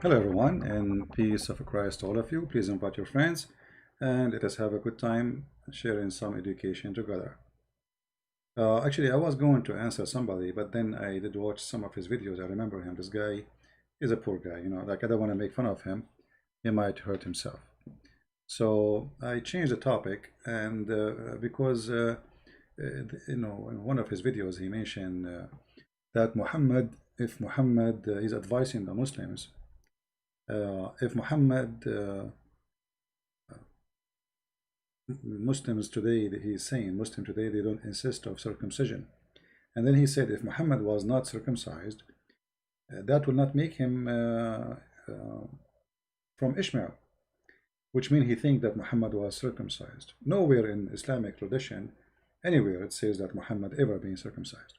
Hello everyone, and peace of Christ to all of you. Please invite your friends and let us have a good time sharing some education together. Actually, I was going to answer somebody, but then I did watch some of his videos. I remember him. This guy is a poor guy, like I don't want to make fun of him. He might hurt himself. So I changed the topic, and because in one of his videos he mentioned that if Muhammad is advising the Muslims, if Muhammad Muslims today, he's saying Muslims today, they don't insist of circumcision. And then he said if Muhammad was not circumcised, that will not make him from Ishmael, which means he thinks that Muhammad was circumcised. Nowhere in Islamic tradition, anywhere it says that Muhammad ever been circumcised.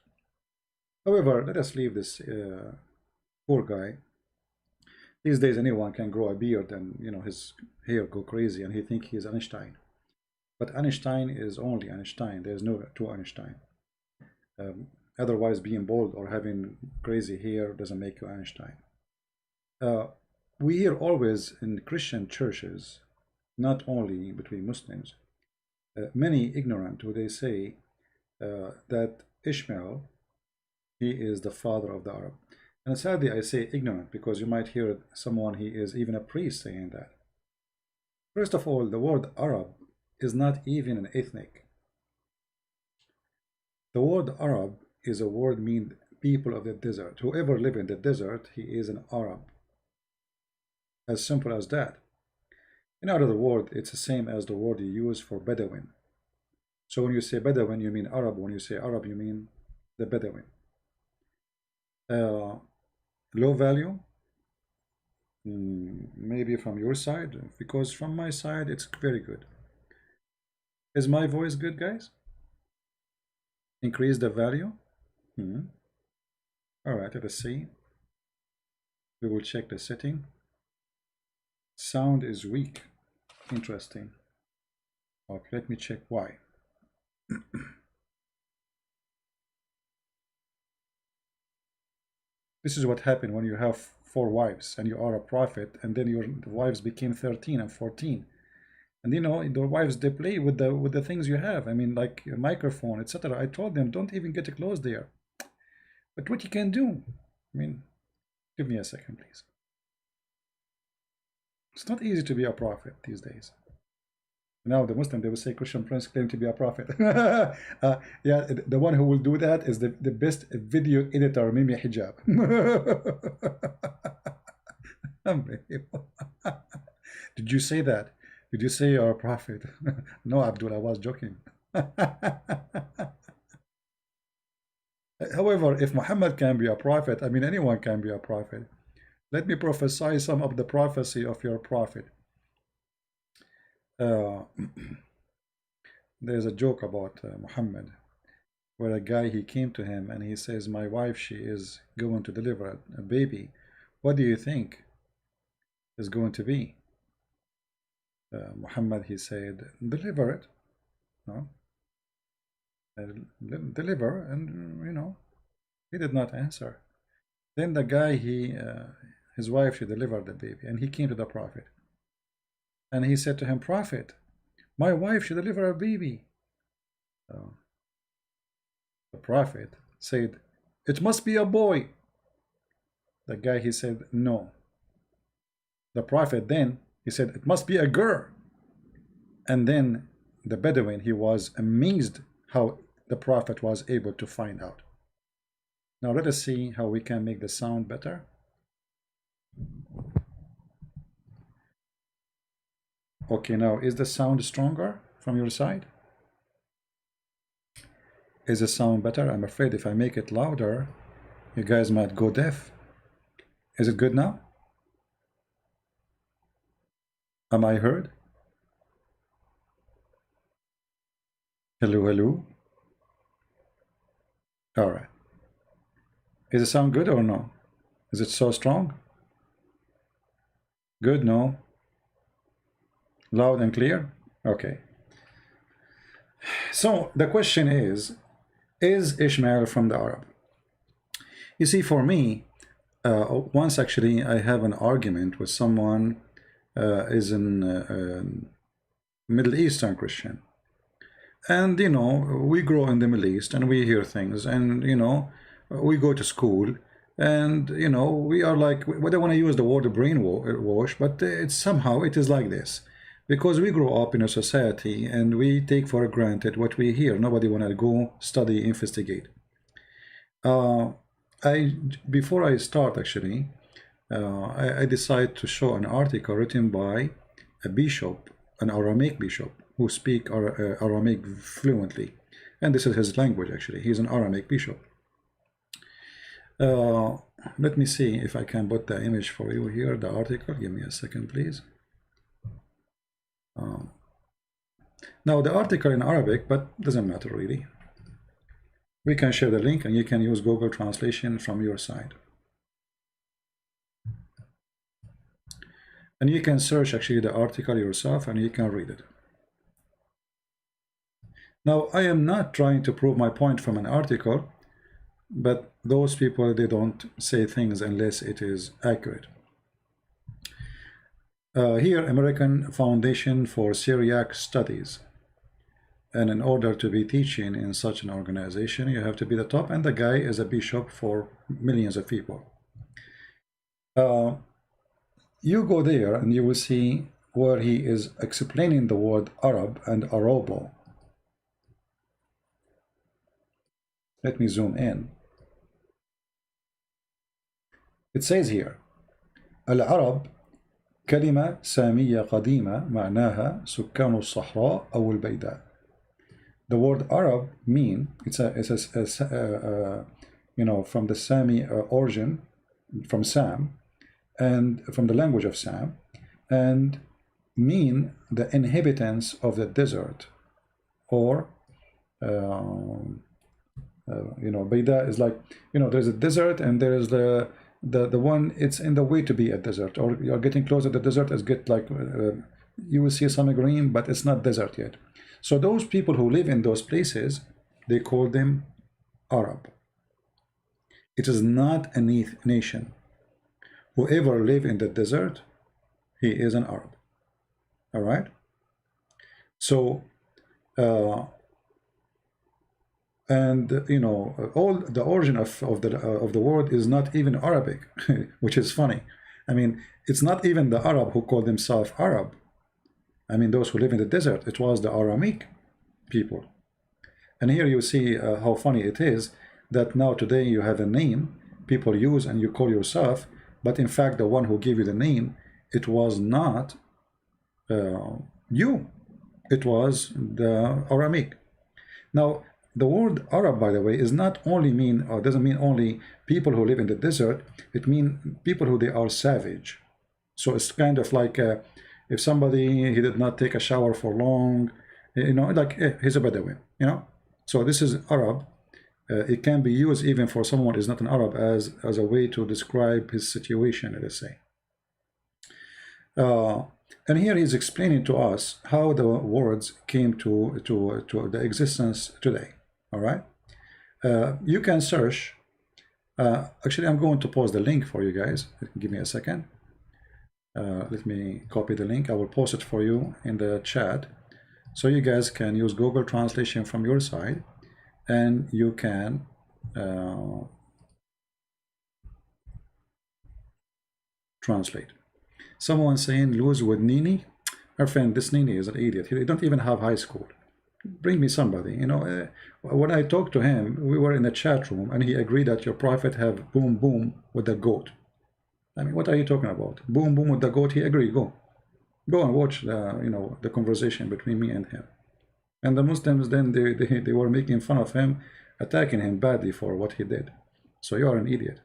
However, let us leave this poor guy. These days anyone can grow a beard and his hair go crazy and he think he is Einstein. But Einstein is only Einstein. There is no two Einstein. Otherwise, being bald or having crazy hair doesn't make you Einstein. We hear always in Christian churches, not only between Muslims, many ignorant who they say that Ishmael, he is the father of the Arab. And sadly, I say ignorant because you might hear someone, he is even a priest, saying that. First of all, the word Arab is not even an ethnic. The word Arab is a word mean people of the desert. Whoever live in the desert, he is an Arab. As simple as that. In other words, it's the same as the word you use for Bedouin. So when you say Bedouin, you mean Arab. When you say Arab, you mean the Bedouin. Low value? Maybe from your side, because from my side, it's very good. Is my voice good, guys? Increase the value? All right, let us see. We will check the setting. Sound is weak. Interesting. Okay, let me check why. This is what happened when you have 4 wives and you are a prophet, and then your wives became 13 and 14. And the wives, they play with the things you have. I mean, like a microphone, etc. I told them, don't even get close there. But what you can do, I mean, give me a second, please. It's not easy to be a prophet these days. Now the Muslim, they will say Christian Prince claim to be a prophet. Yeah, the one who will do that is the best video editor, Mimi Hijab. Did you say that? Did you say you're a prophet? No, Abdullah, I was joking. However, if Muhammad can be a prophet, I mean, anyone can be a prophet. Let me prophesy some of the prophecy of your prophet. There's a joke about Muhammad, where a guy, he came to him and he says, my wife, she is going to deliver a baby. What do you think is going to be? Muhammad, he said, deliver it. No? Deliver, and he did not answer. Then the guy, his wife, she delivered the baby, and he came to the prophet. And he said to him, Prophet, my wife, she delivered a baby. The prophet said, it must be a boy. The guy, he said, no. The prophet then, he said, it must be a girl. And then the Bedouin, he was amazed how the prophet was able to find out. Now let us see how we can make the sound better. Okay, now is the sound stronger from your side? Is the sound better? I'm afraid if I make it louder, you guys might go deaf. Is it good now? Am I heard? Hello, hello. All right. Is it sound good or no? Is it so strong? Good, no? Loud and clear? Okay. So the question is Ishmael from the Arab? You see, for me, Once actually I have an argument with someone is in Middle Eastern Christian, and you know, we grow in the Middle East and we hear things, and you know, we go to school, and you know, we are like, we don't want to use the word brainwash, but it's somehow it is like this, because we grow up in a society and we take for granted what we hear. Nobody want to go study, investigate. Before I start actually, I decided to show an article written by a bishop, an Aramaic bishop, who speak Aramaic fluently, and this is his language actually. He's an Aramaic bishop. Let me see if I can put the image for you here, the article. Give me a second, please. Now the article in Arabic, but doesn't matter really. We can share the link and you can use Google Translation from your side. And you can search actually the article yourself and you can read it. Now, I am not trying to prove my point from an article, but those people, they don't say things unless it is accurate. Here, American Foundation for Syriac Studies. And in order to be teaching in such an organization, you have to be the top, and the guy is a bishop for millions of people. You go there and you will see where he is explaining the word Arab and Arobo. Let me zoom in. It says here, العرب كلمة سامية قديمة معناها سكان الصحراء أو البيداء. The word Arab mean it's a you know, from the Sami origin, from Sam, and from the language of Sam, and mean the inhabitants of the desert, or you know, Baida is like, you know, there's a desert and there's the one, it's in the way to be a desert, or you're getting closer to the desert, as get like you will see some green, but it's not desert yet. So those people who live in those places, they call them Arab. It is not a nation. Whoever live in the desert, he is an Arab. All right. So, and you know, all the origin of the word is not even Arabic, which is funny. I mean, it's not even the Arab who call themselves Arab. I mean, those who live in the desert, it was the Aramaic people. And here you see how funny it is that now today you have a name people use and you call yourself, but in fact the one who gave you the name, it was not you, it was the Aramaic. Now the word Arab, by the way, is not only mean, or doesn't mean only people who live in the desert, it means people who they are savage. So it's kind of like if somebody, he did not take a shower for long, you know, like he's a Bedouin, you know. So this is Arab. It can be used even for someone who is not an Arab as a way to describe his situation, let us say. And here he's explaining to us how the words came to the existence today. All right. You can search. Actually, I'm going to post the link for you guys. Give me a second. Let me copy the link. I will post it for you in the chat, so you guys can use Google Translation from your side, and you can translate. Someone saying lose with Nini. Our friend, this Nini is an idiot. He don't even have high school. Bring me somebody. You know, when I talked to him, we were in a chat room, and he agreed that your prophet have boom boom with the goat. I mean, what are you talking about? Boom, boom with the goat. He agreed. Go and watch the, you know, the conversation between me and him. And the Muslims then they were making fun of him, attacking him badly for what he did. So you are an idiot.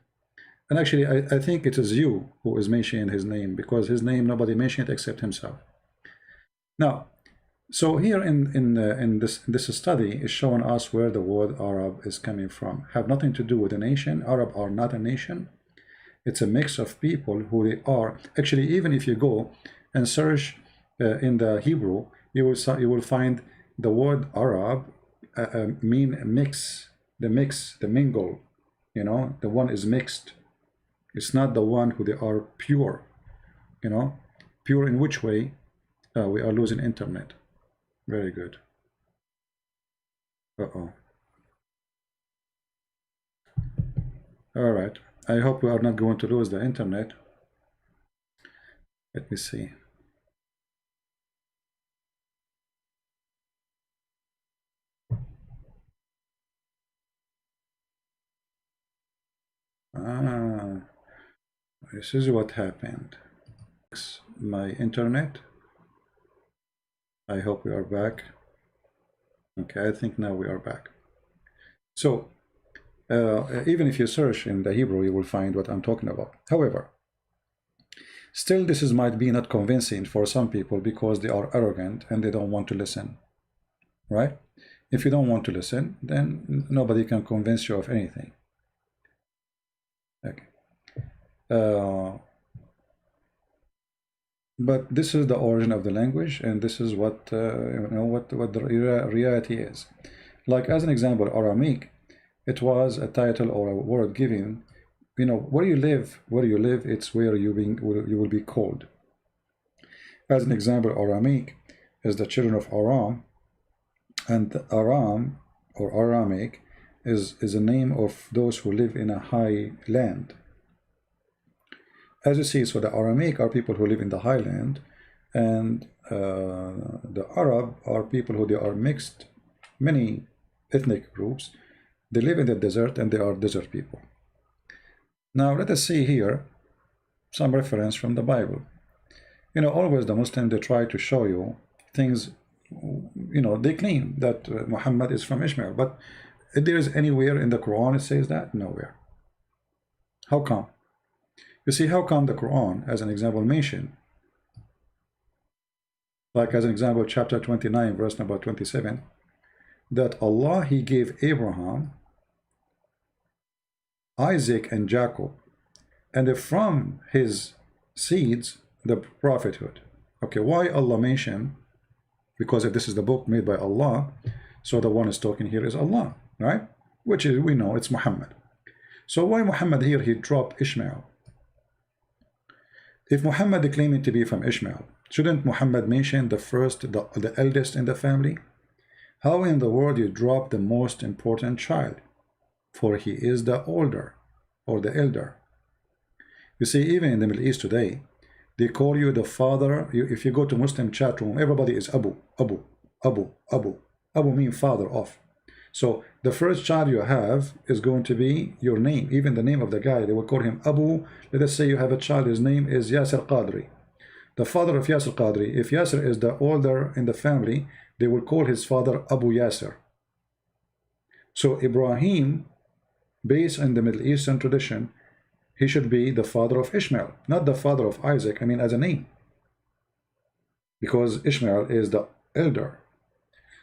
And actually, I think it is you who is mentioning his name, because his name nobody mentioned except himself. Now, so here in this study is showing us where the word Arab is coming from. Have nothing to do with a nation. Arab are not a nation. It's a mix of people who they are. Actually, even if you go and search in the Hebrew, you will find the word Arab mean mix, the mingle. You know, the one is mixed. It's not the one who they are pure. You know, pure in which way? We are losing internet. Very good. Uh-oh. All right. I hope we are not going to lose the internet. Let me see. Ah, this is what happened. My internet. I hope we are back. Okay, I think now we are back. So, even if you search in the Hebrew, you will find what I'm talking about. However, still this is might be not convincing for some people because they are arrogant and they don't want to listen, right? If you don't want to listen, then nobody can convince you of anything. Okay. But this is the origin of the language, and this is what what the reality is. Like as an example, Aramaic, it was a title or a word given. You know, where you live, it's where you will be called. As an example, Aramaic is the children of Aram, and Aram or Aramaic is a name of those who live in a high land. As you see, so the Aramaic are people who live in the highland, and the Arab are people who they are mixed, many ethnic groups. They live in the desert and they are desert people. Now let us see here some reference from the Bible. You know, always the Muslim, they try to show you things, you know, they claim that Muhammad is from Ishmael, but if there is anywhere in the Quran it says that? Nowhere. How come? You see, how come the Quran, as an example, mention, like as an example, chapter 29, verse number 27, that Allah, He gave Abraham, Isaac, and Jacob, and from his seeds, the prophethood. Okay, why Allah mention? Because if this is the book made by Allah, so the one is talking here is Allah, right? Which is, we know it's Muhammad. So why Muhammad here, he dropped Ishmael? If Muhammad is claiming to be from Ishmael, shouldn't Muhammad mention the first, the eldest in the family? How in the world you drop the most important child? For he is the older, or the elder. You see, even in the Middle East today, they call you the father. If you go to Muslim chat room, everybody is Abu, Abu, Abu, Abu. Abu means father of. So the first child you have is going to be your name, even the name of the guy. They will call him Abu. Let us say you have a child, his name is Yasser Qadri. The father of Yasser Qadri, if Yasser is the older in the family, they will call his father Abu Yasser. So Ibrahim, based on the Middle Eastern tradition, he should be the father of Ishmael, not the father of Isaac, I mean as a name. Because Ishmael is the elder.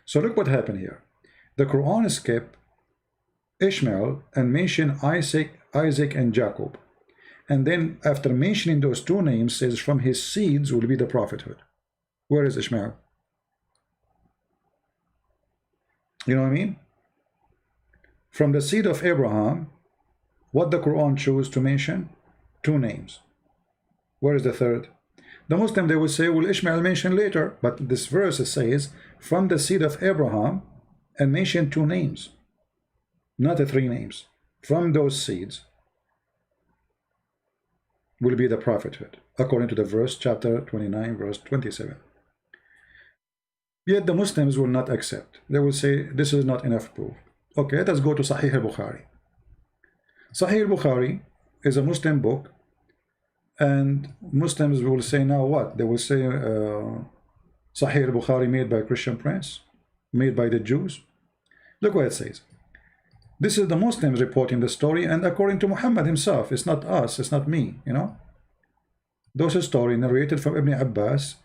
So look what happened here. The Quran skipped Ishmael and mentioned Isaac and Jacob. And then after mentioning those two names, says from his seeds will be the prophethood. Where is Ishmael? You know what I mean? From the seed of Abraham, what the Quran chose to mention? Two names. Where is the third? The Muslim, they will say, well, Ishmael mentioned later, but this verse says, from the seed of Abraham, and mention two names, not the three names. From those seeds will be the prophethood, according to the verse, chapter 29, verse 27. Yet the Muslims will not accept. They will say, this is not enough proof. Okay, let us go to SAHIH al-Bukhari. SAHIH al-Bukhari is a Muslim book, and Muslims will say now what? They will say SAHIH al-Bukhari made by a Christian prince, made by the Jews. Look what it says. This is the Muslims reporting the story, and according to Muhammad himself. It's not us, it's not me, you know. Those story narrated from Ibn Abbas,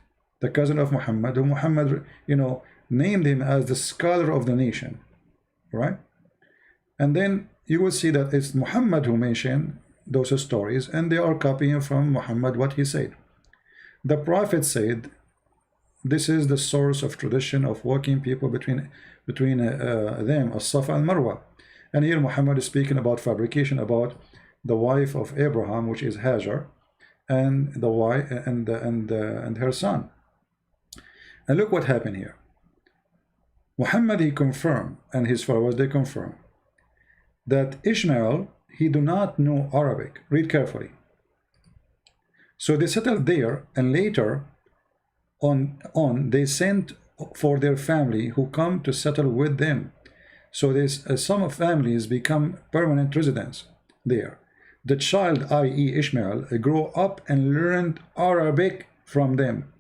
the cousin of Muhammad, who Muhammad, you know, named him as the scholar of the nation, right? And then you will see that it's Muhammad who mentioned those stories, and they are copying from Muhammad what he said. The Prophet said, this is the source of tradition of walking people between them, as-Safa and Marwa. And here Muhammad is speaking about fabrication, about the wife of Abraham, which is Hajar, and the wife and her son. And look what happened here. Muhammad, he confirmed, and his followers, they confirm that Ishmael, he do not know Arabic. Read carefully. So they settled there, and later on they sent for their family who come to settle with them. So there's some of families become permanent residents there. The child, i.e. Ishmael, grew up and learned Arabic from them.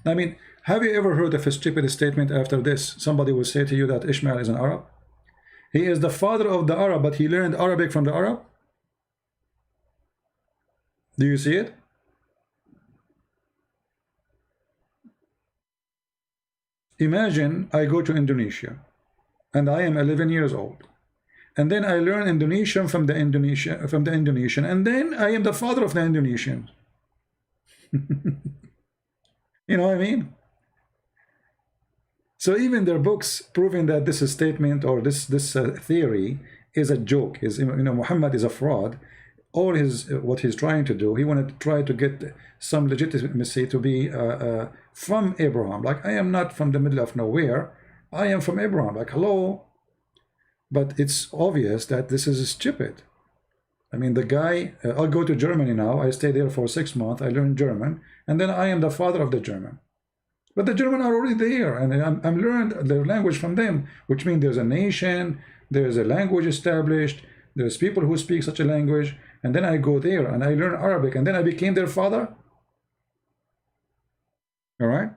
I mean, have you ever heard of a stupid statement after this? Somebody will say to you that Ishmael is an Arab. He is the father of the Arab, but he learned Arabic from the Arab. Do you see it? Imagine I go to Indonesia and I am 11 years old, and then I learn Indonesian from the Indonesian, and then I am the father of the Indonesians. You know what I mean? So even their books proving that this statement or this theory is a joke, is, you know, Muhammad is a fraud. All his what he's trying to do, he wanted to try to get some legitimacy to be from Abraham. Like, I am not from the middle of nowhere, I am from Abraham. Like, hello. But it's obvious that this is stupid. I mean, the guy, I'll go to Germany now, I stay there for 6 months, I learn German, and then I am the father of the German. But the German are already there, and I'm learned their language from them, which means there's a nation, there's a language established, there's people who speak such a language, and then I go there and I learn Arabic, and then I became their father. All right.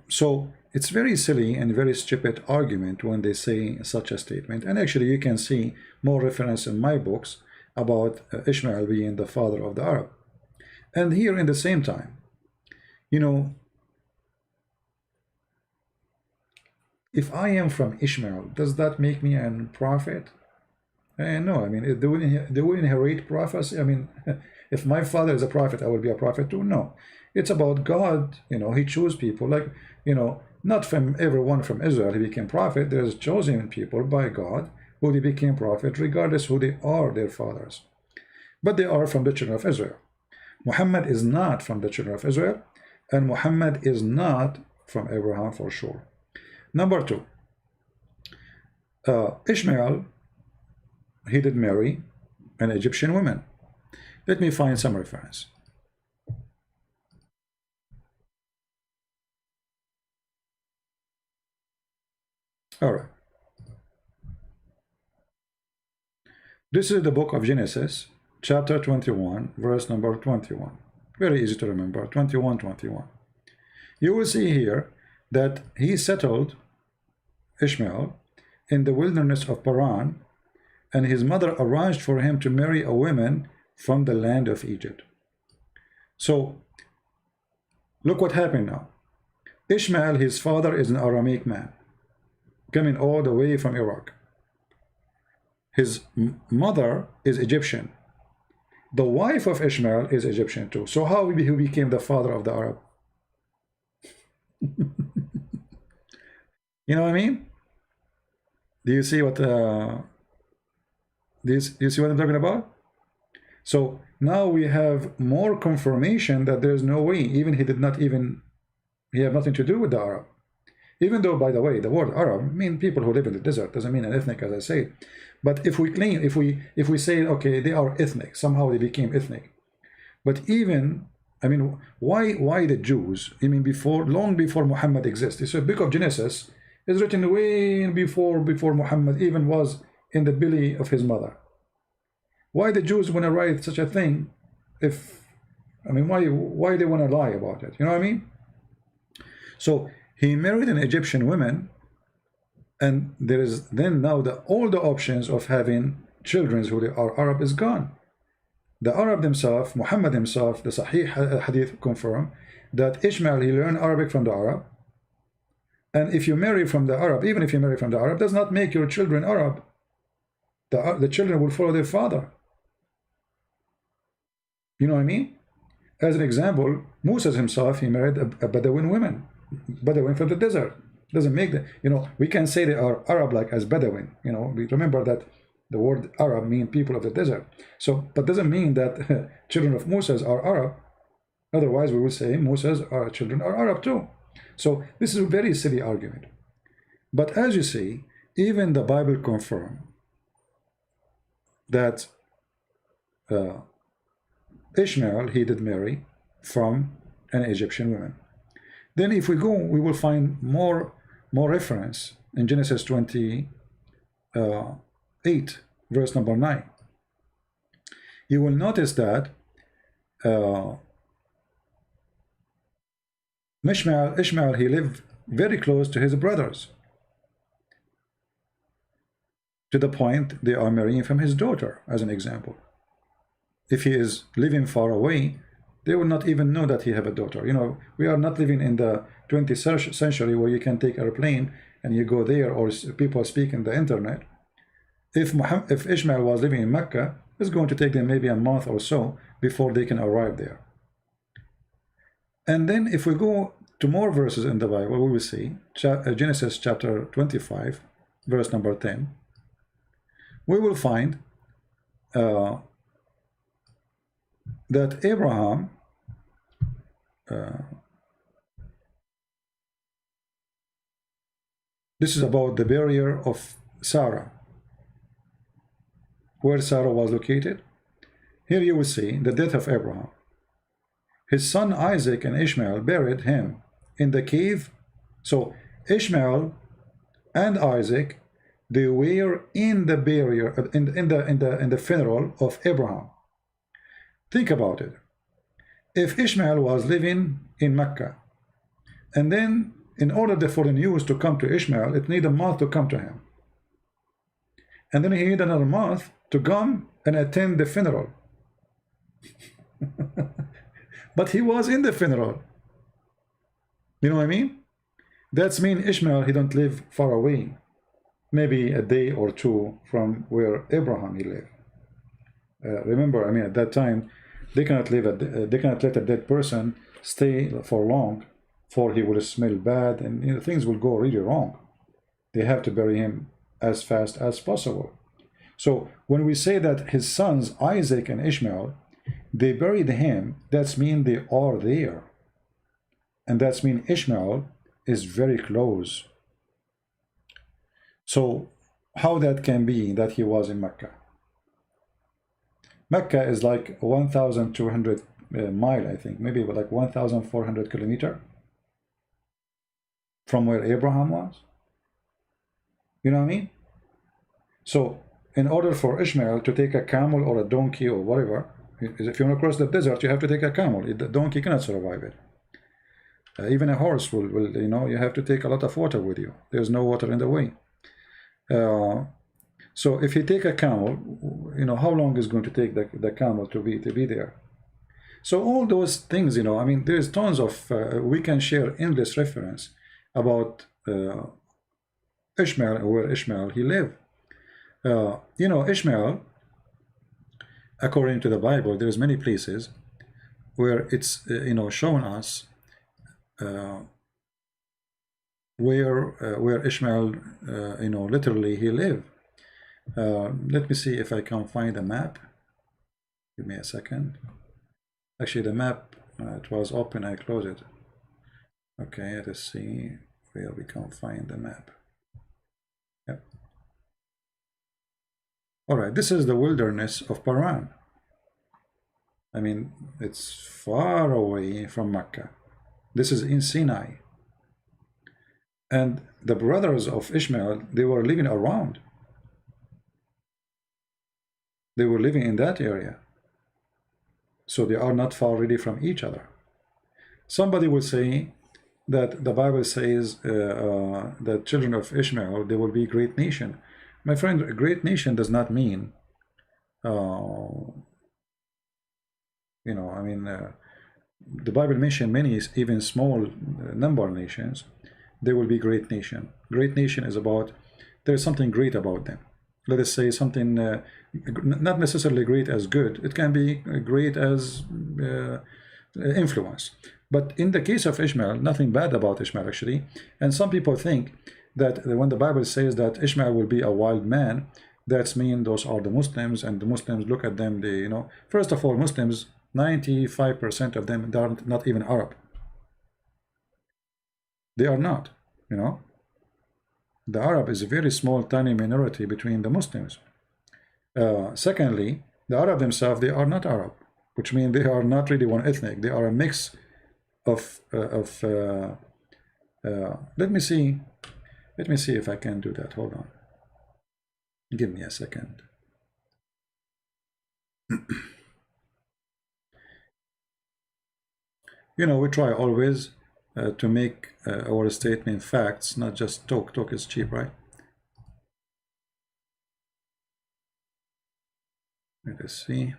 So it's very silly and very stupid argument when they say such a statement. And actually, you can see more reference in my books about Ishmael being the father of the Arab. And here, in the same time, you know, if I am from Ishmael, does that make me a prophet? No, I mean, they will inherit prophecy. I mean, if my father is a prophet, I will be a prophet too. No, it's about God. You know, he chose people, like, you know, not from everyone from Israel he became prophet. There's chosen people by God who they became prophet, regardless who they are, their fathers. But they are from the children of Israel. Muhammad is not from the children of Israel, and Muhammad is not from Abraham for sure. Number two, Ishmael, he did marry an Egyptian woman. Let me find some reference. All right. This is the book of Genesis, chapter 21, verse number 21. Very easy to remember, 21:21. You will see here that he settled, Ishmael, in the wilderness of Paran, and his mother arranged for him to marry a woman from the land of Egypt. So, look what happened now. Ishmael, his father, is an Aramaic man, coming all the way from Iraq. His mother is Egyptian. The wife of Ishmael is Egyptian too. So how he became the father of the Arab? You know what I mean? Do you see what do you see what I'm talking about? So now we have more confirmation that there's no way, even he have nothing to do with the Arab. Even though, by the way, the word Arab means people who live in the desert, doesn't mean an ethnic, as I say. But if we claim, if we say, okay, they are ethnic, somehow they became ethnic. But even, I mean, why the Jews? I mean, long before Muhammad exists. So the book of Genesis is written way before Muhammad even was in the belly of his mother. Why the Jews want to write such a thing? I mean, why they want to lie about it? You know what I mean? So he married an Egyptian woman, and there is then now all the options of having children who are Arab is gone. The Arab themselves, Muhammad himself, the SAHIH hadith confirm that Ishmael, he learned Arabic from the Arab. And if you marry from the Arab, even if you marry from the Arab, does not make your children Arab. The children will follow their father. You know what I mean? As an example, Moses himself, he married a Bedouin woman. Bedouin from the desert. Doesn't make the, you know, we can say they are Arab like as Bedouin. You know, we remember that The word Arab means people of the desert. So, but doesn't mean that children of Moses are Arab. Otherwise, we will say Moses' children are Arab too. So this is a very silly argument. But as you see, even the Bible confirms that Ishmael, he did marry from an Egyptian woman. Then if we go, we will find more reference in Genesis 28, verse number 9. You will notice that Ishmael, he lived very close to his brothers, to the point they are marrying from his daughter, as an example. If he is living far away, they will not even know that he have a daughter. You know, we are not living in the 20th century where you can take a plane and you go there, or people speak in the internet. If Ishmael was living in Mecca, it's going to take them maybe a month or so before they can arrive there. And then if we go to more verses in the Bible, we will see Genesis chapter 25, verse number 10. We will find that Abraham this is about the burial of Sarah, where Sarah was located. Here you will see the death of Abraham. His son Isaac and Ishmael buried him in the cave. So Ishmael and Isaac, they were in the burial, in the funeral of Abraham. Think about it. If Ishmael was living in Mecca, and then in order for the news to come to Ishmael, it needed a month to come to him, and then he needed another month to come and attend the funeral. But he was in the funeral. You know what I mean? That's mean Ishmael, he don't live far away, maybe a day or two from where Abraham he lived. Remember, I mean, at that time, they cannot let a dead person stay for long, for he will smell bad, and you know, things will go really wrong. They have to bury him as fast as possible. So when we say that his sons Isaac and Ishmael, they buried him, that's mean they are there, and that's mean Ishmael is very close. So how that can be that he was in Mecca? Mecca is like 1,200 mile, I think, maybe like 1,400 kilometer from where Abraham was. You know what I mean? So in order for Ishmael to take a camel or a donkey or whatever, if you want to cross the desert, you have to take a camel. The donkey cannot survive it. Even a horse will, you know, you have to take a lot of water with you. There's no water in the way. So if you take a camel, you know, how long is going to take the camel to be there? So all those things, you know, I mean, there's tons of, we can share endless reference about Ishmael, where Ishmael he lived. You know, Ishmael, according to the Bible, there's many places where it's, you know, shown us where Ishmael, you know, literally he lived. Let me see if I can find a map. Give me a second. Actually, the map, it was open, I closed it. Okay, let's see where we can find the map. Yep. All right, this is the wilderness of Paran. I mean, it's far away from Mecca. This is in Sinai. And the brothers of Ishmael, they were living around. They were living in that area. So they are not far really from each other. Somebody will say that the Bible says that children of Ishmael, they will be a great nation. My friend, a great nation does not mean, you know, I mean, the Bible mentions many, even small number of nations. They will be great nation. Great nation is about, there's something great about them. Let us say something, not necessarily great as good. It can be great as influence. But in the case of Ishmael, nothing bad about Ishmael actually. And some people think that when the Bible says that Ishmael will be a wild man, That's mean those are the Muslims, and the Muslims look at them, they, first of all, Muslims, 95% of them, they are not even Arab. They are not, you know. The Arab is a very small, tiny minority between the Muslims. Secondly, the Arab themselves, they are not Arab, which means they are not really one ethnic. They are a mix of let me see if I can do that. Hold on, give me a second. We try always to make our statement facts, not just talk. Talk is cheap, right? Let us see.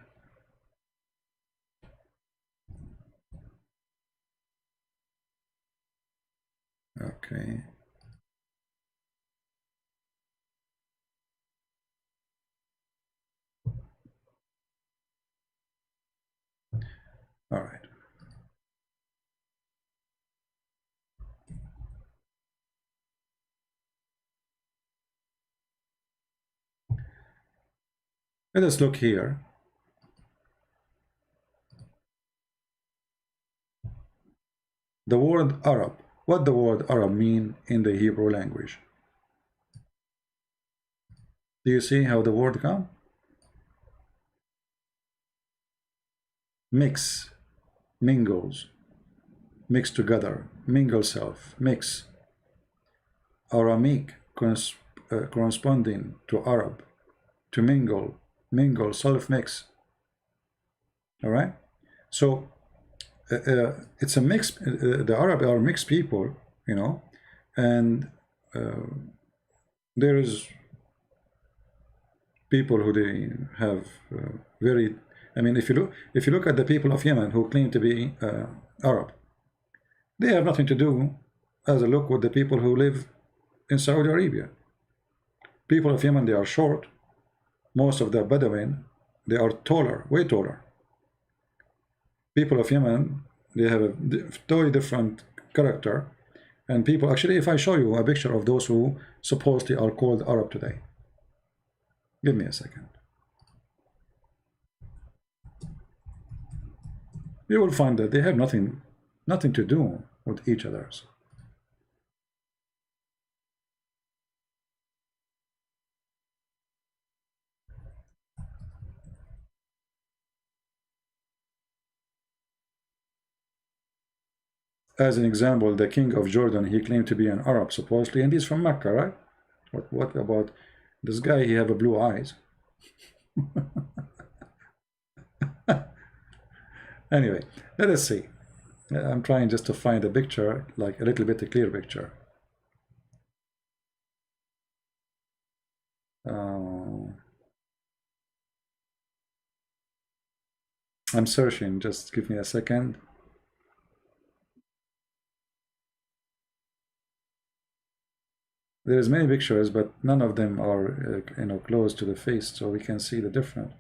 Okay. All right. Let us look here. The word Arab. What the word Arab mean in the Hebrew language? Do you see how the word come? Mix, mingles, mix together, mingle self, mix. Aramic corresponding to Arab, to mingle, mingle, self mix. All right. So it's a mix. The Arab are mixed people, and there is people who they have very. I mean, if you look at the people of Yemen who claim to be Arab, they have nothing to do as a look with the people who live in Saudi Arabia. People of Yemen, they are short. Most of the Bedouin, they are taller, way taller. People of Yemen, they have a totally different character. And people, actually, if I show you a picture of those who supposedly are called Arab today, give me a second. You will find that they have nothing to do with each other. As an example, the king of Jordan, he claimed to be an Arab, supposedly, and he's from Mecca, right? What about this guy? He have a blue eyes. Anyway, let us see. I'm trying just to find a picture, like a little bit a clear picture. I'm searching, just give me a second. There's many pictures, but none of them are close to the face, so we can see the difference.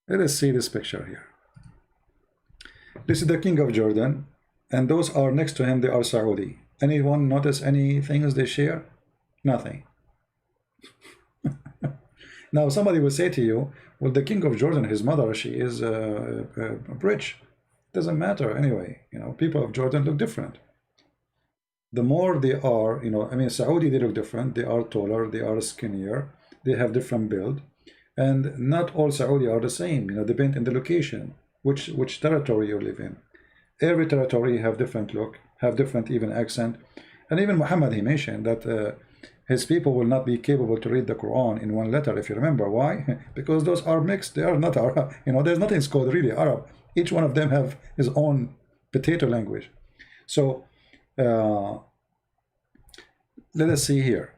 Let us see this picture here. This is the king of Jordan, and those are next to him, they are Saudi. Anyone notice any things they share? Nothing. Now somebody will say to you, well, the king of Jordan, his mother, she is rich. Doesn't matter anyway. People of Jordan look different. The more they are, I mean, Saudi, they look different. They are taller, they are skinnier, they have different build. And not all Saudi are the same, depend on the location, which territory you live in. Every territory have different look, have different even accent. And even Muhammad, he mentioned that his people will not be capable to read the Quran in one letter, if you remember. Why? Because those are mixed, they are not Arab. There's nothing called really Arab. Each one of them have his own potato language. So let us see here.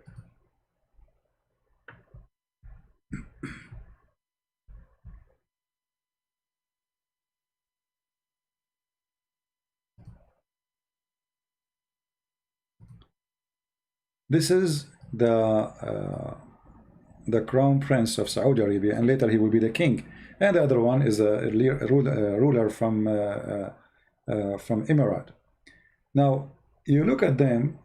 This is the the crown prince of Saudi Arabia, and later he will be the king. And the other one is a ruler from Emirate. Now, you look at them,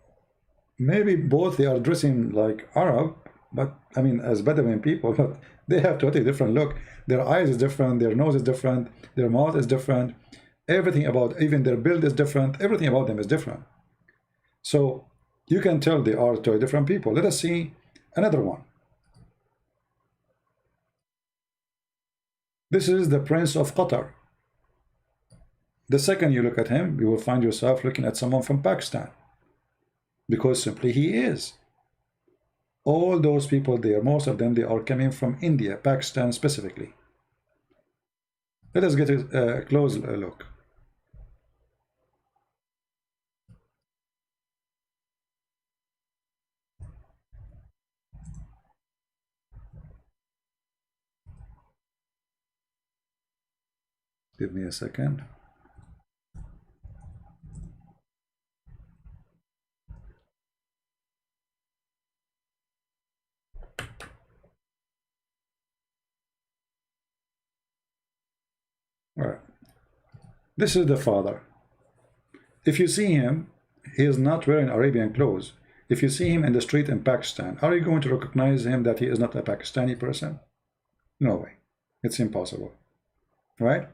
maybe both they are dressing like Arab, but I mean, as Bedouin people, but they have totally different look. Their eyes is different, their nose is different, their mouth is different. Everything about, even their build is different. Everything about them is different. So you can tell they are two different people. Let us see another one. This is the Prince of Qatar. The second you look at him, you will find yourself looking at someone from Pakistan, because simply he is. All those people there, most of them, they are coming from India, Pakistan specifically. Let us get a close look. Give me a second. All right. This is the father. If you see him, he is not wearing Arabian clothes. If you see him in the street in Pakistan, are you going to recognize him that he is not a Pakistani person? No way. It's impossible. Right?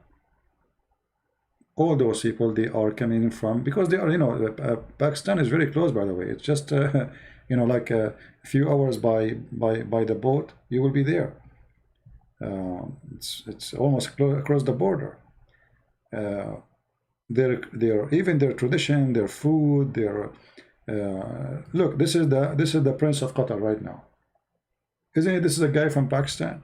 All those people, they are coming from, because they are, you know, Pakistan is very close, by the way. It's just, you know, like a few hours by the boat, you will be there. It's almost across the border. Their even their tradition, their food, their look. This is the Prince of Qatar right now, isn't it? This is a guy from Pakistan.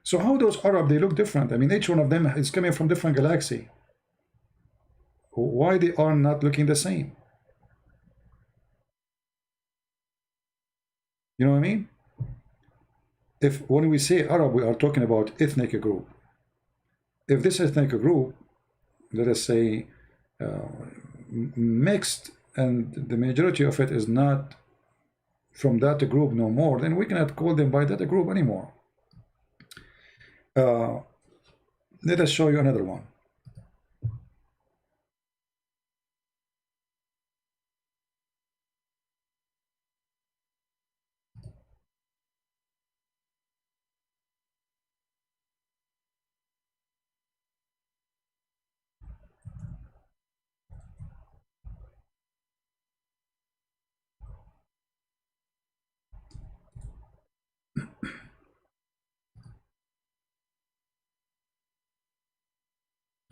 So how those Arab, they look different? I mean, each one of them is coming from different galaxy. Why they are not looking the same? You know what I mean? If when we say Arab, we are talking about ethnic group. If this ethnic group, let us say, mixed, and the majority of it is not from that group no more, then we cannot call them by that group anymore. Let us show you another one.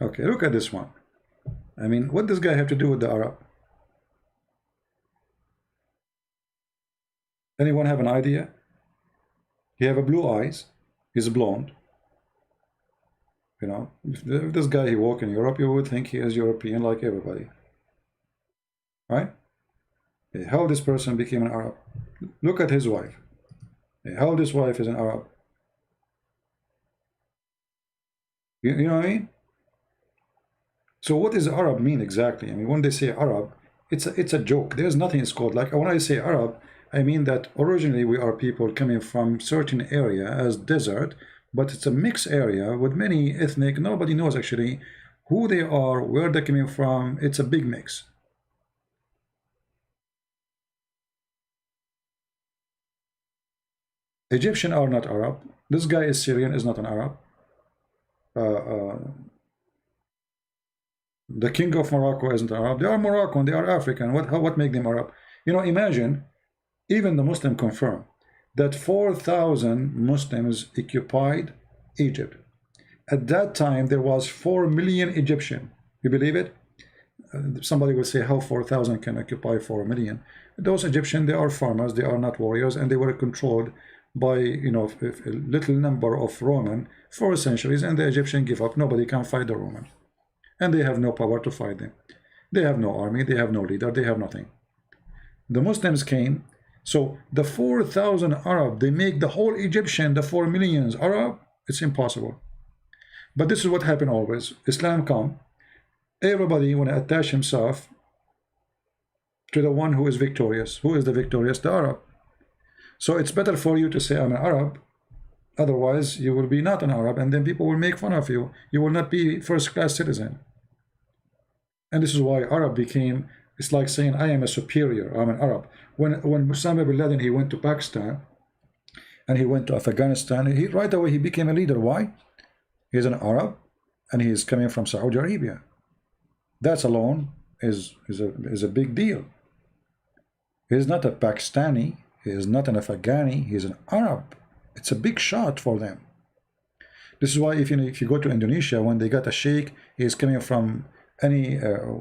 Okay, look at this one. I mean, what does this guy have to do with the Arab? Anyone have an idea? He have a blue eyes. He's blonde. You know, if this guy he walk in Europe, you would think he is European like everybody, right? How this person became an Arab? Look at his wife. How this wife is an Arab? You know what I mean? So what does Arab mean exactly? I mean, when they say Arab, it's a joke. There's nothing it's called. Like when I say Arab, I mean that originally we are people coming from certain area as desert, but it's a mixed area with many ethnic. Nobody knows actually who they are, where they're coming from. It's a big mix. Egyptian are not Arab. This guy is Syrian, is not an Arab. The king of Morocco isn't Arab. They are Moroccan, they are African. What make them Arab? You know, imagine, even the Muslim confirm that 4,000 Muslims occupied Egypt. At that time, there was 4 million Egyptian. You believe it? Somebody will say, how 4,000 can occupy 4 million? Those Egyptians, they are farmers, they are not warriors, and they were controlled by, you know, a little number of Roman for centuries, and the Egyptian give up. Nobody can fight the Roman. And they have no power to fight them. They have no army, they have no leader, they have nothing. The Muslims came, so the 4,000 Arab, they make the whole Egyptian, the 4 millions Arab. It's impossible. But this is what happened always. Islam come, everybody want to attach himself to the one who is victorious. Who is the victorious? The Arab. So it's better for you to say I'm an Arab, otherwise you will be not an Arab, and then people will make fun of you. You will not be first-class citizen. And this is why Arab became, it's like saying I am a superior, I'm an Arab. When Osama bin Laden, he went to Pakistan and he went to Afghanistan, he right away he became a leader. Why? He's an Arab and he's coming from Saudi Arabia. That alone is a big deal. He's not a Pakistani, he is not an Afghani, he's an Arab. It's a big shot for them. This is why if you go to Indonesia, when they got a sheikh, he's coming from any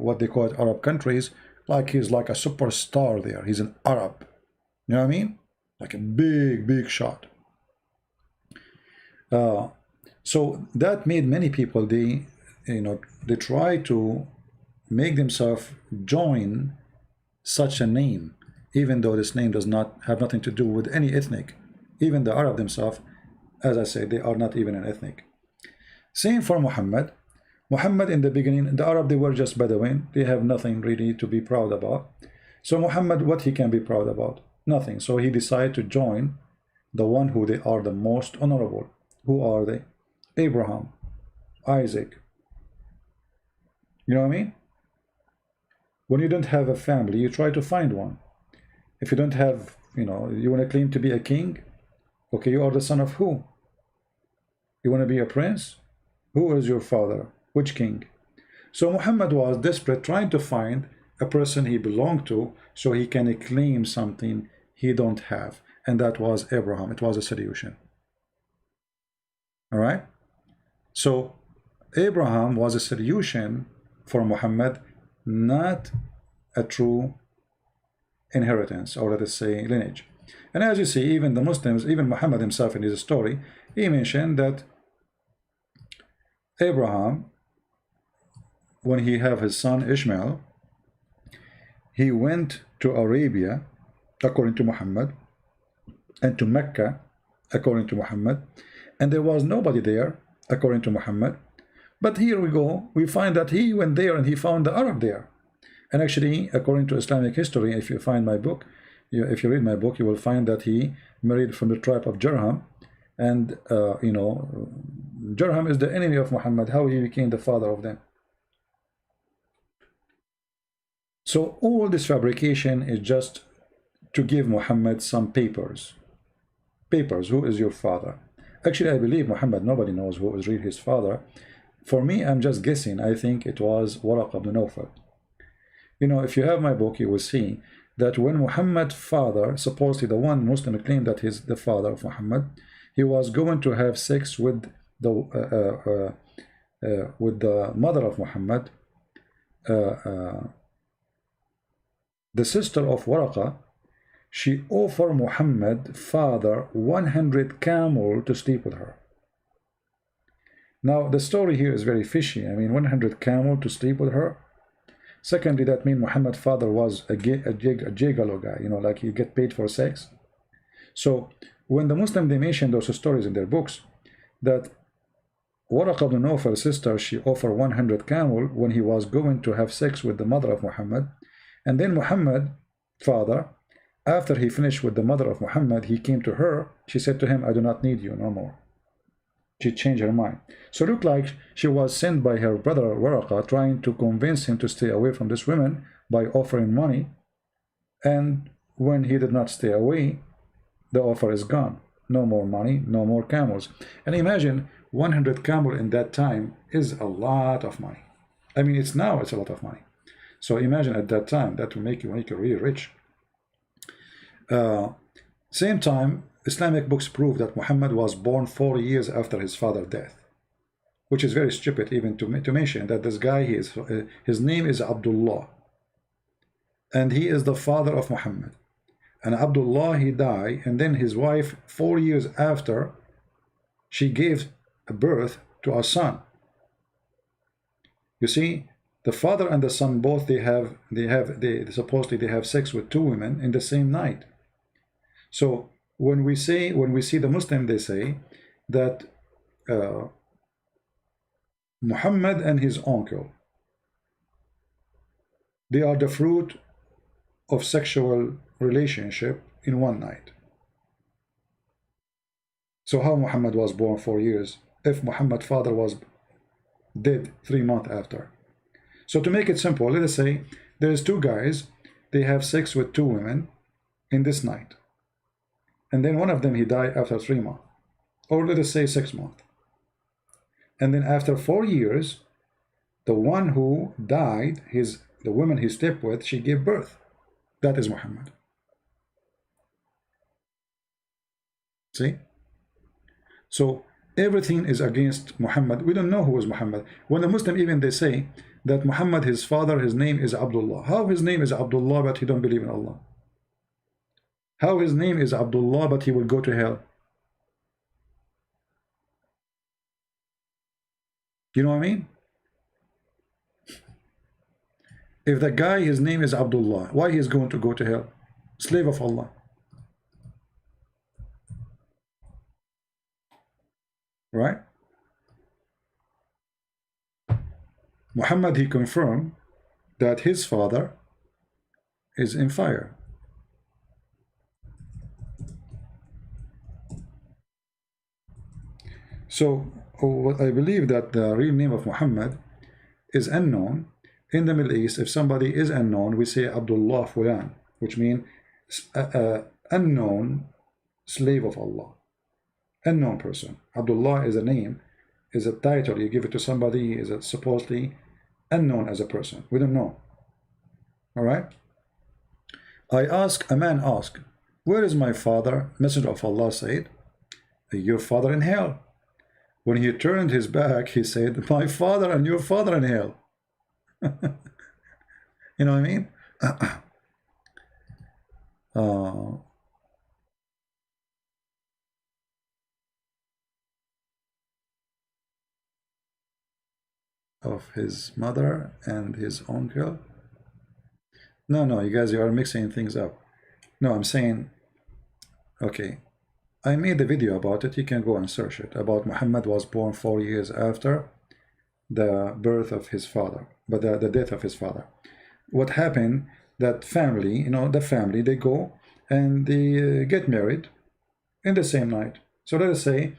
what they call it Arab countries, like he's like a superstar there. He's an Arab. You know what I mean? Like a big shot. So that made many people, they try to make themselves join such a name, even though this name does not have nothing to do with any ethnic. Even the Arab themselves, as I said, they are not even an ethnic. Same for Muhammad. Muhammad in the beginning, the Arab, they were just Bedouin. They have nothing really to be proud about. So Muhammad, what he can be proud about? Nothing. So he decided to join the one who they are the most honorable. Who are they? Abraham, Isaac. You know what I mean? When you don't have a family, you try to find one. If you don't have, you want to claim to be a king, okay, you are the son of who? You want to be a prince? Who is your father? Which king? So Muhammad was desperate, trying to find a person he belonged to so he can claim something he don't have. And that was Abraham. It was a solution. All right? So Abraham was a solution for Muhammad, not a true inheritance, or let us say lineage. And as you see, even the Muslims, even Muhammad himself in his story, he mentioned that Abraham, when he had his son Ishmael, he went to Arabia, according to Muhammad, and to Mecca, according to Muhammad, and there was nobody there, according to Muhammad. But here we go, we find that he went there and he found the Arab there. And actually, according to Islamic history, if you find my book, if you read my book, you will find that he married from the tribe of Jurham. And, Jurham is the enemy of Muhammad, how he became the father of them. So all this fabrication is just to give Muhammad some papers. Papers, who is your father? Actually, I believe Muhammad, nobody knows who is really his father. For me, I'm just guessing. I think it was Waraq ibn Nawfal. If you have my book, you will see that when Muhammad's father, supposedly the one Muslim claimed that he's the father of Muhammad, he was going to have sex with the mother of Muhammad, the sister of Waraqa. She offered Muhammad father 100 camel to sleep with her. Now the story here is very fishy. I mean, 100 camel to sleep with her. Secondly, that means Muhammad's father was a gigolo guy, like he get paid for sex. So when the Muslim, they mention those stories in their books, that Waraq ibn Nawfal's sister, she offered 100 camel when he was going to have sex with the mother of Muhammad. And then Muhammad, father, after he finished with the mother of Muhammad, he came to her. She said to him, I do not need you no more. She changed her mind. So it looked like she was sent by her brother Waraqa, trying to convince him to stay away from this woman by offering money. And when he did not stay away, the offer is gone. No more money, no more camels. And imagine 100 camel in that time is a lot of money. I mean, it's a lot of money. So imagine at that time, that will make you really rich. Same time, Islamic books prove that Muhammad was born 4 years after his father's death, which is very stupid even to mention that this guy, his name is Abdullah, and he is the father of Muhammad. And Abdullah, he died, and then his wife, 4 years after, she gave birth to a son. You see, the father and the son both they supposedly they have sex with 2 women in the same night. So when we see the Muslim, they say that Muhammad and his uncle, they are the fruit of sexual relationship in one night. So how Muhammad was born 4 years if Muhammad's father was dead 3 months after? So to make it simple, let us say there's two guys, they have sex with two women in this night, and then one of them he died after 3 months, or let us say 6 months, and then after 4 years the one who died, the woman he slept with, she gave birth. That is Muhammad. See? So everything is against Muhammad. We don't know who is Muhammad. When a Muslim, even they say that Muhammad, his father, his name is Abdullah. How his name is Abdullah but he don't believe in Allah? How his name is Abdullah but he will go to hell? You know what I mean? If the guy, his name is Abdullah, why he is going to go to hell? Slave of Allah. Right? Muhammad, he confirmed that his father is in fire. So I believe that the real name of Muhammad is unknown. In the Middle East, if somebody is unknown, we say Abdullah Fulan, which means unknown slave of Allah. Unknown person. Abdullah is a name, is a title. You give it to somebody, is it supposedly unknown as a person. We don't know. All right? A man asked, where is my father? Messenger of Allah said, your father in hell. When he turned his back, he said, my father and your father in hell. You know what I mean? Of his mother and his uncle. No, you guys, you are mixing things up. No, I'm saying, okay, I made a video about it. You can go and search it. About Muhammad was born 4 years after the birth of his father, but the death of his father. What happened, that family, you know, the family, they go and they get married in the same night. So let us say,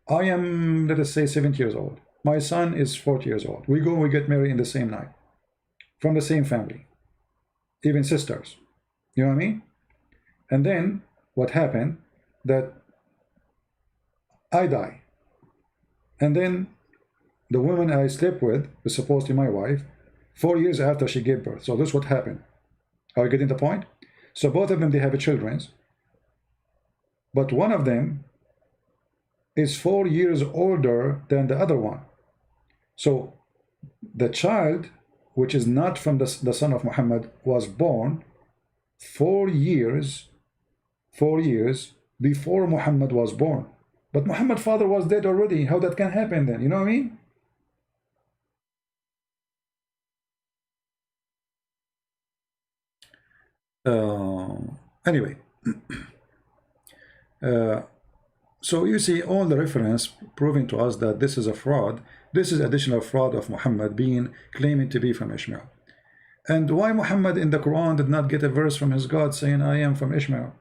I am, let us say, 70 years old. My son is 40 years old. We go, we get married in the same night. From the same family. Even sisters. You know what I mean? And then, what happened, that I die. And then, the woman I slept with was supposed to be my wife 4 years after she gave birth. So this is what happened. Are you getting the point? So both of them, they have children, but one of them is 4 years older than the other one. So the child, which is not from the son of Muhammad, was born 4 years before Muhammad was born. But Muhammad's father was dead already. How that can happen then? You know what I mean? Anyway, so you see all the reference proving to us that this is a fraud. This is additional fraud of Muhammad being claiming to be from Ishmael. And why Muhammad in the Quran did not get a verse from his God saying, I am from Ishmael?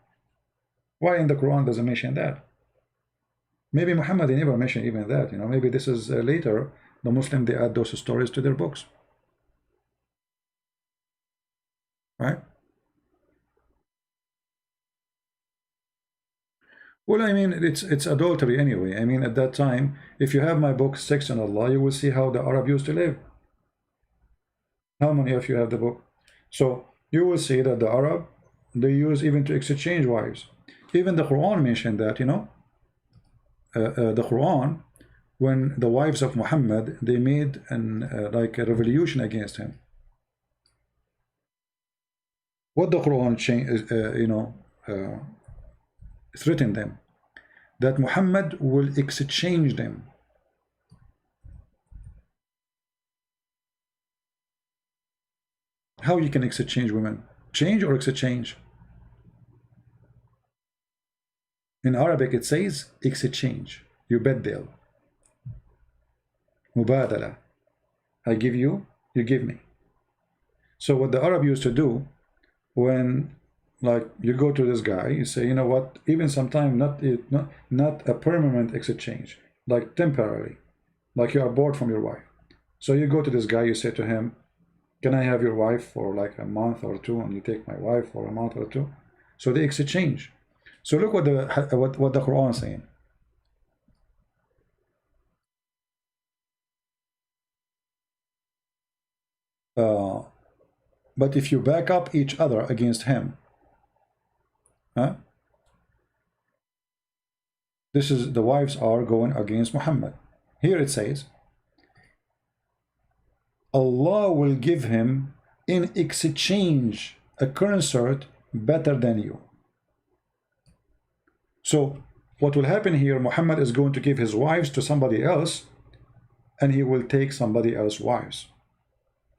Why in the Quran doesn't mention that? Maybe Muhammad never mentioned even that. You know, maybe this is later the Muslim, they add those stories to their books. Right? Well, I mean, it's adultery anyway. I mean, at that time, if you have my book, Sex and Allah, you will see how the Arab used to live. How many of you have the book? So you will see that the Arab, they use even to exchange wives. Even the Quran mentioned that, you know. The Quran, when the wives of Muhammad, they made like a revolution against him. What the Quran threatened them, that Muhammad will exchange them. How you can exchange women? Change or exchange? In Arabic it says exchange. Yubaddil. Mubadala. I give you, you give me. So what the Arab used to do, when Like you go to this guy, you say, you know what, even sometimes not a permanent exchange, like temporarily, like you are bored from your wife. So you go to this guy, you say to him, can I have your wife for like a month or two, and you take my wife for a month or two? So they exchange. So look what the Quran is saying. But if you back up each other against him, huh? This is the wives are going against Muhammad. Here it says, Allah will give him in exchange a consort better than you. So what will happen here, Muhammad is going to give his wives to somebody else, and he will take somebody else's wives.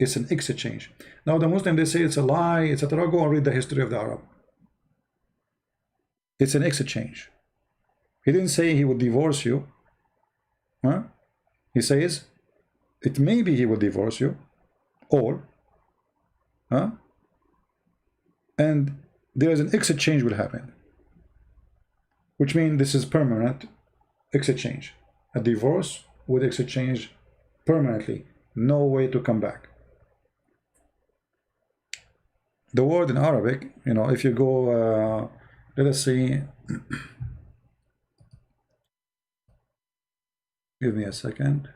It's an exchange. Now the Muslim, they say it's a lie, etc. Go and read the history of the Arab. It's an exchange. He didn't say he would divorce you. Huh? He says it may be he will divorce you, or huh? And there is an exchange will happen, which means this is permanent exchange. A divorce with exchange permanently, no way to come back. The word in Arabic, you know, if you go, let us see. Give me a second.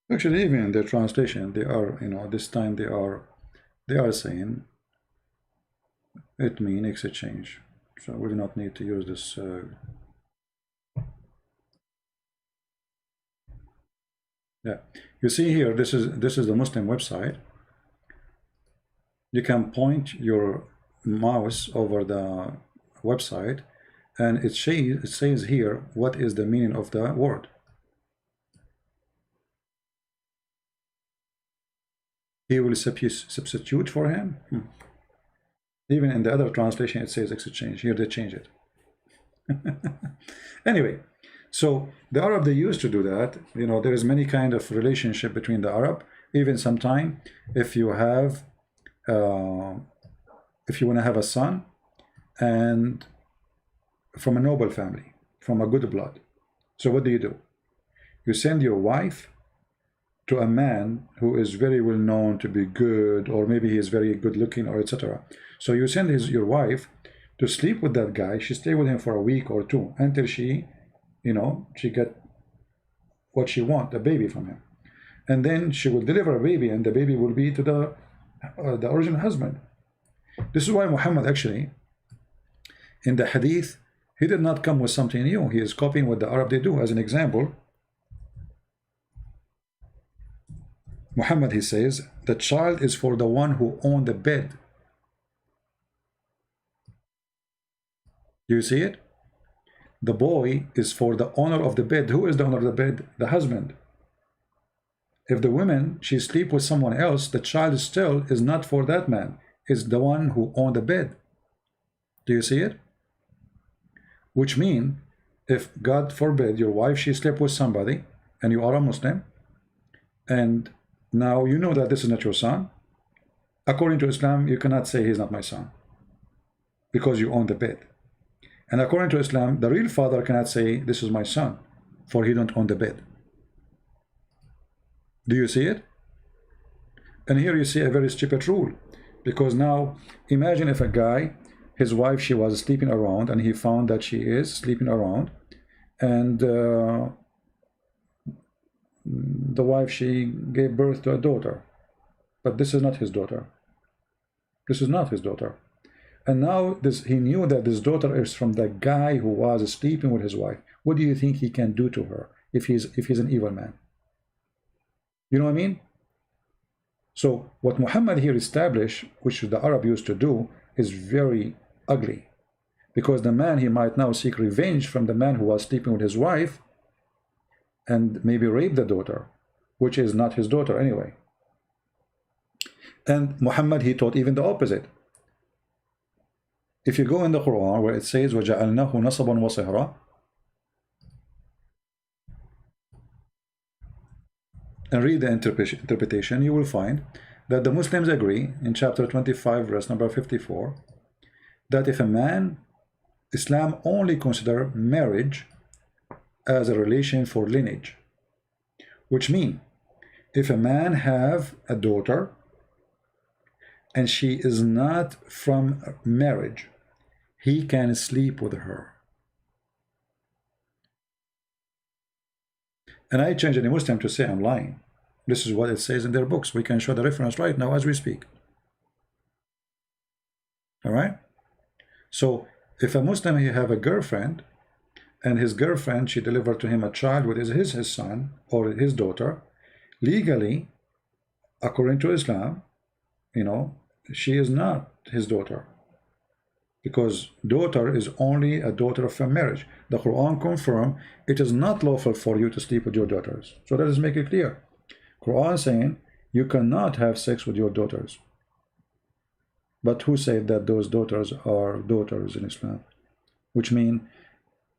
Actually, even in their translation, they are, you know, this time they are saying it means exchange. So we do not need to use this. Yeah, you see here, this is the Muslim website. You can point your mouse over the website, and it says here what is the meaning of the word. He will substitute for him. Even in the other translation it says exchange. Here they change it. Anyway, so the Arab, they used to do that. You know, there is many kind of relationship between the Arab. Even sometime if you have if you want to have a son and from a noble family, from a good blood, so what do? You send your wife to a man who is very well known to be good, or maybe he is very good looking, or etc. So you send your wife to sleep with that guy. She stay with him for a week or two until she, you know, she get what she want, a baby from him, and then she will deliver a baby, and the baby will be to the original husband. This is why Muhammad actually in the hadith, he did not come with something new. He is copying what the Arab they do. As an example, Muhammad, he says, the child is for the one who owned the bed. Do you see it? The boy is for the owner of the bed. Who is the owner of the bed? The husband. If the woman, she sleep with someone else, the child still is not for that man. It's the one who owned the bed. Do you see it? Which means, if God forbid your wife, she slept with somebody, and you are a Muslim, and now you know that this is not your son, according to Islam, you cannot say he's not my son, because you own the bed. And according to Islam, the real father cannot say this is my son, for he don't own the bed. Do you see it? And here you see a very stupid rule, because now imagine if a guy, his wife, she was sleeping around, and he found that she is sleeping around, and the wife, she gave birth to a daughter, but this is not his daughter. This is not his daughter. And now he knew that this daughter is from the guy who was sleeping with his wife. What do you think he can do to her if he's an evil man? You know what I mean? So what Muhammad here established, which the Arab used to do, is very ugly. Because the man, he might now seek revenge from the man who was sleeping with his wife and maybe rape the daughter, which is not his daughter anyway. And Muhammad, he taught even the opposite. If you go in the Quran where it says وَجَعَلْنَاهُ نَصَبًا وَصِهْرًا, and read the interpretation, you will find that the Muslims agree in chapter 25 verse number 54 that if a man, Islam only consider marriage as a relation for lineage, which means if a man have a daughter and she is not from marriage, he can sleep with her. And I change any Muslim to say I'm lying. This is what it says in their books. We can show the reference right now as we speak. All right? So if a Muslim, he have a girlfriend, and his girlfriend, she delivered to him a child with his son or his daughter, legally, according to Islam, you know, she is not his daughter. Because daughter is only a daughter from marriage. The Quran confirms it is not lawful for you to sleep with your daughters. So let us make it clear. Quran saying you cannot have sex with your daughters. But who said that those daughters are daughters in Islam? Which means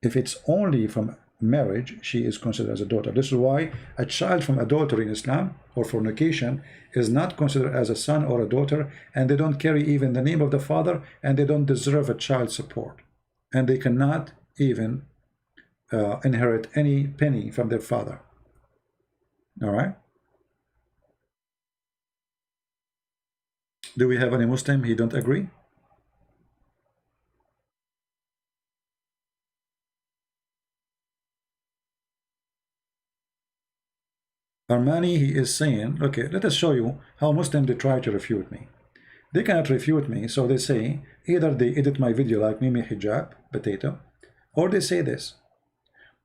if it's only from marriage, she is considered as a daughter. This is why a child from adultery in Islam or fornication is not considered as a son or a daughter, and they don't carry even the name of the father, and they don't deserve a child support, and they cannot even inherit any penny from their father. All right? Do we have any Muslim he don't agree? Armani, he is saying, okay, let us show you how Muslims they try to refute me. They cannot refute me, so they say, either they edit my video like Mimi Hijab, potato, or they say this.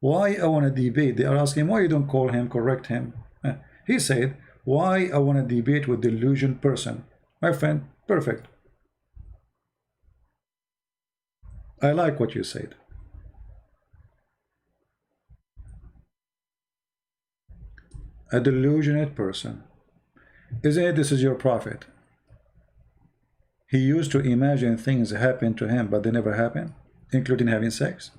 Why I want to debate? They are asking, why you don't call him, correct him? He said, why I want to debate with delusion person? My friend, perfect. I like what you said. A delusionate person. Isn't it this is your prophet? He used to imagine things happen to him, but they never happen, including having sex.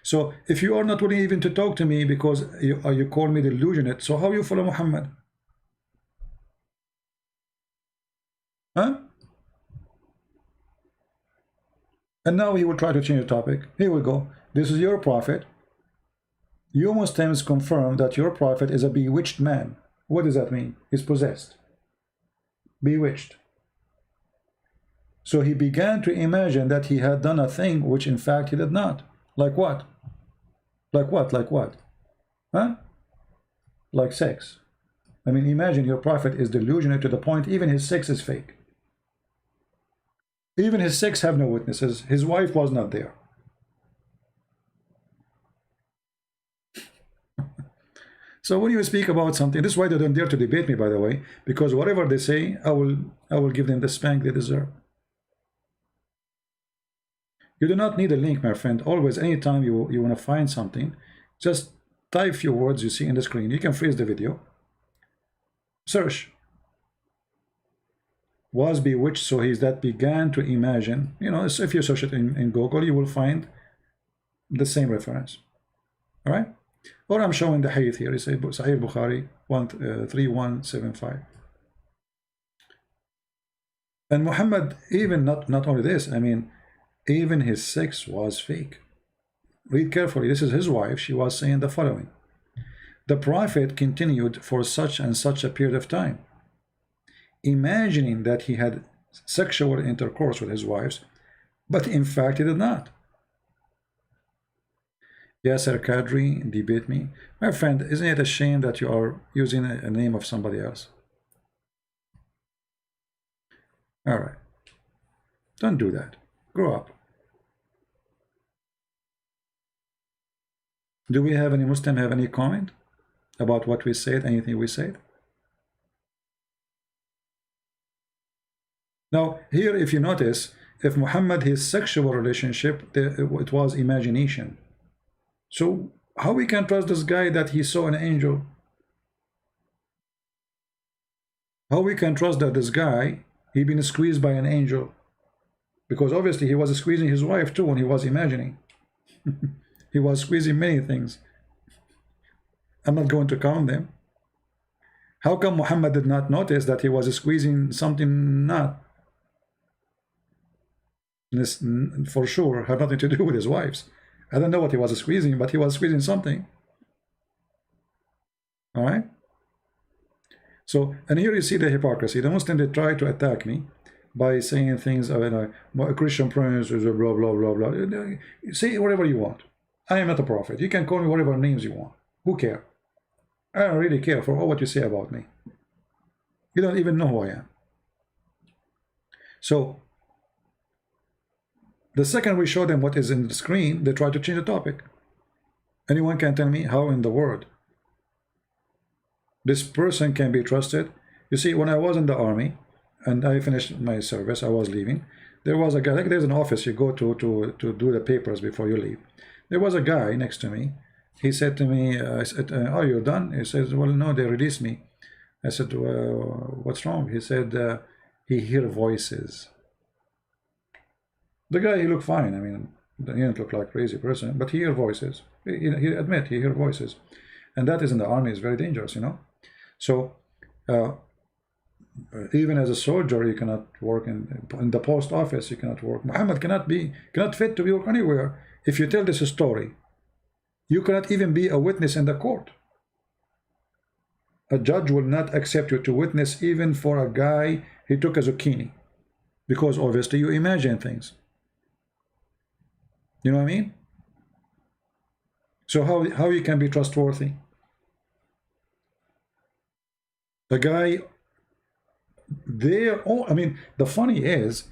So if you are not willing even to talk to me because you call me delusionate, so how you follow Muhammad? Huh? And now he will try to change the topic. Here we go. This is your prophet. You Muslims confirm that your prophet is a bewitched man. What does that mean? He's possessed. Bewitched. So he began to imagine that he had done a thing which in fact he did not. Like what? Like what? Like what? Huh? Like sex. I mean, imagine your prophet is delusional to the point even his sex is fake. Even his sex have no witnesses. His wife was not there. So when you speak about something, this is why they don't dare to debate me, by the way, because whatever they say, I will give them the spank they deserve. You do not need a link, my friend. Always, anytime you want to find something, just type few words you see in the screen. You can freeze the video. Search. Was bewitched, so he's that began to imagine. You know, if you search it in Google, you will find the same reference. All right? Or I'm showing the hadith here. It's SAHIH Bukhari 3175. And Muhammad, even not only this, I mean, even his sex was fake. Read carefully. This is his wife. She was saying the following. The prophet continued for such and such a period of time, imagining that he had sexual intercourse with his wives, but in fact he did not. Yasser Kadri, debate me. My friend, isn't it a shame that you are using a name of somebody else? All right. Don't do that. Grow up. Do we have any Muslim have any comment about what we said, anything we said? Now, here, if you notice, if Muhammad, his sexual relationship, it was imagination. So how we can trust this guy that he saw an angel? How we can trust that this guy, he been squeezed by an angel? Because obviously he was squeezing his wife too when he was imagining. He was squeezing many things. I'm not going to count them. How come Muhammad did not notice that he was squeezing something not? This for sure had nothing to do with his wives. I don't know what he was squeezing, but he was squeezing something. All right. So, and here you see the hypocrisy. The Muslim, they try to attack me by saying things, a Christian prince is a blah, blah, blah, blah. Say whatever you want. I am not a prophet. You can call me whatever names you want. Who cares? I don't really care for all what you say about me. You don't even know who I am. So, the second we show them what is in the screen, they try to change the topic. Anyone can tell me how in the world this person can be trusted? You see, when I was in the army and I finished my service, I was leaving. There was a guy, like there's an office you go to do the papers before you leave. There was a guy next to me. He said to me, I said, oh, you're done? He says, well, no, they released me. I said, what's wrong? He said, he heard voices. The guy, he looked fine. I mean, he didn't look like a crazy person, but he heard voices. He admit he heard voices. And that is in the army is very dangerous, you know. So, even as a soldier, you cannot work in the post office. You cannot work. Muhammad cannot fit to work anywhere. If you tell this story, you cannot even be a witness in the court. A judge will not accept you to witness even for a guy he took a zucchini, because obviously you imagine things. You know what I mean? So how you can be trustworthy? The guy, their own, I mean, the funny is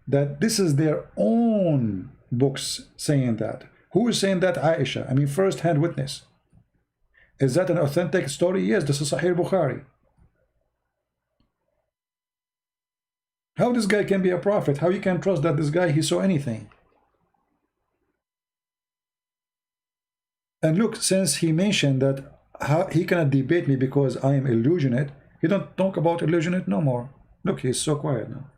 that this is their own books saying that. Who is saying that? Aisha. I mean, first-hand witness. Is that an authentic story? Yes, this is Sahih Bukhari. How this guy can be a prophet? How you can trust that this guy, he saw anything? And look, since he mentioned that he cannot debate me because I am illusionate, he don't talk about illusionate no more. Look, he's so quiet now.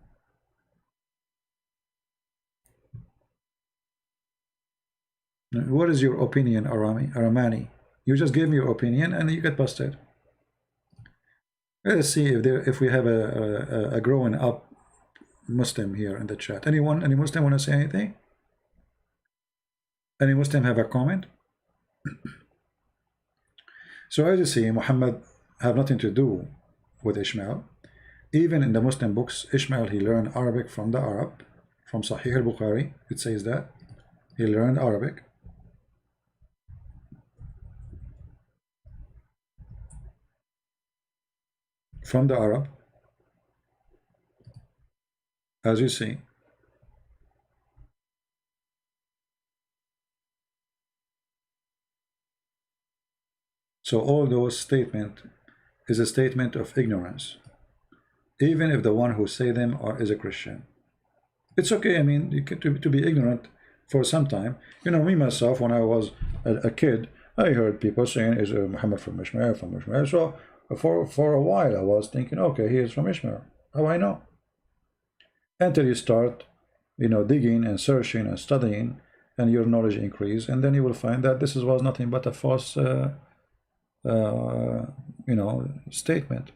What is your opinion, Aramani? You just gave me your opinion and you get busted. Let's see if we have a growing up Muslim here in the chat. Any Muslim want to say anything? Any Muslim have a comment? So as you see, Muhammad have nothing to do with Ishmael. Even in the Muslim books, Ishmael, he learned Arabic from the Arab, from Sahih al-Bukhari. It says that he learned Arabic. From the Arab, as you see. So all those statements is a statement of ignorance, even if the one who say them is a Christian. It's okay. I mean, you get to be ignorant for some time. You know, me myself, when I was a kid, I heard people saying, "Is Muhammad from Ishmael?" From Ishmael. So for a while, I was thinking, okay, he is from Ishmael. How I know? Until you start, you know, digging and searching and studying, and your knowledge increase, and then you will find that this was nothing but a false, you know, statement.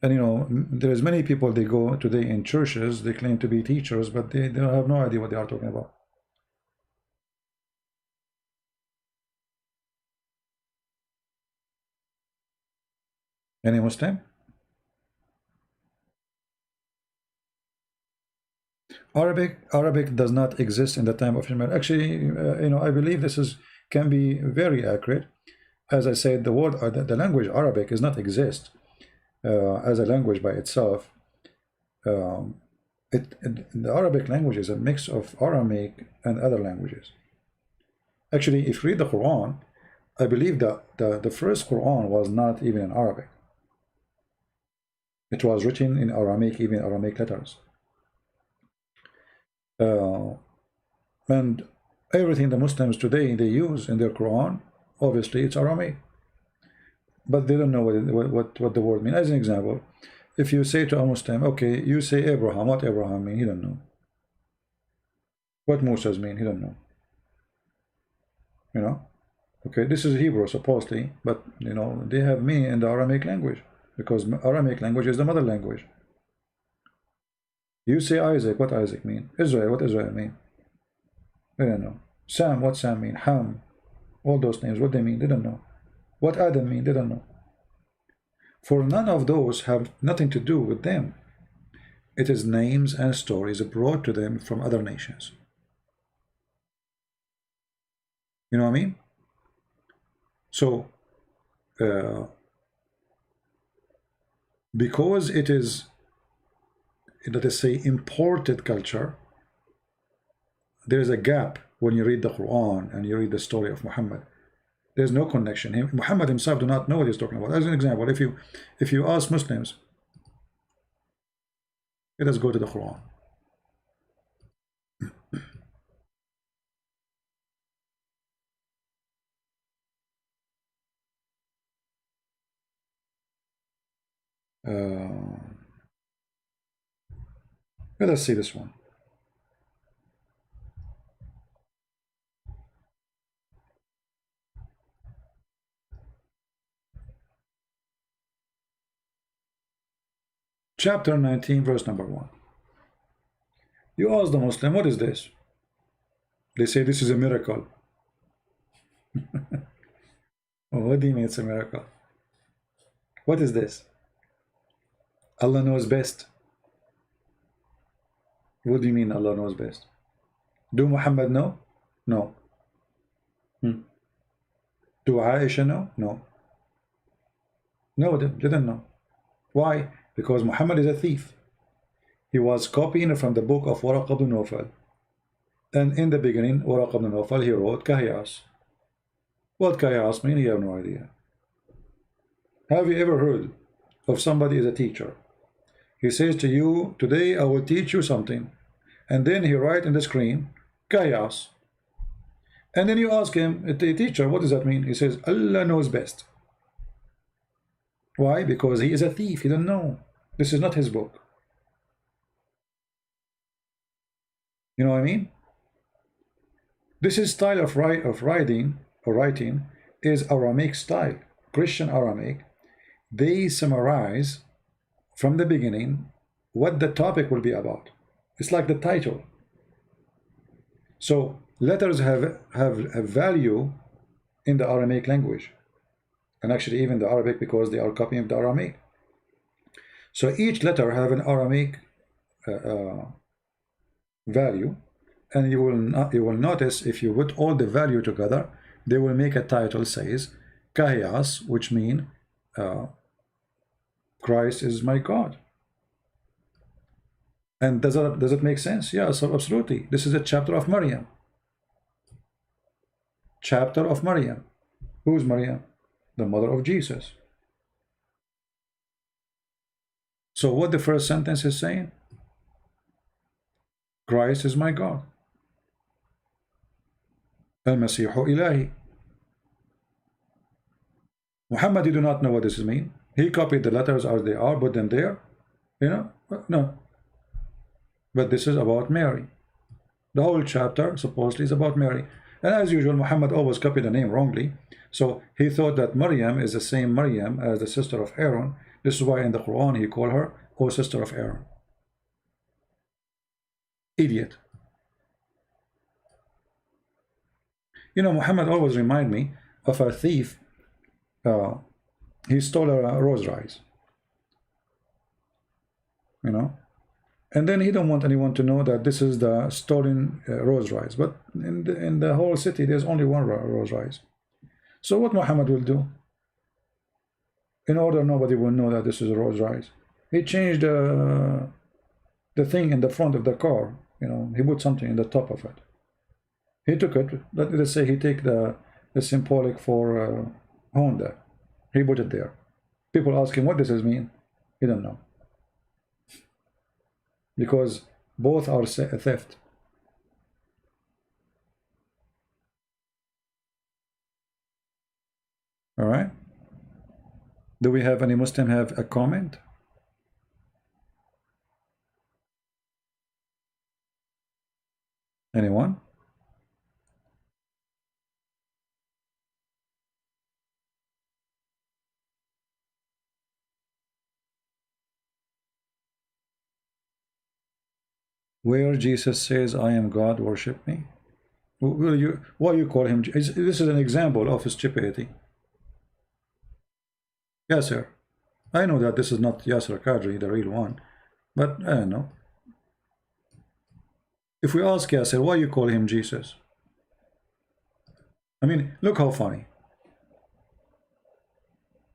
And you know, there's many people, they go today in churches, they claim to be teachers, but they have no idea what they are talking about. Any Muslim? Arabic does not exist in the time of Ishmael. Actually, you know, I believe this can be very accurate. As I said, the word, the language Arabic does not exist as a language by itself. The Arabic language is a mix of Aramaic and other languages. Actually, if you read the Quran, I believe that the first Quran was not even in Arabic. It was written in Aramaic, even Aramaic letters. And everything the Muslims today they use in their Quran, obviously it's Aramaic, but they don't know what the word means. As an example, if you say to a Muslim, okay, you say Abraham, what Abraham mean? He don't know. What Moses mean? He don't know. You know, okay, this is Hebrew supposedly, but you know they have meaning in the Aramaic language, because Aramaic language is the mother language. You say Isaac, what Isaac mean? Israel, what Israel mean? They don't know. Sam, what Sam mean? Ham, all those names, what they mean? They don't know. What Adam mean? They don't know. For none of those have nothing to do with them. It is names and stories brought to them from other nations. You know what I mean? So, because it is, let us say, imported culture, there is a gap when you read the Quran and you read the story of Muhammad. There's no connection. Muhammad himself do not know what he's talking about. As an example, if you ask Muslims, let us go to the Quran. Let us see this one. Chapter 19, verse number 1. You ask the Muslim, what is this? They say this is a miracle. Oh, what do you mean it's a miracle? What is this? Allah knows best. What do you mean Allah knows best? Do Muhammad know? No. Do Aisha know? No. No, they didn't know. Why? Because Muhammad is a thief. He was copying from the book of Waraq ibn Nawfal. And in the beginning, Waraq ibn Nawfal, he wrote Kahiyas. What Kahiyas mean? You have no idea. Have you ever heard of somebody as a teacher? He says to you, today I will teach you something. And then he writes in the screen, Kahiyas. And then you ask him, the teacher, what does that mean? He says, Allah knows best. Why? Because he is a thief. He doesn't know. This is not his book. You know what I mean? This is style of writing is Aramaic style, Christian Aramaic. They summarize from the beginning what the topic will be about. It's like the title. So letters have a value in the Aramaic language, and actually even the Arabic, because they are copying the Aramaic. So each letter have an Aramaic value, and you will notice if you put all the value together, they will make a title says Kahiyas, which mean Christ is my God. And does it make sense? Yes, absolutely. This is a chapter of Maryam. Chapter of Maryam. Who's Maryam? The mother of Jesus. So what the first sentence is saying? Christ is my God. Al-Masihu Ilahi. Muhammad, you do not know what this means. He copied the letters as they are, put them there. You know? No. But this is about Mary. The whole chapter supposedly is about Mary. And as usual, Muhammad always copied the name wrongly. So he thought that Maryam is the same Maryam as the sister of Aaron. This is why in the Quran he called her, O sister of Aaron. Idiot. You know, Muhammad always remind me of a thief. He stole a rose rice. You know? And then he don't want anyone to know that this is the stolen rose rice. But in the whole city, there's only one rose rice. So what Muhammad will do? In order nobody will know that this is a rose rice, he changed the thing in the front of the car. You know, he put something in the top of it. He took it. Let's say he take the symbolic for Honda. He put it there. People ask him what does this mean. He don't know. because both are theft. All right. Do we have any Muslim have a comment? Anyone? Where Jesus says, I am God, worship me. Will you, what you call him? This is an example of stupidity. Yes, sir. I know that this is not Yasser Qadri, the real one, but I don't know. If we ask Yasser, why you call him Jesus? I mean, look how funny.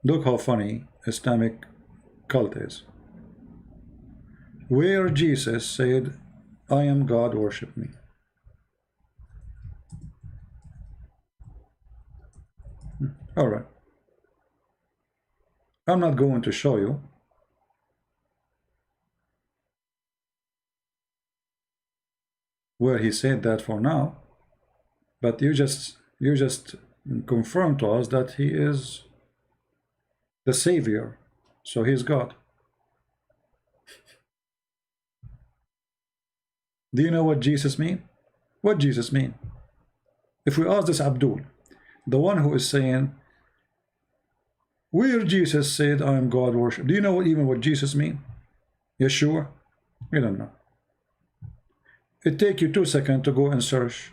Look how funny Islamic cult is. Where Jesus said, I am God, worship me. All right. I'm not going to show you. Where he said that for now, but you just confirm to us that he is the Savior, so he's God. Do you know what Jesus mean? What Jesus mean? If we ask this Abdul, the one who is saying, where Jesus said, I am God, worship, do you know even what Jesus mean? Yeshua? You don't know. It take you 2 seconds to go and search,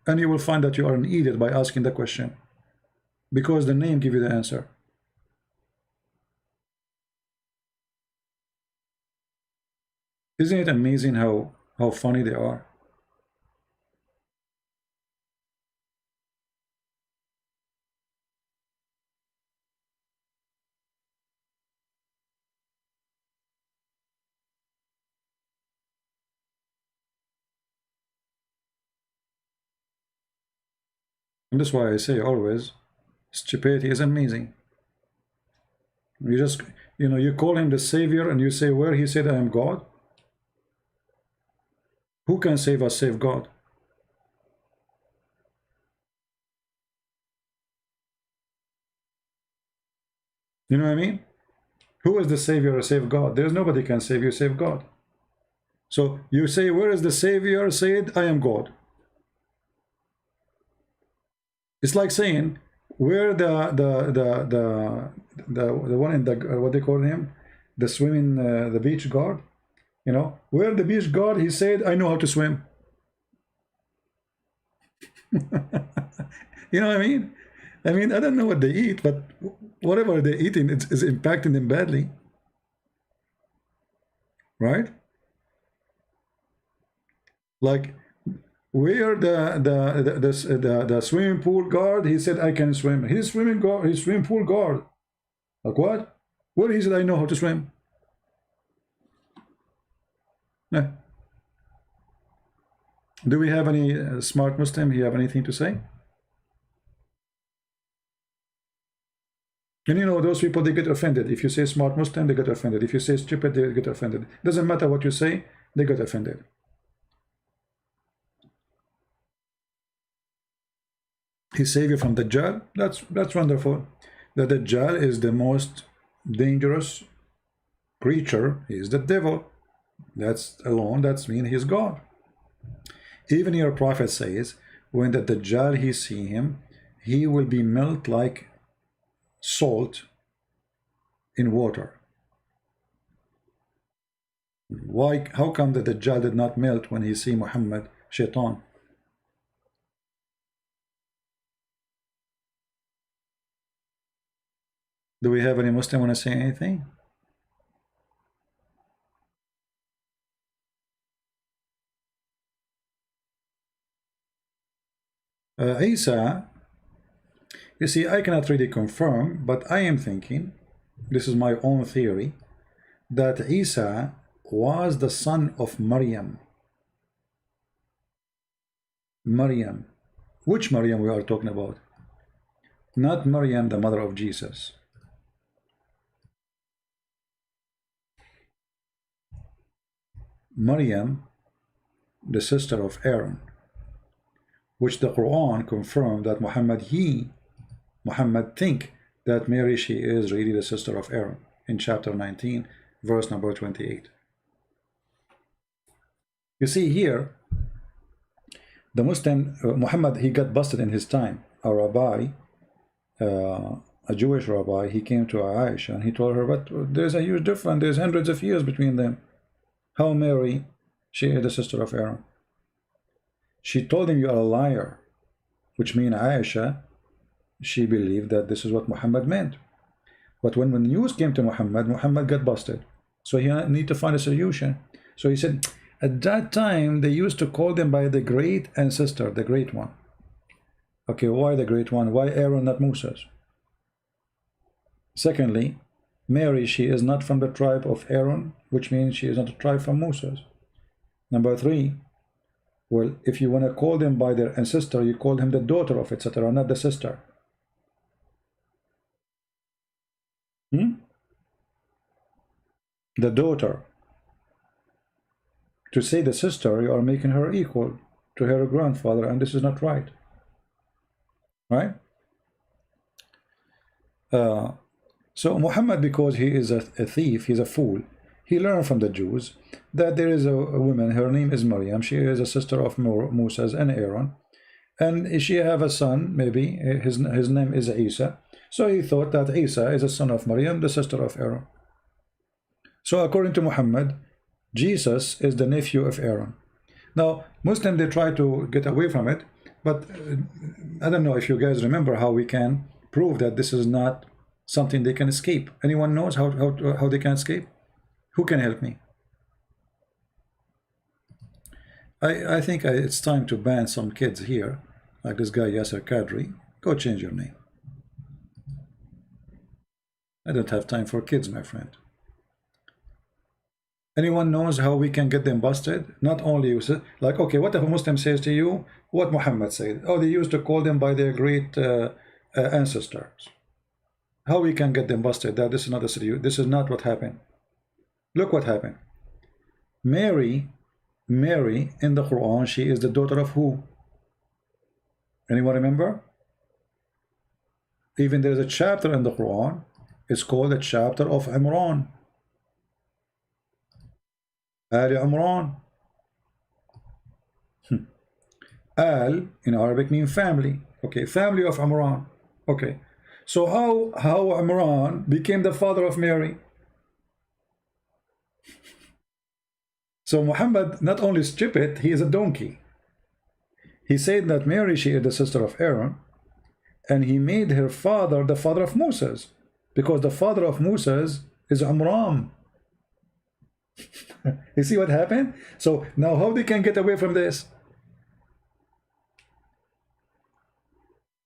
and you will find that you are an idiot by asking the question, because the name give you the answer. Isn't it amazing how funny they are? And that's why I say always, stupidity is amazing. You just, you call him the Savior, and you say, where he said, I am God? Who can save us save God? You know what I mean? Who is the Savior or save God? There's nobody can save you save God. So you say, where is the Savior said, I am God? It's like saying, where the one in the, what they call him, the swimming, the beach guard, where the beach guard, he said, I know how to swim. You know what I mean? I mean, I don't know what they eat, but whatever they're eating is impacting them badly, right? Like, where the swimming pool guard, he said, I can swim. He's swimming pool guard. Like what? Where he said, I know how to swim. Yeah. Do we have any smart Muslim? You have anything to say? And those people, they get offended. If you say smart Muslim, they get offended. If you say stupid, they get offended. Doesn't matter what you say, they get offended. He saved you from the Dajjal. That's wonderful. The Dajjal is the most dangerous creature. He is the devil. That's alone, that's mean he's God. Even your prophet says, when the Dajjal he see him, he will be melt like salt in water. Why? How come the Dajjal did not melt when he see Muhammad, Shaitan? Do we have any Muslim want to say anything? Isa, you see, I cannot really confirm, but I am thinking, this is my own theory, that Isa was the son of Maryam. Maryam. Which Maryam we are talking about? Not Maryam, the mother of Jesus. Maryam, the sister of Aaron, which the Quran confirmed that Muhammad think that Mary, she is really the sister of Aaron in chapter 19, verse number 28. You see here, the Muslim, Muhammad, he got busted in his time. A rabbi, a Jewish rabbi, he came to Aisha and he told her, but there's a huge difference, there's hundreds of years between them. How Mary, she is the sister of Aaron? She told him, you are a liar, which means Aisha, she believed that this is what Muhammad meant. But when the news came to Muhammad, Muhammad got busted. So he need to find a solution. So he said, at that time, they used to call them by the great ancestor, the great one. Okay, why the great one? Why Aaron, not Moses? Secondly, Mary, she is not from the tribe of Aaron, which means she is not a tribe from Moses. Number three, well, if you want to call them by their ancestor, you call him the daughter of, etc., not the sister. The daughter. To say the sister, you are making her equal to her grandfather, and this is not right. Right? So Muhammad, because he is a thief, he's a fool, he learned from the Jews that there is a woman, her name is Maryam, she is a sister of Moses and Aaron, and she have a son, maybe, his name is Isa. So he thought that Isa is a son of Maryam, the sister of Aaron. So according to Muhammad, Jesus is the nephew of Aaron. Now, Muslims, they try to get away from it, but I don't know if you guys remember how we can prove that this is not something they can escape. Anyone knows how they can escape? Who can help me? I think it's time to ban some kids here, like this guy Yasser Kadri. Go change your name. I don't have time for kids, my friend. Anyone knows how we can get them busted? Not only you say, like, okay, what if a Muslim says to you what Muhammad said? Oh, they used to call them by their great ancestors. How we can get them busted? That this is not a serious. This is not what happened. Look what happened. Mary in the Quran, she is the daughter of who? Anyone remember? Even there is a chapter in the Quran. It's called the chapter of Imran. Al Imran. Al in Arabic means family. Okay, family of Imran. Okay, so how Imran became the father of Mary? So Muhammad not only stupid, he is a donkey. He said that Mary, she is the sister of Aaron, and he made her father the father of Moses, because the father of Moses is Imran. You see what happened? So now how they can get away from this?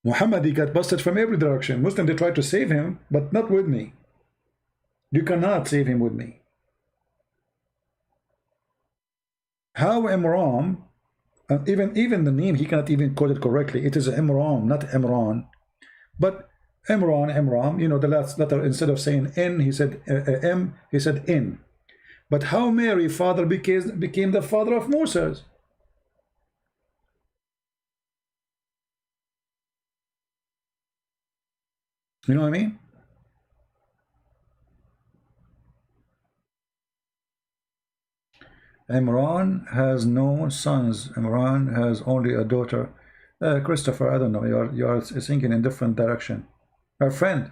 Muhammad, he got busted from every direction. Muslims, they tried to save him, but not with me. You cannot save him with me. How Imran, even the name, he cannot even call it correctly. It is Imran, not Imran. But Imran, you know, the last letter, instead of saying N, he said M, he said N. But how Mary father became the father of Moses? You know what I mean? Imran has no sons. Imran has only a daughter. Christopher, I don't know. You are thinking in different direction. My friend,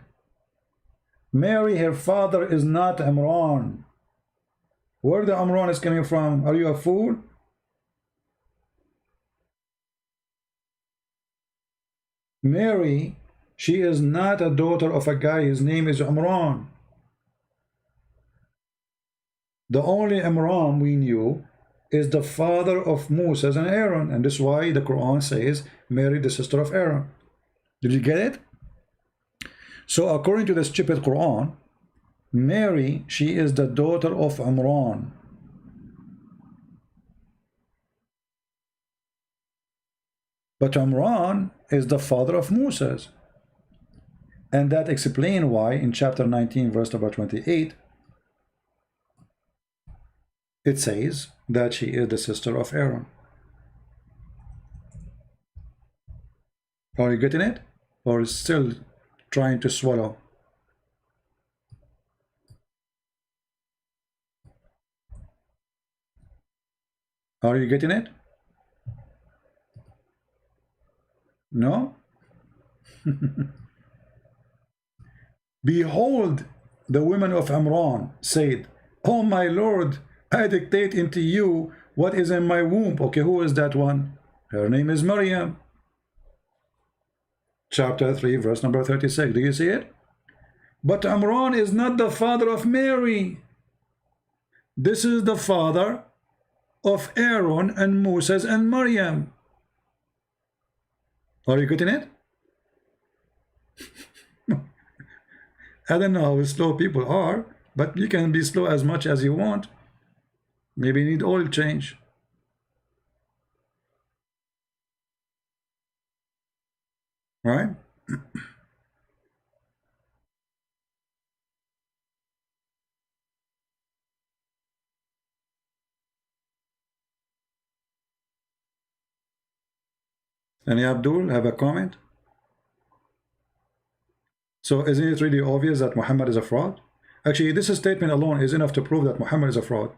Mary, her father is not Imran. Where the Imran is coming from? Are you a fool? Mary, she is not a daughter of a guy. His name is Imran. The only Imran we knew is the father of Moses and Aaron, and this is why the Quran says Mary, the sister of Aaron. Did you get it? So according to the stupid Quran, Mary, she is the daughter of Imran. But Imran is the father of Moses. And that explains why in chapter 19, verse number 28, It says that she is the sister of Aaron. Are you getting it? Or still trying to swallow? Are you getting it? No? Behold, the women of Amran said, "Oh my Lord, I dictate into you what is in my womb." Okay, who is that one? Her name is Maryam. Chapter 3, verse number 36. Do you see it? But Amran is not the father of Mary. This is the father of Aaron and Moses and Maryam. Are you getting it? I don't know how slow people are, but you can be slow as much as you want. Maybe you need oil change. Right? Any Abdul have a comment? So isn't it really obvious that Muhammad is a fraud? Actually, this statement alone is enough to prove that Muhammad is a fraud.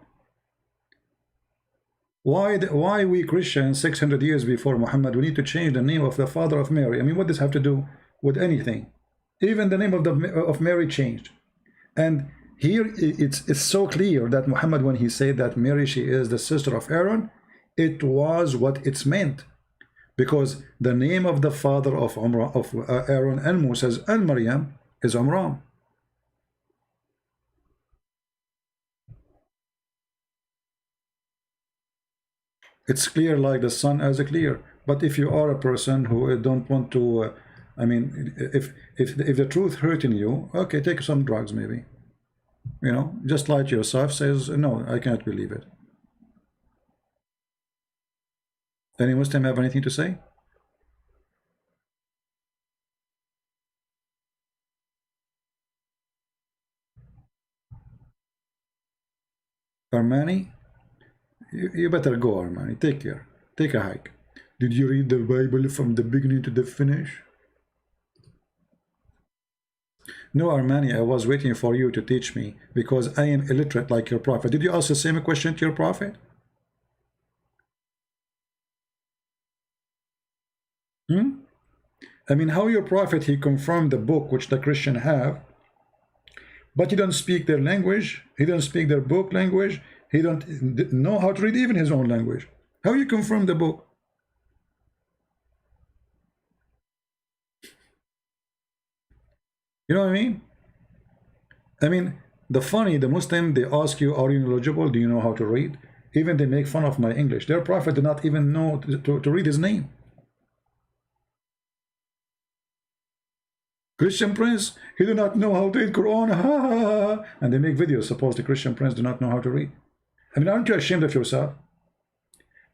Why we Christians 600 years before Muhammad we need to change the name of the father of Mary? I mean, what does this have to do with anything? Even the name of Mary changed. And here it's so clear that Muhammad, when he said that Mary, she is the sister of Aaron, it was what it's meant. Because the name of the father of Aaron and Moses and Maryam is Amram. It's clear like the sun as clear. But if you are a person who don't want to, I mean, if the truth hurting you, okay, take some drugs maybe. You know, just lie to yourself, says, no, I can't believe it. Any Muslim have anything to say? Armani? You better go, Armani. Take care. Take a hike. Did you read the Bible from the beginning to the finish? No, Armani, I was waiting for you to teach me because I am illiterate like your prophet. Did you ask the same question to your prophet? I mean, how your prophet, he confirmed the book which the Christian have, but he don't speak their language, he don't speak their book language, he don't know how to read even his own language. How you confirm the book? You know what I mean? I mean, the Muslim, they ask you, are you knowledgeable? Do you know how to read? Even they make fun of my English. Their prophet did not even know to read his name. Christian Prince, he do not know how to read Quran. Ha, ha, ha. And they make videos, suppose the Christian Prince do not know how to read. I mean, aren't you ashamed of yourself?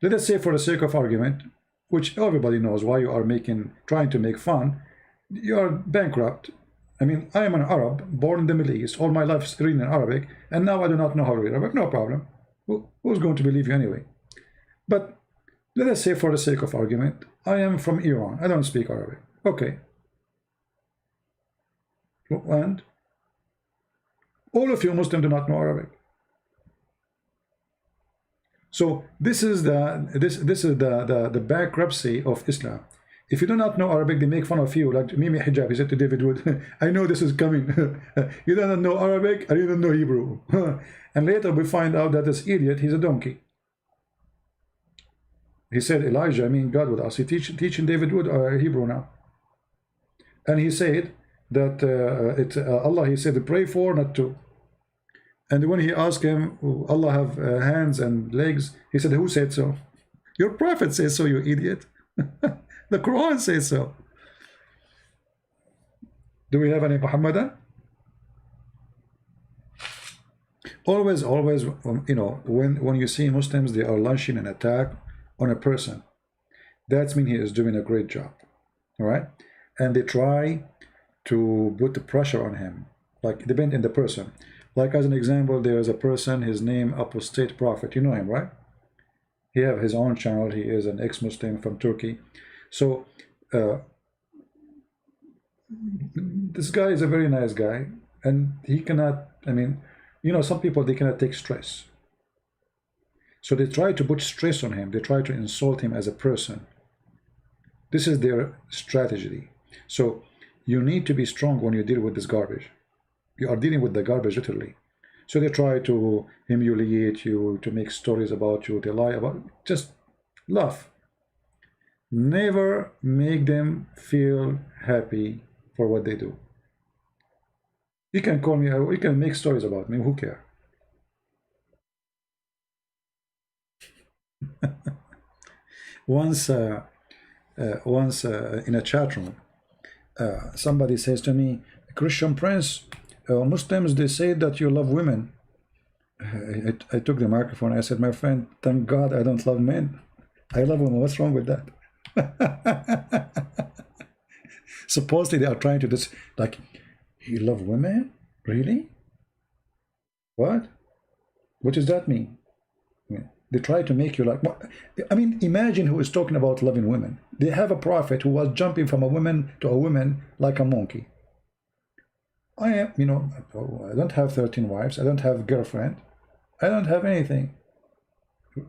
Let us say, for the sake of argument, which everybody knows why you are trying to make fun, you are bankrupt. I mean, I am an Arab, born in the Middle East, all my life reading in Arabic, and now I do not know how to read Arabic. No problem. Who's going to believe you anyway? But let us say, for the sake of argument, I am from Iran. I don't speak Arabic. Okay. And all of you Muslims do not know Arabic. So this is the bankruptcy of Islam. If you do not know Arabic, they make fun of you. Like Mimi Hijab, he said to David Wood, I know this is coming. You don't know Arabic, and you don't know Hebrew. And later we find out that this idiot, he's a donkey. He said, Elijah, I mean God with us. He teaching David Wood Hebrew now. And he said that Allah, he said, pray for, not to. And when he asked him, Allah have hands and legs, he said, who said so? Your prophet says so, you idiot. The Quran says so. Do we have any Muhammadan? Always, you know, when you see Muslims, they are launching an attack on a person. That means he is doing a great job. All right? And they try to put the pressure on him. Like, depend on the person. Like as an example, there is a person, his name Apostate Prophet. You know him, right? He have his own channel. He is an ex-Muslim from Turkey. So this guy is a very nice guy, and he cannot, I mean, you know, some people, they cannot take stress. So they try to put stress on him. They try to insult him as a person. This is their strategy. So you need to be strong when you deal with this garbage. You are dealing with the garbage literally. So they try to humiliate you, to make stories about you, they lie about, just laugh. Never make them feel happy for what they do. You can call me, you can make stories about me, who cares? Once in a chat room, somebody says to me, Christian Prince, Muslims, they say that you love women. I took the microphone. I said, my friend, thank God I don't love men. I love women. What's wrong with that? Supposedly they are trying to just like, you love women? Really? What? What does that mean? They try to make you like, I mean, imagine who is talking about loving women. They have a prophet who was jumping from a woman to a woman like a monkey. I am, you know, I don't have 13 wives. I don't have a girlfriend. I don't have anything.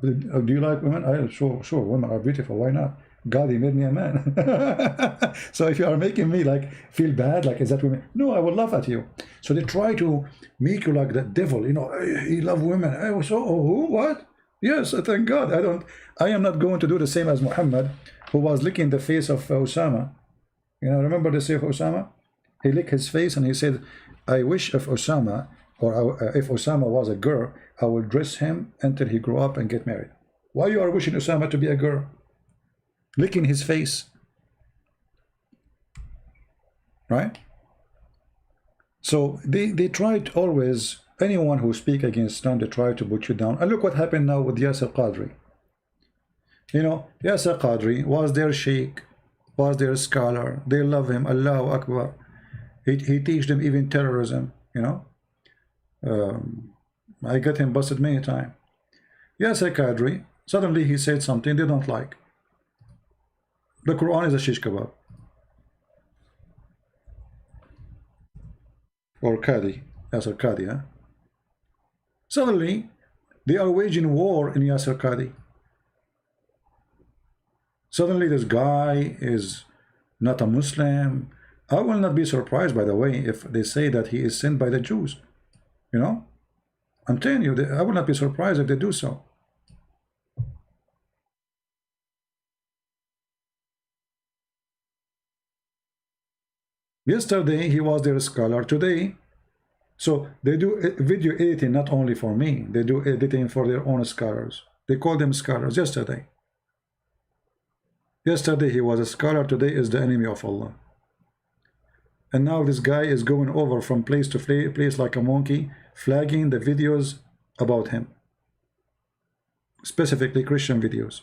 Do you like women? Sure, women are beautiful. Why not? God, he made me a man. So if you are making me like feel bad, like is that women? No, I will laugh at you. So they try to make you like the devil. You know, he love women. So who? What? Yes, thank God. I am not going to do the same as Muhammad, who was licking the face of Osama. You know, remember the saying of Osama? He licked his face and he said, I wish if Osama, or if Osama was a girl, I will dress him until he grow up and get married. Why you are wishing Osama to be a girl? Licking his face. Right? So they tried always, anyone who speak against Islam, they try to put you down. And look what happened now with Yasser Qadri. You know, Yasser Qadri was their sheikh, was their scholar. They love him. Allahu Akbar. He teach them even terrorism, you know. I got him busted many times. Yasser Qadri, suddenly he said something they don't like. The Quran is a shish kebab. Or Qadi, Yasser Qadi, huh? Suddenly, they are waging war in Yasser Qadi. Suddenly, this guy is not a Muslim. I will not be surprised, by the way, if they say that he is sent by the Jews. You know? I'm telling you, I will not be surprised if they do so. Yesterday, he was their scholar. Today, so they do video editing not only for me. They do editing for their own scholars. They call them scholars. Yesterday he was a scholar. Today is the enemy of Allah. And now this guy is going over from place to place like a monkey, flagging the videos about him, specifically Christian videos.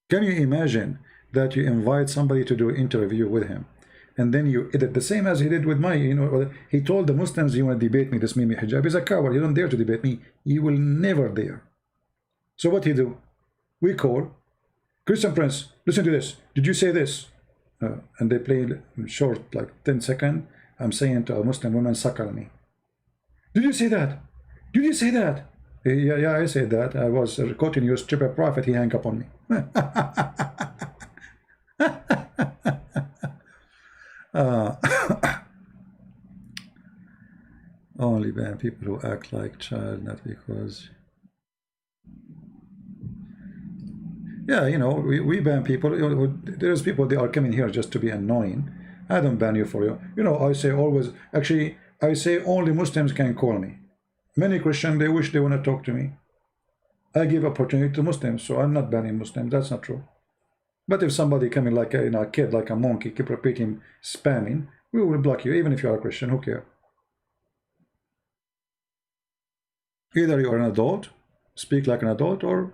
Can you imagine that you invite somebody to do an interview with him, and then you edit the same as he did with my, you know, he told the Muslims, you want to debate me, this Mimi hijab. He's a coward. You don't dare to debate me. You will never dare. So what he do? We call, Christian Prince, listen to this. Did you say this? And they play short, like 10 seconds. I'm saying to a Muslim woman, suckle me. Did you say that? Did you say that? Yeah, I said that. I was quoting your stupid prophet. He hung up on me. Only ban people who act like child, not because. Yeah, you know, we ban people. There's people, they are coming here just to be annoying. I don't ban you for you. You know, I say always, actually, I say only Muslims can call me. Many Christians, they wish they want to talk to me. I give opportunity to Muslims, so I'm not banning Muslims. That's not true. But if somebody coming like a, you know, a kid, like a monkey, keep repeating, spamming, we will block you, even if you are a Christian. Who cares? Either you are an adult, speak like an adult, or,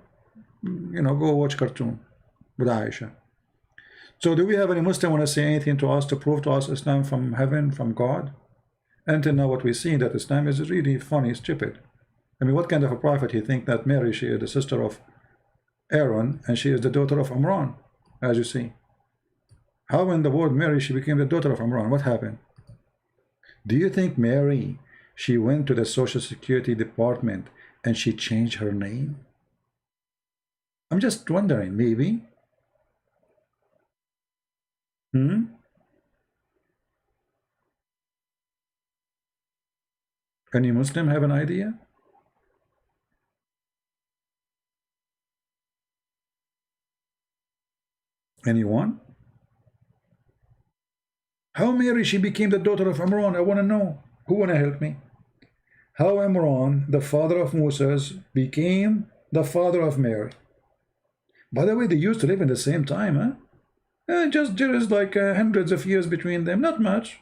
you know, go watch cartoon with Aisha. So do we have any Muslim want to say anything to us to prove to us Islam from heaven, from God? Until now what we see that Islam is really funny, stupid. I mean, what kind of a prophet you think that Mary, she is the sister of Aaron and she is the daughter of Imran, as you see. How in the world Mary, she became the daughter of Imran? What happened? Do you think Mary, she went to the Social Security Department and she changed her name? I'm just wondering, maybe. Any Muslim have an idea? Anyone? How Mary, she became the daughter of Imran? I want to know. Who want to help me? How Imran, the father of Moses, became the father of Mary? By the way, they used to live in the same time, huh? Just there is like hundreds of years between them, not much.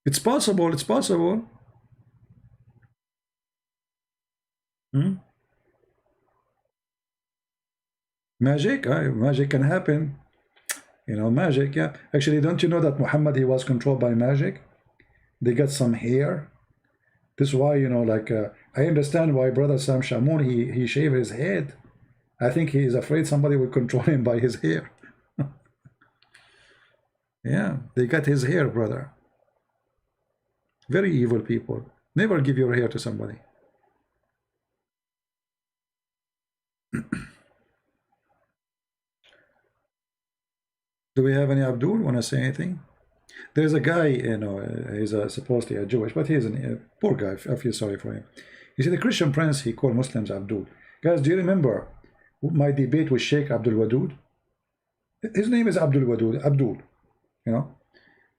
It's possible, it's possible. Magic, magic can happen. You know, magic, yeah. Actually, don't you know that Muhammad, he was controlled by magic? They got some hair. This is why, you know, like, I understand why Brother Sam Shamoun, he shaved his head. I think he is afraid somebody will control him by his hair. Yeah, they got his hair, brother. Very evil people. Never give your hair to somebody. Do we have any Abdul want to say anything? There's a guy, you know, he's supposedly a Jewish, but he's a poor guy. I feel sorry for him. You see, the Christian prince, he called Muslims Abdul. Guys, do you remember my debate with Sheikh Abdul Wadud? His name is Abdul Wadud, Abdul, you know.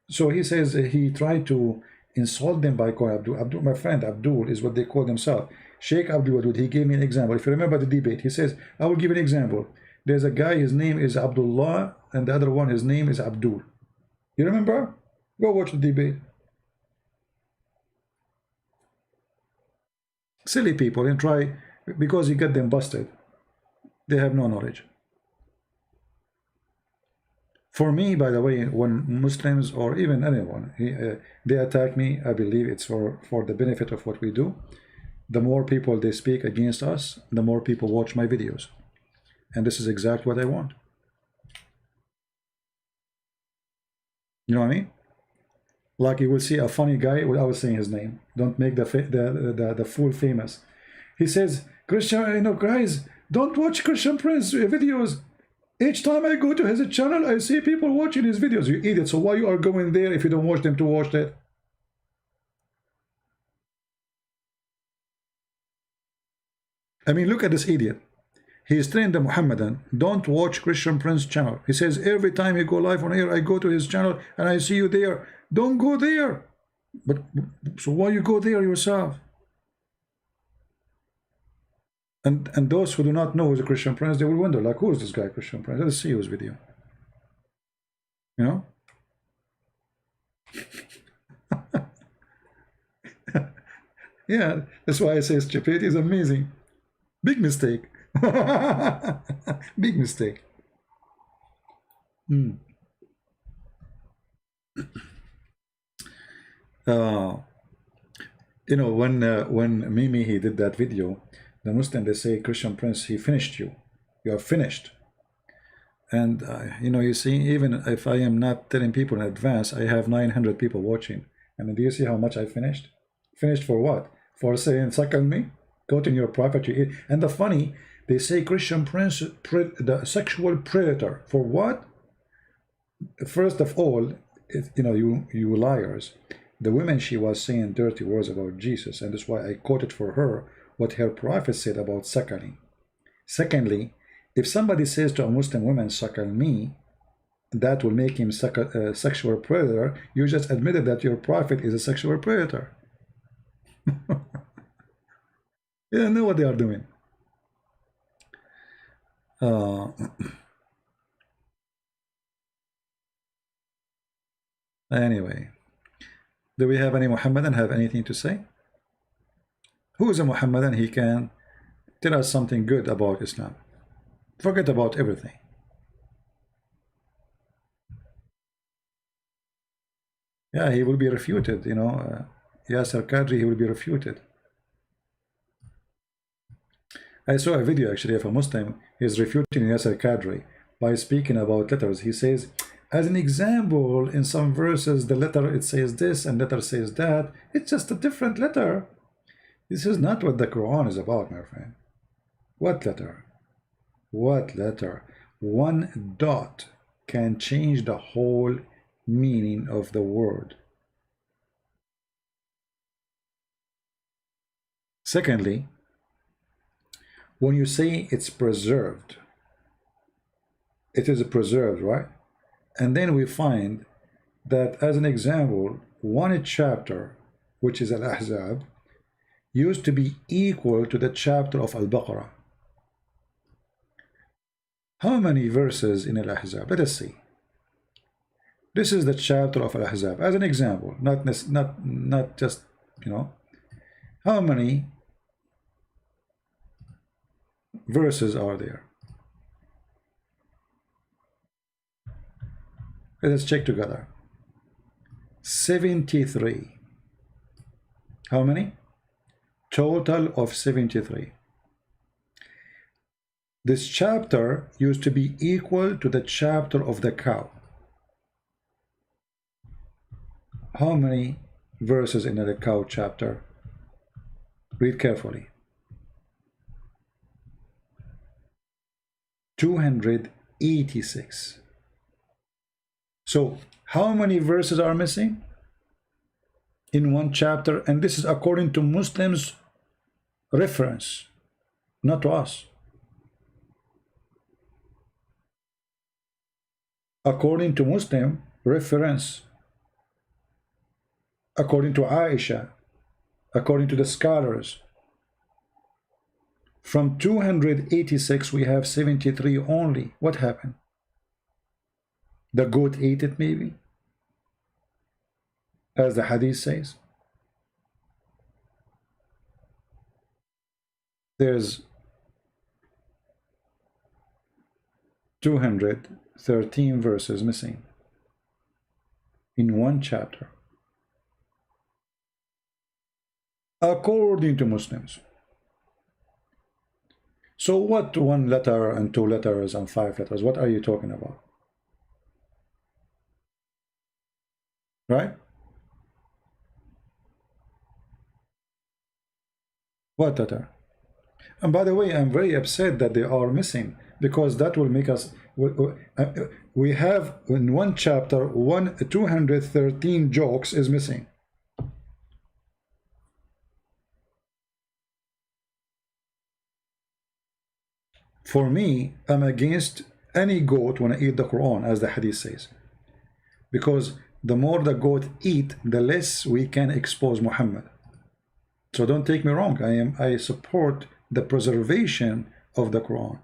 So he says he tried to insult them by calling Abdul. Abdul, my friend, Abdul is what they call themselves. Sheikh Abdul Wadud, he gave me an example. If you remember the debate, he says, I will give an example. There's a guy, his name is Abdullah, and the other one, his name is Abdul. You remember? Go watch the debate. Silly people, and try, because you get them busted. They have no knowledge. For me, by the way, when Muslims or even anyone, they attack me, I believe it's for the benefit of what we do. The more people they speak against us, the more people watch my videos. And this is exactly what I want. You know what I mean? Like you will see a funny guy without saying his name. Don't make the fool famous. He says, Christian, you know, guys, don't watch Christian Prince videos. Each time I go to his channel, I see people watching his videos. You idiot. So why you are going there if you don't watch them to watch that? I mean, look at this idiot. He is trained the Muhammadan. Don't watch Christian Prince channel. He says every time you go live on air, I go to his channel and I see you there. Don't go there. But so why you go there yourself? And those who do not know who's a Christian Prince, they will wonder, like, who is this guy, Christian Prince? Let's see his video. You know? Yeah, that's why I say stupidity is amazing. Big mistake. Big mistake. You know, when Mimi, he did that video, the Muslim, they say, Christian Prince, he finished you. You are finished. And, you know, you see, even if I am not telling people in advance, I have 900 people watching. I mean, do you see how much I finished? Finished for what? For saying, suck on me? Go to your private, you eat. And the funny, they say Christian Prince, the sexual predator. For what? First of all, you know, you liars. The woman, she was saying dirty words about Jesus, and that's why I quoted for her what her prophet said about suckling. Secondly, if somebody says to a Muslim woman, suckle me, that will make him a sexual predator. You just admitted that your prophet is a sexual predator. They don't know what they are doing. Anyway, do we have any Muhammadan have anything to say? Who is a Muhammadan? He can tell us something good about Islam. Forget about everything. Yeah, he will be refuted, you know. Yasser Qadri, he will be refuted. I saw a video actually of a Muslim. He's refuting Yasser Qadri by speaking about letters. He says, as an example, in some verses, the letter it says this and letter says that. It's just a different letter. This is not what the Quran is about, my friend. What letter? What letter? One dot can change the whole meaning of the word. Secondly, when you say it's preserved, it is preserved, right? And then we find that, as an example, one chapter, which is Al-Ahzab, used to be equal to the chapter of Al-Baqarah. How many verses in Al-Ahzab? Let us see. This is the chapter of Al-Ahzab, as an example, not just, you know. How many verses are there? Let us check together. 73. How many? Total of 73. This chapter used to be equal to the chapter of the cow. How many verses in the cow chapter? Read carefully. 286. So how many verses are missing in one chapter? And this is according to Muslims' reference, not to us. According to Muslim reference, according to Aisha, according to the scholars, from 286 we have 73 only. What happened? The goat ate it, maybe, as the hadith says. There's 213 verses missing in one chapter, according to Muslims. So what, one letter and two letters and five letters? What are you talking about? Right? What letter? And by the way, I'm very upset that they are missing, because that will make us, we have in one chapter 213 jokes is missing. For me, I'm against any goat when I eat the Quran, as the hadith says, because the more the goat eat, the less we can expose Muhammad. So don't take me wrong, I support the preservation of the Quran.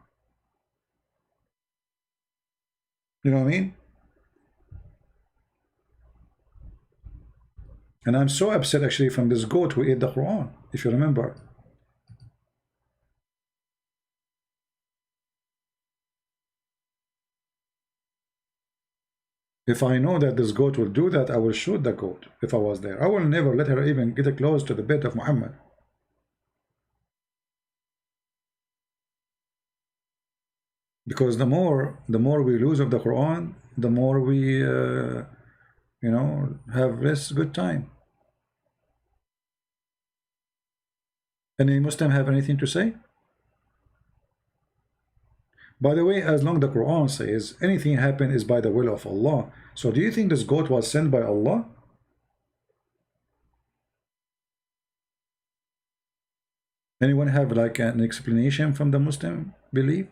You know what I mean? And I'm so upset actually from this goat who ate the Quran, if you remember. If I know that this goat will do that, I will shoot the goat if I was there. I will never let her even get close to the bed of Muhammad. Because the more we lose of the Quran, the more we, you know, have less good time. Any Muslim have anything to say? By the way, as long as the Quran says anything happen is by the will of Allah, so do you think this goat was sent by Allah? Anyone have like an explanation from the Muslim belief?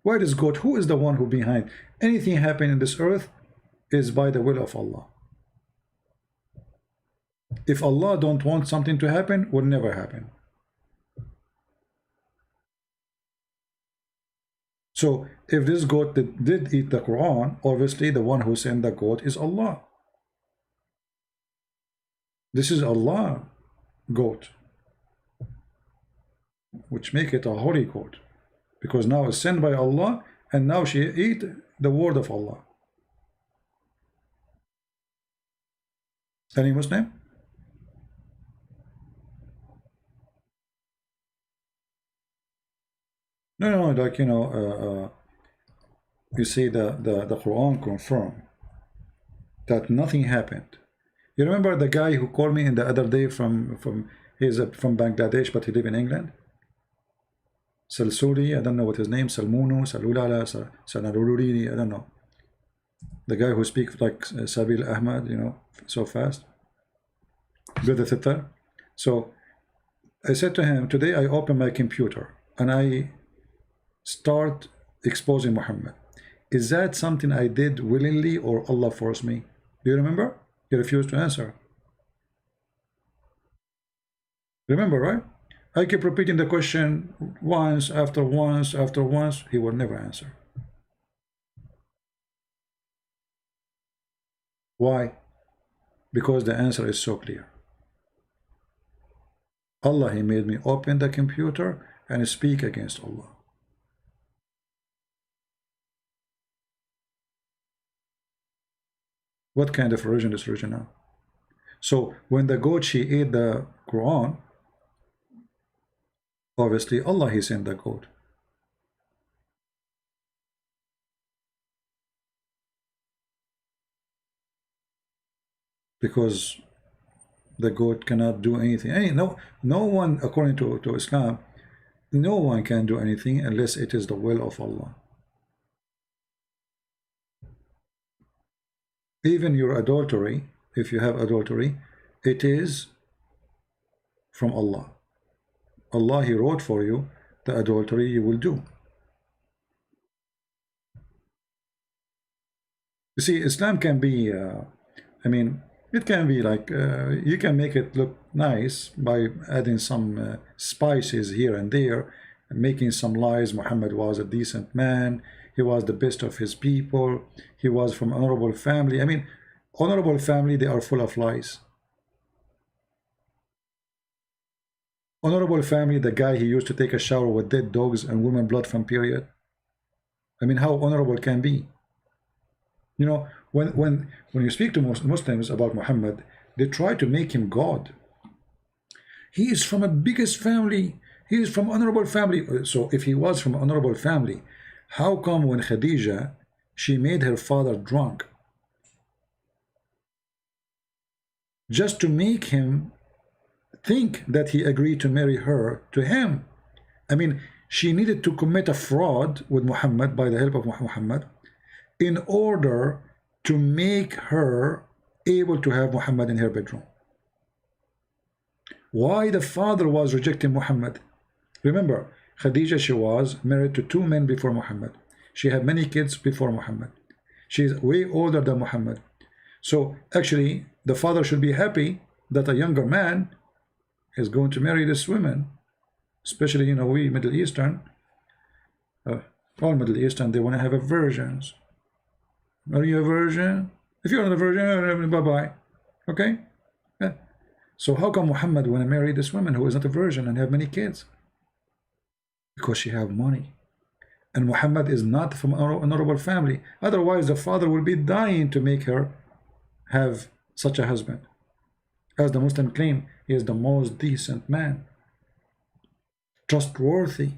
Why this goat? Who is the one who behind anything happen in this earth is by the will of Allah? If Allah don't want something to happen, will never happen. So if this goat did eat the Quran, obviously the one who sent the goat is Allah. This is Allah goat. which make it a holy goat, because now it's sent by Allah, and now she eat the word of Allah. Any Muslim? No, like, you know, you see the Quran confirm that nothing happened. You remember the guy who called me in the other day from he's from Bangladesh, but he live in England? Salsuri, I don't know what his name, Salmunu, Salulala, Sanarururi, I don't know. The guy who speaks like Sabil Ahmad, you know, so fast. Brother Thittar. So I said to him, today I open my computer and I start exposing Muhammad. Is that something I did willingly or Allah forced me? Do you remember? He refused to answer. Remember, right? I keep repeating the question once after once after once. He will never answer. Why? Because the answer is so clear. Allah, He made me open the computer and speak against Allah. What kind of religion is religion now? So when the goat, she ate the Quran, obviously Allah, He sent the goat. Because the goat cannot do anything. No one, according to Islam, no one can do anything unless it is the will of Allah. Even your adultery, if you have adultery, it is from Allah. Allah, He wrote for you the adultery you will do. You see, Islam can be, I mean, it can be like, you can make it look nice by adding some spices here and there, and making some lies. Muhammad was a decent man. He was the best of his people. He was from honorable family. I mean, honorable family, they are full of lies. Honorable family, the guy he used to take a shower with dead dogs and women blood from period. I mean, how honorable can be? You know, when you speak to Muslims about Muhammad, they try to make him God. He is from a biggest family. He is from honorable family. So if he was from honorable family, how come when Khadija, she made her father drunk just to make him think that he agreed to marry her to him? I mean, she needed to commit a fraud with Muhammad by the help of Muhammad in order to make her able to have Muhammad in her bedroom. Why the father was rejecting Muhammad? Remember, Khadija, she was married to 2 men before Muhammad. She had many kids before Muhammad. She is way older than Muhammad. So actually, the father should be happy that a younger man is going to marry this woman. Especially, you know, we Middle Eastern, all Middle Eastern, they want to have a virgins. Are you a virgin? If you're not a virgin, bye-bye. Okay? Yeah. So how come Muhammad want to marry this woman who is not a virgin and have many kids? Because she have money. And Muhammad is not from an honorable family. Otherwise, the father will be dying to make her have such a husband. As the Muslim claim, he is the most decent man. Trustworthy.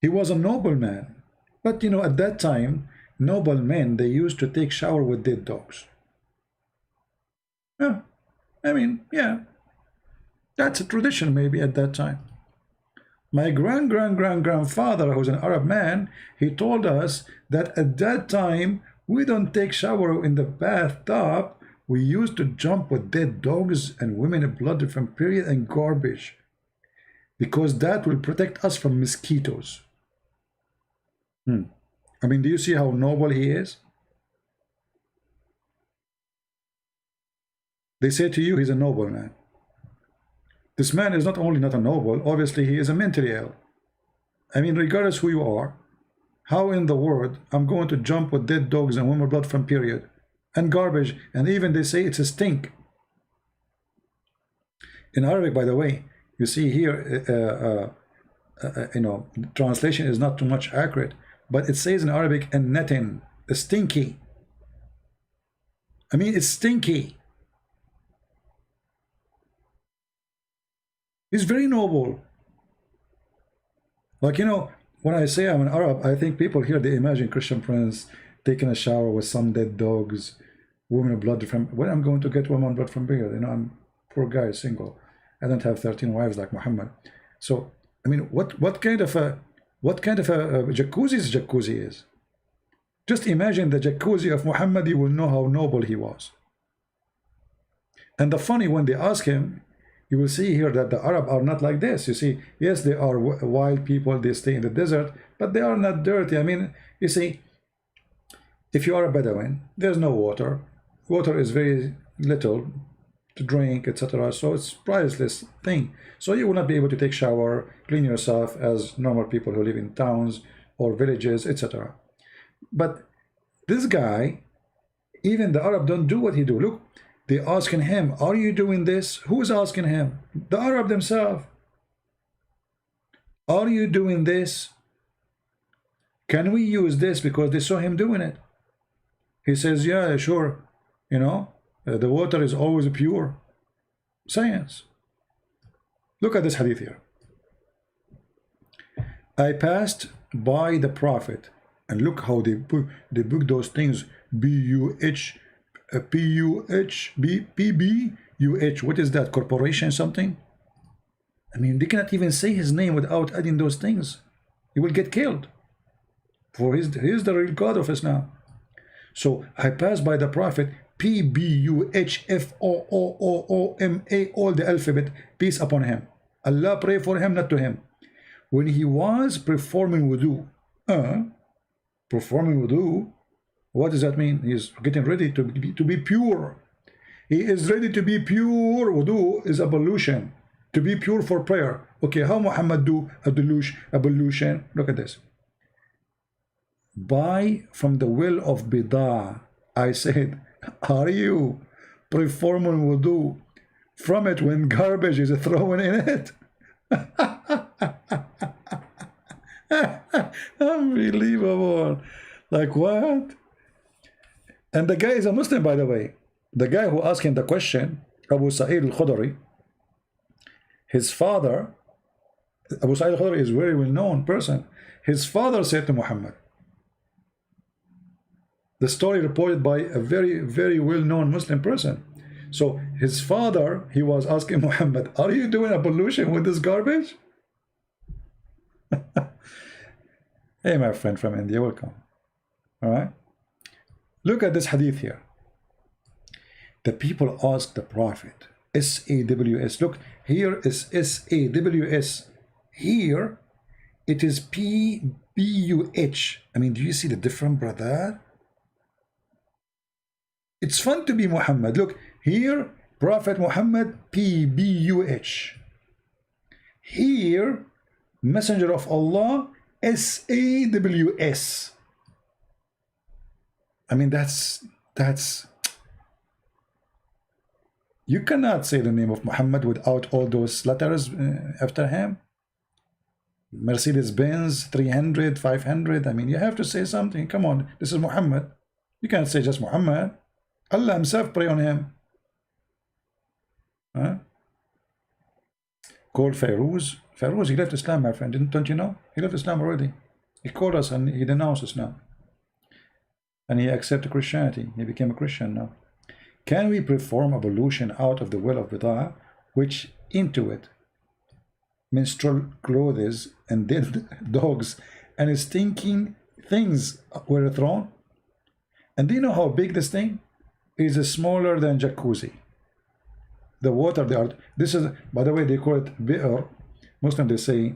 He was a noble man. But, you know, at that time, noble men, they used to take shower with dead dogs. Yeah. I mean, yeah. That's a tradition maybe at that time. My grandfather, who's an Arab man, he told us that at that time, we don't take shower in the bathtub. We used to jump with dead dogs and women blood from period and garbage. Because that will protect us from mosquitoes. I mean, do you see how noble he is? They say to you, he's a noble man. This man is not only not a noble, obviously he is a mentally ill. I mean, regardless who you are, how in the world I'm going to jump with dead dogs and women blood from period and garbage, and even they say it's a stink. In Arabic, by the way, you see here, you know, translation is not too much accurate, but it says in Arabic, and natin, stinky. I mean, it's stinky. It's very noble. Like, you know, when I say I'm an Arab, I think people here, they imagine Christian prince taking a shower with some dead dogs, woman blood from, when I'm going to get woman blood from beard, you know, I'm poor guy, single. I don't have 13 wives like Muhammad. So, I mean, what kind of a jacuzzi is? Just imagine the jacuzzi of Muhammad, you will know how noble he was. And the funny, when they ask him, you will see here that the Arab are not like this. You see, yes, they are wild people, they stay in the desert, but they are not dirty. I mean, you see, if you are a Bedouin, there's no water. Water is very little to drink, etc. So it's priceless thing. So you will not be able to take shower, clean yourself as normal people who live in towns or villages, etc. But this guy, even the Arab don't do what he do. Look, they asking him, are you doing this? Who is asking him? The Arab themselves. Are you doing this? Can we use this? Because they saw him doing it. He says, yeah, sure. You know, the water is always pure. Science. Look at this hadith here. I passed by the Prophet, and look how they book those things. B-U-H, P-U-H, P-B-U-H. What is that? Corporation something? I mean, they cannot even say his name without adding those things. He will get killed. For he's the real God of Islam. So I passed by the Prophet, P-B-U-H-F-O-O-O-O-M-A, all the alphabet, peace upon him. Allah pray for him, not to him. When he was performing wudu, performing wudu, what does that mean? He's getting ready to be pure. He is ready to be pure. Wudu is ablution. To be pure for prayer. Okay, how Muhammad do ablution? Look at this. By from the well of Bidah, I said, are you performing wudu from it when garbage is thrown in it? Unbelievable. Like what? And the guy is a Muslim, by the way. The guy who asked him the question, Abu Sa'id al-Khudri, his father, Abu Sa'id al-Khudri is a very well-known person. His father said to Muhammad, the story reported by a very, very well-known Muslim person. So his father, he was asking Muhammad, are you doing ablution with this garbage? Hey, my friend from India, welcome. All right. Look at this hadith here. The people asked the Prophet, S-A-W-S. Look, here is S-A-W-S. Here, it is P-B-U-H. I mean, do you see the difference, brother? It's fun to be Muhammad. Look, here, Prophet Muhammad, P-B-U-H. Here, Messenger of Allah, S-A-W-S. I mean, that's you cannot say the name of Muhammad without all those letters after him. Mercedes-Benz, 300, 500. I mean, you have to say something. Come on, this is Muhammad. You can't say just Muhammad. Allah himself pray on him. Huh? Called Fairuz. Fairuz, he left Islam, my friend. Don't you know? He left Islam already. He called us and he denounced Islam. And he accepted Christianity. He became a Christian now. Can we perform ablution out of the well of Bid'ah, which into it menstrual clothes and dead dogs and stinking things were thrown? And do you know how big this thing is? Smaller than jacuzzi. The water they are. This is, by the way, they call it bi'r. Muslim, they say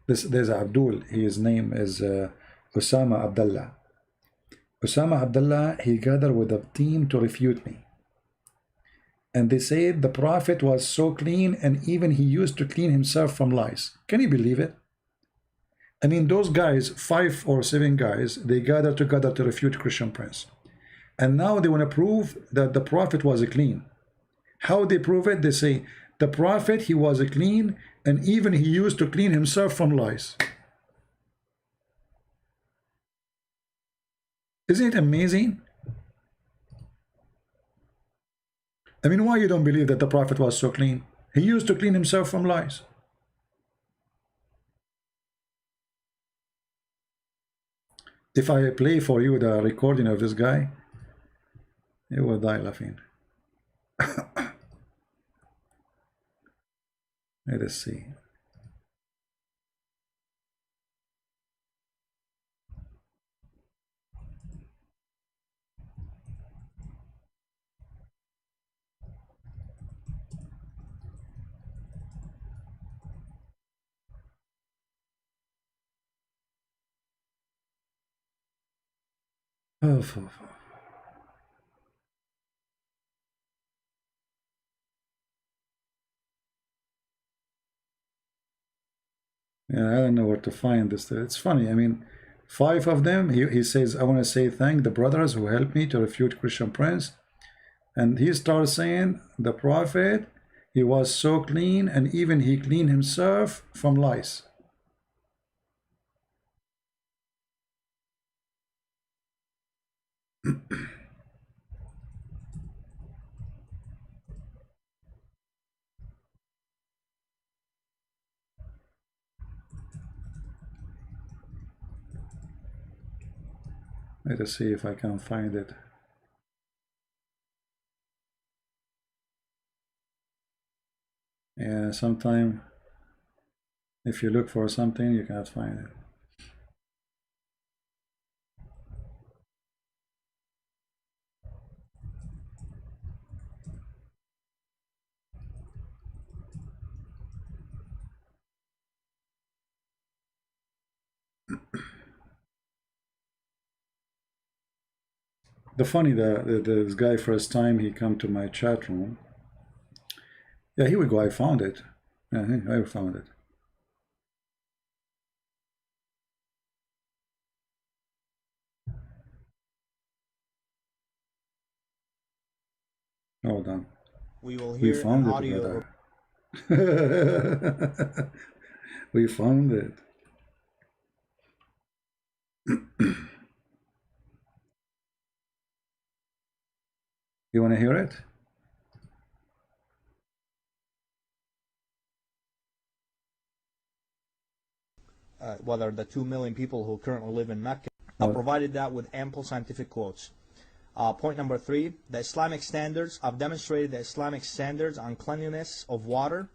this. There's Abdullah. His name is Osama Abdullah. Osama Abdullah, he gathered with a team to refute me. And they said the Prophet was so clean, and even he used to clean himself from lice. Can you believe it? I mean, those guys, 5 or 7 guys, they gathered together to refute Christian Prince. And now they want to prove that the Prophet was clean. How they prove it? They say the prophet, he was clean, and even he used to clean himself from lice. Isn't it amazing? I mean, why you don't believe that the prophet was so clean? He used to clean himself from lice. If I play for you the recording of this guy, you will die laughing. Let us see. Oh, yeah, I don't know where to find this. It's funny. I mean, 5 of them, he says, I want to say thank the brothers who helped me to refute Christian Prince. And he starts saying, the prophet, he was so clean, and even he cleaned himself from lice. Let us see if I can find it. Yeah, sometime if you look for something, you cannot find it. The funny, this guy first time he come to my chat room. Yeah, here we go. I found it. Yeah, I found it. Hold on. We will hear We found an it, audio. We found it. You want to hear it? Whether the 2 million people who currently live in Mecca, provided that with ample scientific quotes. Point number 3, the Islamic standards. I've demonstrated the Islamic standards on cleanliness of water.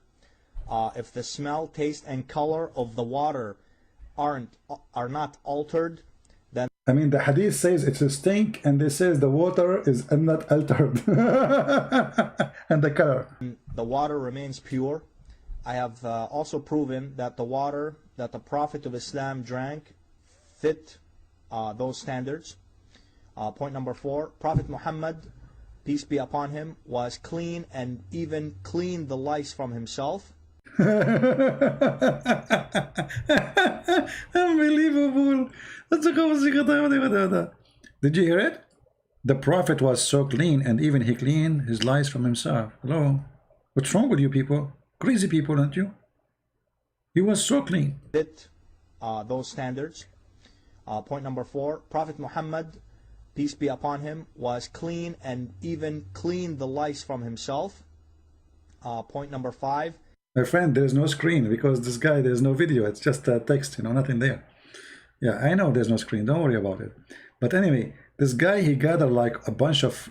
If the smell, taste, and color of the water are not altered, then I mean, the hadith says it's a stink, and they says the water is not altered, and the color. The water remains pure. I have also proven that the water that the Prophet of Islam drank fit those standards. Point number 4, Prophet Muhammad, peace be upon him, was clean and even cleaned the lice from himself. Unbelievable. Did you hear it? The Prophet was so clean, and even he cleaned his lice from himself. Hello? What's wrong with you people? Crazy people, aren't you? He was so clean. Fit those standards. Point number 4, Prophet Muhammad, peace be upon him, was clean and even cleaned the lice from himself. Point number 5. My friend, there's no screen because this guy, there's no video. It's just text, you know, nothing there. Yeah, I know there's no screen. Don't worry about it. But anyway, this guy, he gathered like a bunch of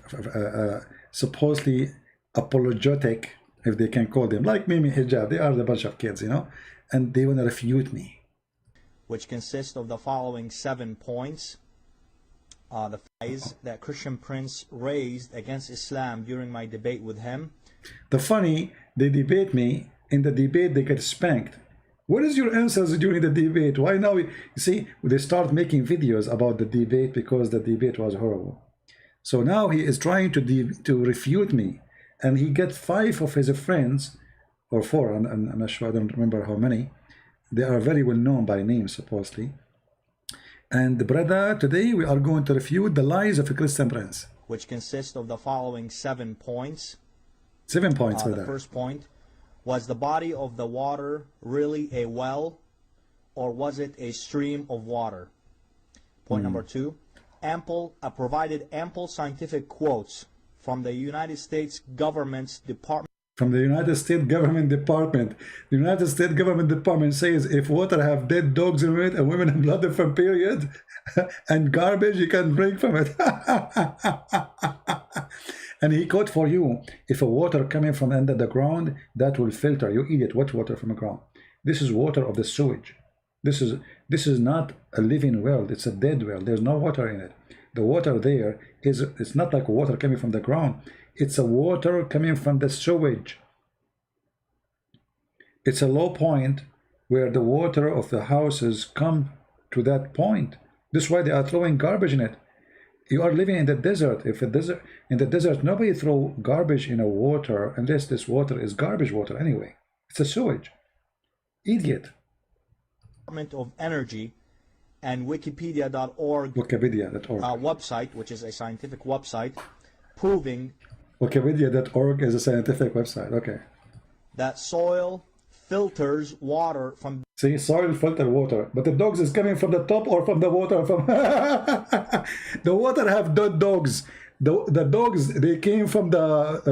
supposedly apologetic, if they can call them, like Mimi Hijab. They are a bunch of kids, you know, and they want to refute me. Which consists of the following 7 points. The lies that Christian Prince raised against Islam during my debate with him. The funny, they debate me. In the debate, they get spanked. What is your answers during the debate? Why now? You see, they start making videos about the debate because the debate was horrible. So now he is trying to refute me, and he gets 5 of his friends, or 4. I'm not sure. I don't remember how many. They are very well known by name, supposedly. And brother, today we are going to refute the lies of a Christian Prince, which consists of the following 7 points. 7 points for The that. first point, was the body of the water really a well, or was it a stream of water? Point number 2, provided ample scientific quotes from the United States government's Department. From the United States government department. The United States government department says if water have dead dogs in it and women have blood from period and garbage, you can drink from it. And he quote for you, if a water coming from under the ground, that will filter. You idiot, what water from the ground? This is water of the sewage. This is not a living well, it's a dead well. There's no water in it. The water there it's not like water coming from the ground. It's a water coming from the sewage. It's a low point where the water of the houses come to that point. This is why they are throwing garbage in it. You are living in the desert. In the desert, nobody throw garbage in a water unless this water is garbage water anyway. It's a sewage. Idiot. Department of Energy and Wikipedia.org website, which is a scientific website, proving Wikipedia.org is a scientific website. Okay. that soil filters water from. See, soil filter water, but the dogs is coming from the top or from the water from. The water have dead dogs. The dogs, they came from the.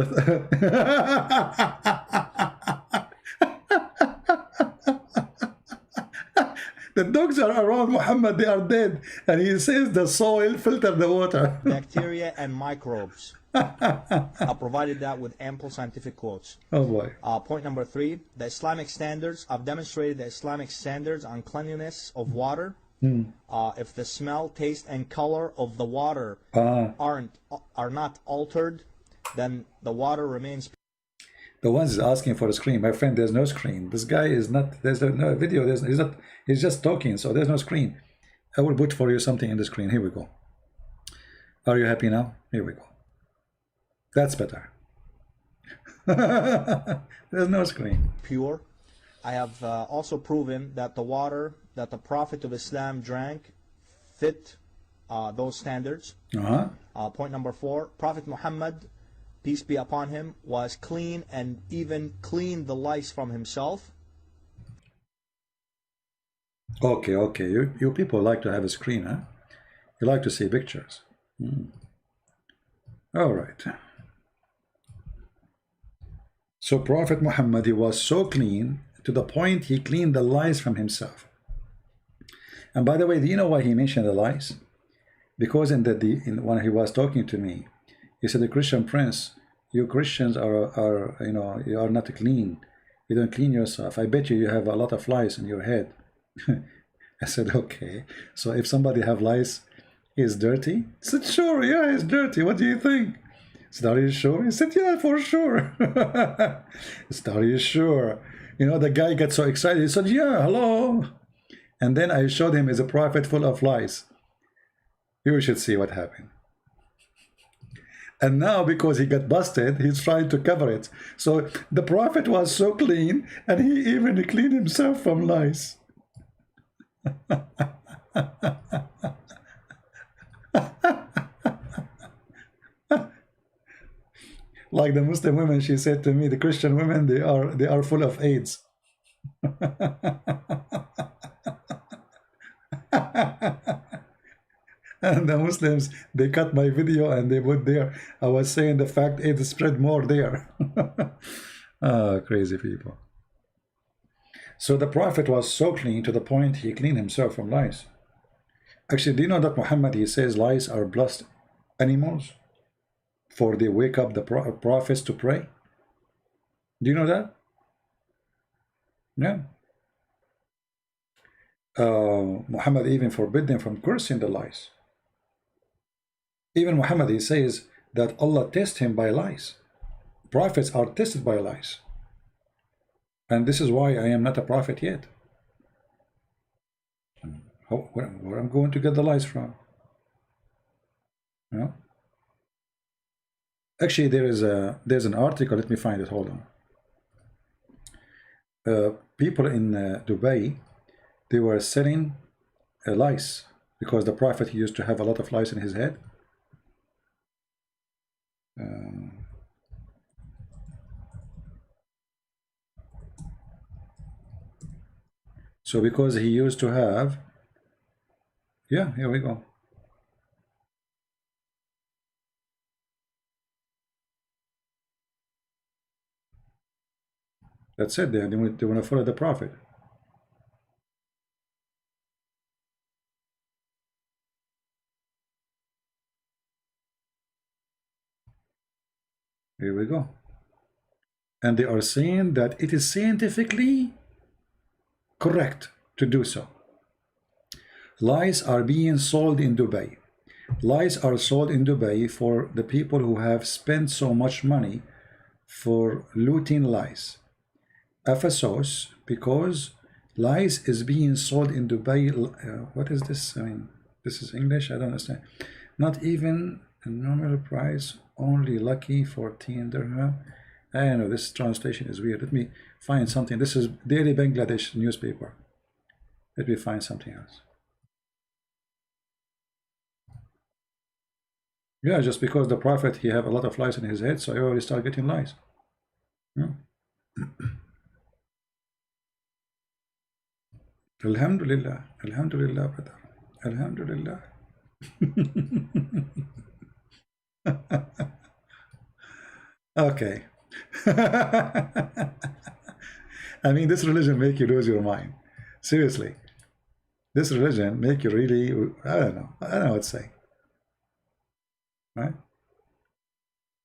The dogs are around Muhammad, they are dead, and he says the soil filter the water. Bacteria and microbes. Provided that with ample scientific quotes. Oh boy. Point number 3, the Islamic standards. I've demonstrated the Islamic standards on cleanliness of water. If the smell, taste, and color of the water are not altered, then the water remains. The ones is asking for a screen. My friend, there's no screen. This guy is not. There's no video. He's not. He's just talking. So there's no screen. I will put for you something in the screen. Here we go. Are you happy now? Here we go. That's better. There's no screen. Pure. I have also proven that the water that the Prophet of Islam drank fit those standards. Point number 4, Prophet Muhammad, peace be upon him, was clean and even cleaned the lice from himself. Okay. You people like to have a screen, huh? You like to see pictures. All right. So Prophet Muhammad, he was so clean to the point he cleaned the lice from himself. And by the way, do you know why he mentioned the lice? Because when he was talking to me, he said, the Christian prince, you Christians are you are not clean. You don't clean yourself. I bet you have a lot of lice in your head. I said, okay. So if somebody have lice, he's dirty? He said, sure, yeah, he's dirty. What do you think? I said, are you sure? He said, yeah, for sure. I said, are you sure? You know, the guy got so excited. He said, yeah, hello. And then I showed him as a prophet full of lies. You should see what happened. And now, because he got busted, he's trying to cover it. So the prophet was so clean, and he even cleaned himself from lice. Like the Muslim women, she said to me, the Christian women, they are full of AIDS. And the Muslims, they cut my video and they put there, I was saying the fact AIDS spread more there. Crazy people. So the Prophet was so clean to the point he cleaned himself from lice. Actually, do you know that Muhammad, he says lice are blessed animals? For they wake up the prophets to pray. Do you know that? Yeah. Muhammad even forbid them from cursing the lice. Even Muhammad, he says that Allah tests him by lies. Prophets are tested by lies. And this is why I am not a prophet yet. Where I'm going to get the lies from? Yeah. Actually, there's an article. Let me find it. Hold on. People in Dubai, they were selling lice because the Prophet used to have a lot of lice in his head. So because he used to have, yeah, here we go. That's it. They want to follow the Prophet. Here we go. And they are saying that it is scientifically correct to do so. Lies are being sold in Dubai. Lies are sold in Dubai for the people who have spent so much money for looting lies. Ephesus, because lies is being sold in Dubai. What is this? I mean, this is English. I don't understand. Not even a normal price, only lucky 14 dirham. I don't know, this translation is weird. Let me find something. This is Daily Bangladesh newspaper. Let me find something else. Yeah, just because the Prophet, he have a lot of lies in his head, so I already start getting lies. Yeah. Alhamdulillah, Alhamdulillah, brother. Alhamdulillah. Okay. I mean, this religion make you lose your mind. Seriously. This religion make you really, I don't know what to say. Right?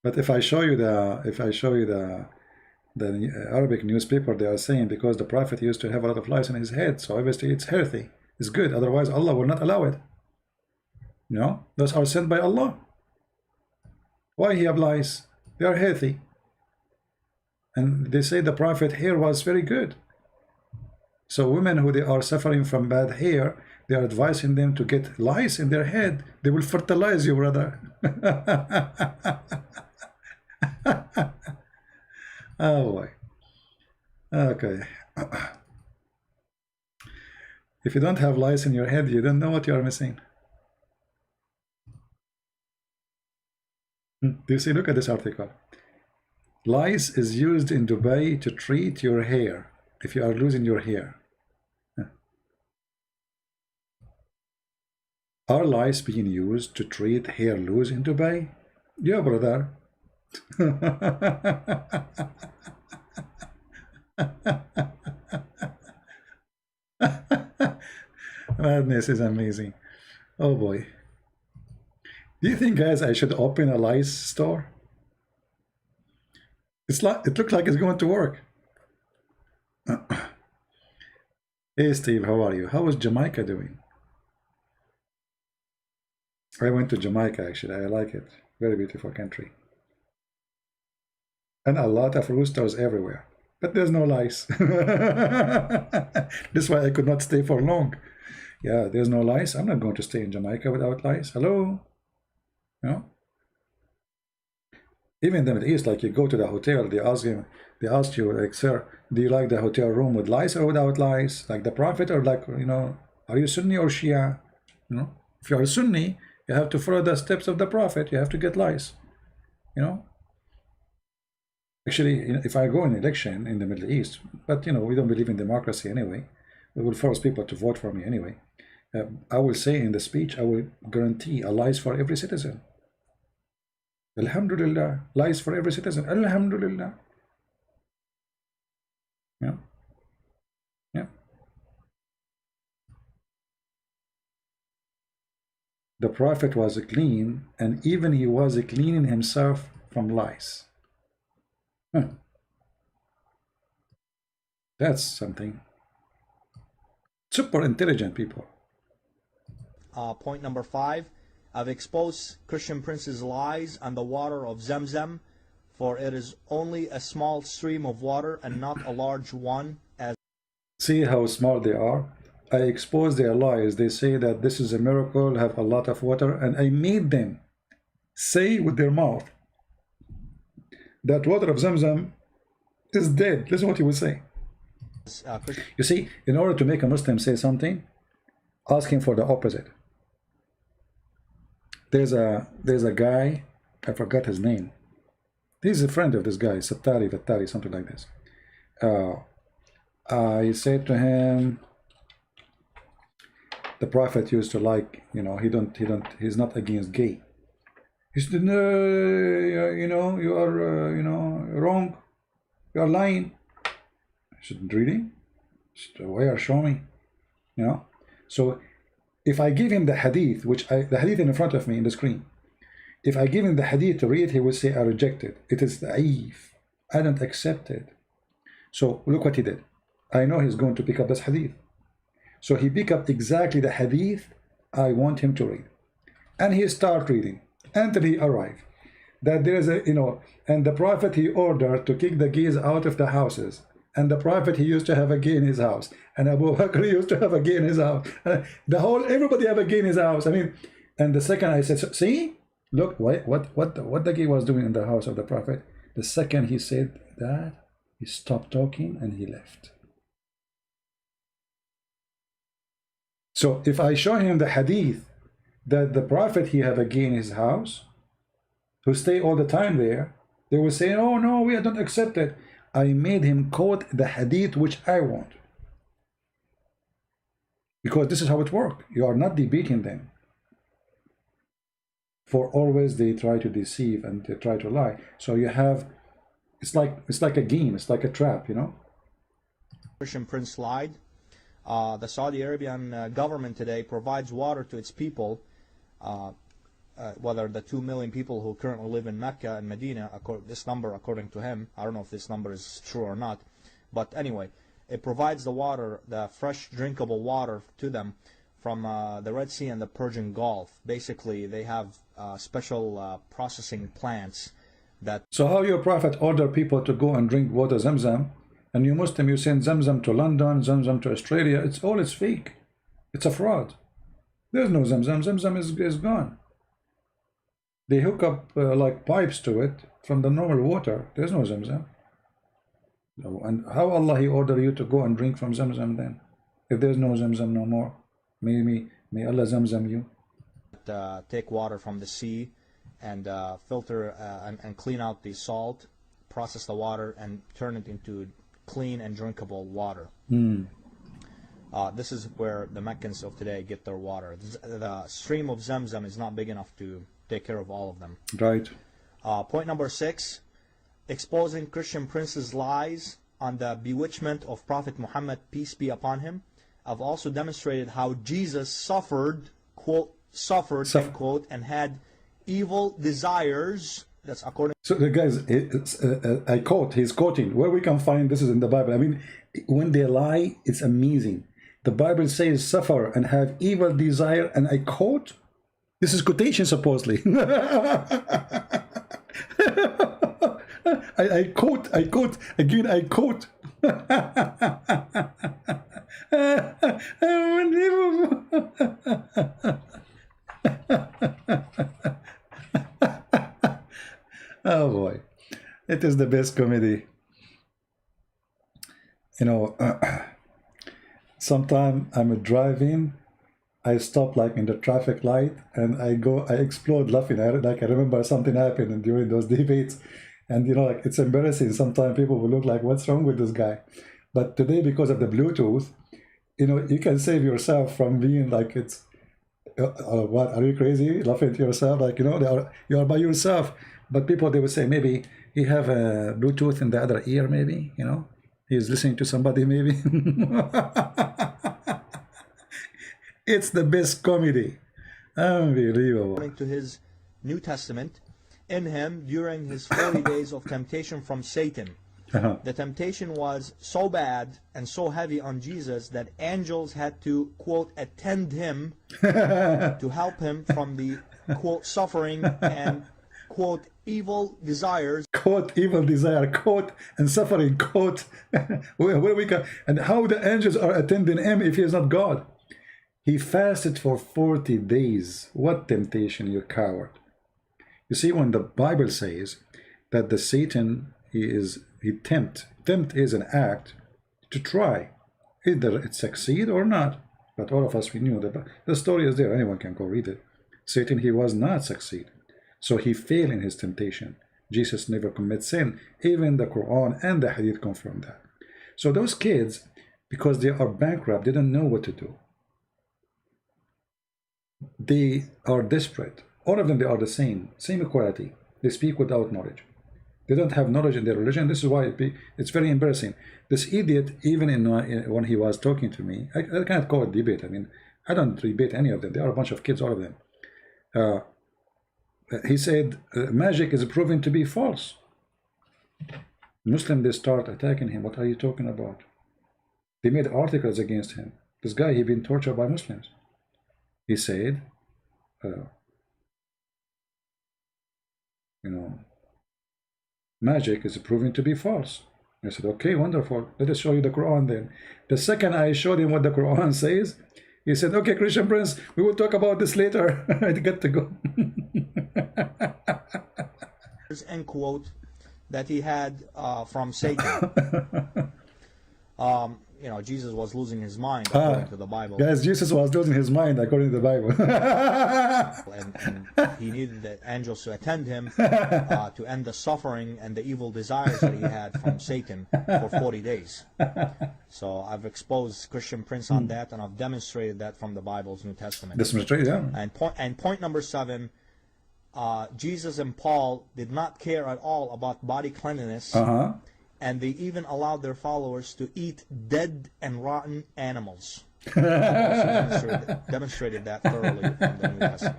But if I show you the Arabic newspaper, they are saying because the Prophet used to have a lot of lies in his head, so obviously it's healthy, it's good, otherwise Allah will not allow it. You know, those are sent by Allah. Why he have lies? They are healthy. And they say the Prophet hair was very good. So women who they are suffering from bad hair, they are advising them to get lice in their head. They will fertilize you, brother. Oh boy. Okay. If you don't have lice in your head, you don't know what you are missing. Do you see? Look at this article. Lice is used in Dubai to treat your hair if you are losing your hair. Are lice being used to treat hair loss in Dubai? Yeah, brother. Madness is amazing. Oh boy. Do you think, guys, I should open a lice store? It looks like it's going to work. Hey Steve, how are you? How is Jamaica doing? I went to Jamaica actually. I like it. Very beautiful country. And a lot of roosters everywhere. But there's no lice. That's why I could not stay for long. Yeah, there's no lice. I'm not going to stay in Jamaica without lice. Hello? No? Even in the Middle East, like you go to the hotel, they ask you, like, sir, do you like the hotel room with lice or without lice? Like the Prophet, or like, you know, are you Sunni or Shia? You know, if you are Sunni, you have to follow the steps of the Prophet. You have to get lice. You know? Actually, if I go in election in the Middle East, but you know, we don't believe in democracy anyway. We will force people to vote for me anyway. I will say in the speech, I will guarantee a lice for every citizen. Alhamdulillah, lies for every citizen. Alhamdulillah. Yeah. Yeah. The Prophet was clean, and even he was cleaning himself from lies. That's something. Super intelligent people. Point number 5. I've exposed Christian princes' lies on the water of Zamzam, for it is only a small stream of water and not a large one. As see how smart they are. I exposed their lies. They say that this is a miracle, have a lot of water, and I made them say with their mouth that water of Zamzam is dead. Listen what he would say. You see, in order to make a Muslim say something, ask him for the opposite. There's a guy, I forgot his name. He's a friend of this guy, Vattari, something like this. I said to him, the Prophet used to like, you know, he's not against gay. He said, no, you know, you are, you know, wrong. You are lying. I said, really? Why are showing me? You know? So if I give him the hadith, the hadith in front of me in the screen, if I give him the hadith to read, he will say, I reject it. It is da'if. I don't accept it. So look what he did. I know he's going to pick up this hadith. So he picked up exactly the hadith I want him to read. And he start reading until he arrived. That there is a, you know, and the Prophet he ordered to kick the gays out of the houses. And the Prophet he used to have a gay in his house. And Abu Bakr used to have a gay in his house. Everybody have a gay in his house. I mean, and the second I said, see, look, what the gay was doing in the house of the Prophet. The second he said that, he stopped talking and he left. So if I show him the hadith that the Prophet he have a gay in his house, who stay all the time there, they will say, oh no, we don't accept it. I made him quote the hadith which I want. Because this is how it works. You are not debating them. For always they try to deceive and they try to lie. So you have, it's like a game, it's like a trap, you know. Christian prince lied. The Saudi Arabian government today provides water to its people, whether the 2 million people who currently live in Mecca and Medina, this number according to him, I don't know if this number is true or not, but anyway, it provides the water, the fresh drinkable water to them from the Red Sea and the Persian Gulf. Basically, they have special processing plants that... So how your Prophet order people to go and drink water Zamzam, and you Muslim, you send Zamzam to London, Zamzam to Australia, it's fake. It's a fraud. There's no Zamzam. Zamzam is gone. They hook up like pipes to it from the normal water. There's no Zamzam. No. And how Allah he order you to go and drink from Zamzam then? If there's no Zamzam no more. May Allah Zamzam you. Take water from the sea and filter and clean out the salt, process the water and turn it into clean and drinkable water. This is where the Meccans of today get their water. The stream of Zamzam is not big enough to take care of all of them. Right. Point number 6, exposing Christian princes' lies on the bewitchment of Prophet Muhammad, peace be upon him. I've also demonstrated how Jesus suffered, quote, end quote, and had evil desires. That's according. So the guys, I quote, he's quoting, where we can find this is in the Bible. I mean, when they lie, it's amazing. The Bible says suffer and have evil desire, and I quote, this is quotation supposedly. I quote, again I quote. Oh boy, it is the best comedy. You know, sometime I'm driving, I stop like in the traffic light and I explode laughing. I remember something happened during those debates, and you know, like it's embarrassing. Sometimes people will look like, what's wrong with this guy? But today, because of the Bluetooth, you know, you can save yourself from being like, it's what, are you crazy laughing to yourself? Like, you know, you are by yourself. But people, they would say, maybe he have a Bluetooth in the other ear, maybe, you know, he's listening to somebody, maybe. It's the best comedy. Unbelievable. According to his New Testament, in him during his 40 days of temptation from Satan. The temptation was so bad and so heavy on Jesus that angels had to, quote, attend him to help him from the, quote, suffering and, quote, evil desires. Quote, evil desire, quote, and suffering, quote. where we can, and how the angels are attending him if he is not God. He fasted for 40 days. What temptation, you coward. You see, when the Bible says that the Satan, he tempt is an act to try. Either it succeed or not. But all of us, we knew that the story is there. Anyone can go read it. Satan, he was not succeed. So he failed in his temptation. Jesus never commits sin. Even the Quran and the Hadith confirm that. So those kids, because they are bankrupt, they don't know what to do. they are desperate. All of them, they are the same equality. They speak without knowledge. They don't have knowledge in their religion. This is why it's very embarrassing. This idiot, even when he was talking to me, I cannot call it debate. I mean, I don't debate any of them. They are a bunch of kids, all of them. He said, magic is proven to be false. Muslim, they start attacking him. What are you talking about? They made articles against him. This guy, he been tortured by Muslims. He said, magic is proven to be false. I said, okay, wonderful. Let us show you the Quran then. The second I showed him what the Quran says, he said, okay, Christian Prince, we will talk about this later. I got to go. End quote that he had from Satan. Jesus was losing his mind according to the Bible. Guys, Jesus was losing his mind according to the Bible. and he needed the angels to attend him to end the suffering and the evil desires that he had from Satan for 40 days. So I've exposed Christian Prince on that, and I've demonstrated that from the Bible's New Testament. This is true, yeah. And point number 7, Jesus and Paul did not care at all about body cleanliness. And they even allowed their followers to eat dead and rotten animals. I've also demonstrated that thoroughly from the New Testament.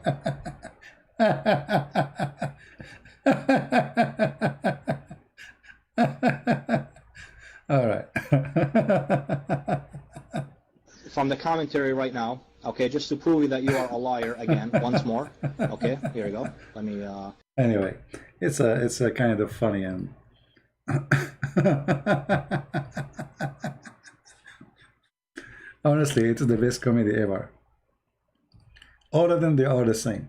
All right. From the commentary right now, okay, just to prove that you are a liar again, once more. Okay, here we go. Let me. Anyway, it's a kind of funny and. Honestly, it's the best comedy ever. All of them, they are the same,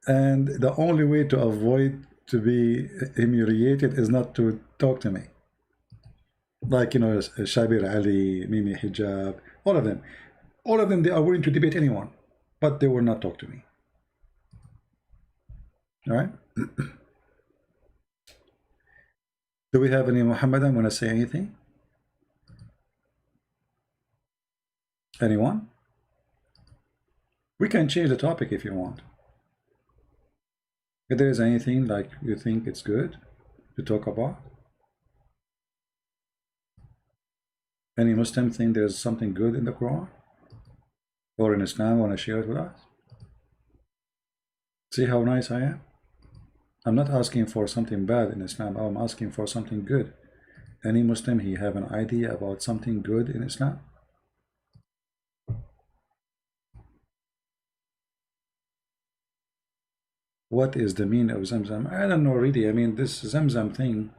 and the only way to avoid to be humiliated is not to talk to me. Like, Shabir Ali, Mimi Hijab, all of them, they are willing to debate anyone, but they will not talk to me. All right. Do we have any Muhammadan want to say anything? Anyone? We can change the topic if you want. If there is anything like you think it's good to talk about. Any Muslim think there's something good in the Quran or in Islam, want to share it with us? See how nice I am? I'm not asking for something bad in Islam. I'm asking for something good. Any Muslim, he have an idea about something good in Islam? What is the meaning of Zamzam? I don't know really. I mean, this Zamzam thing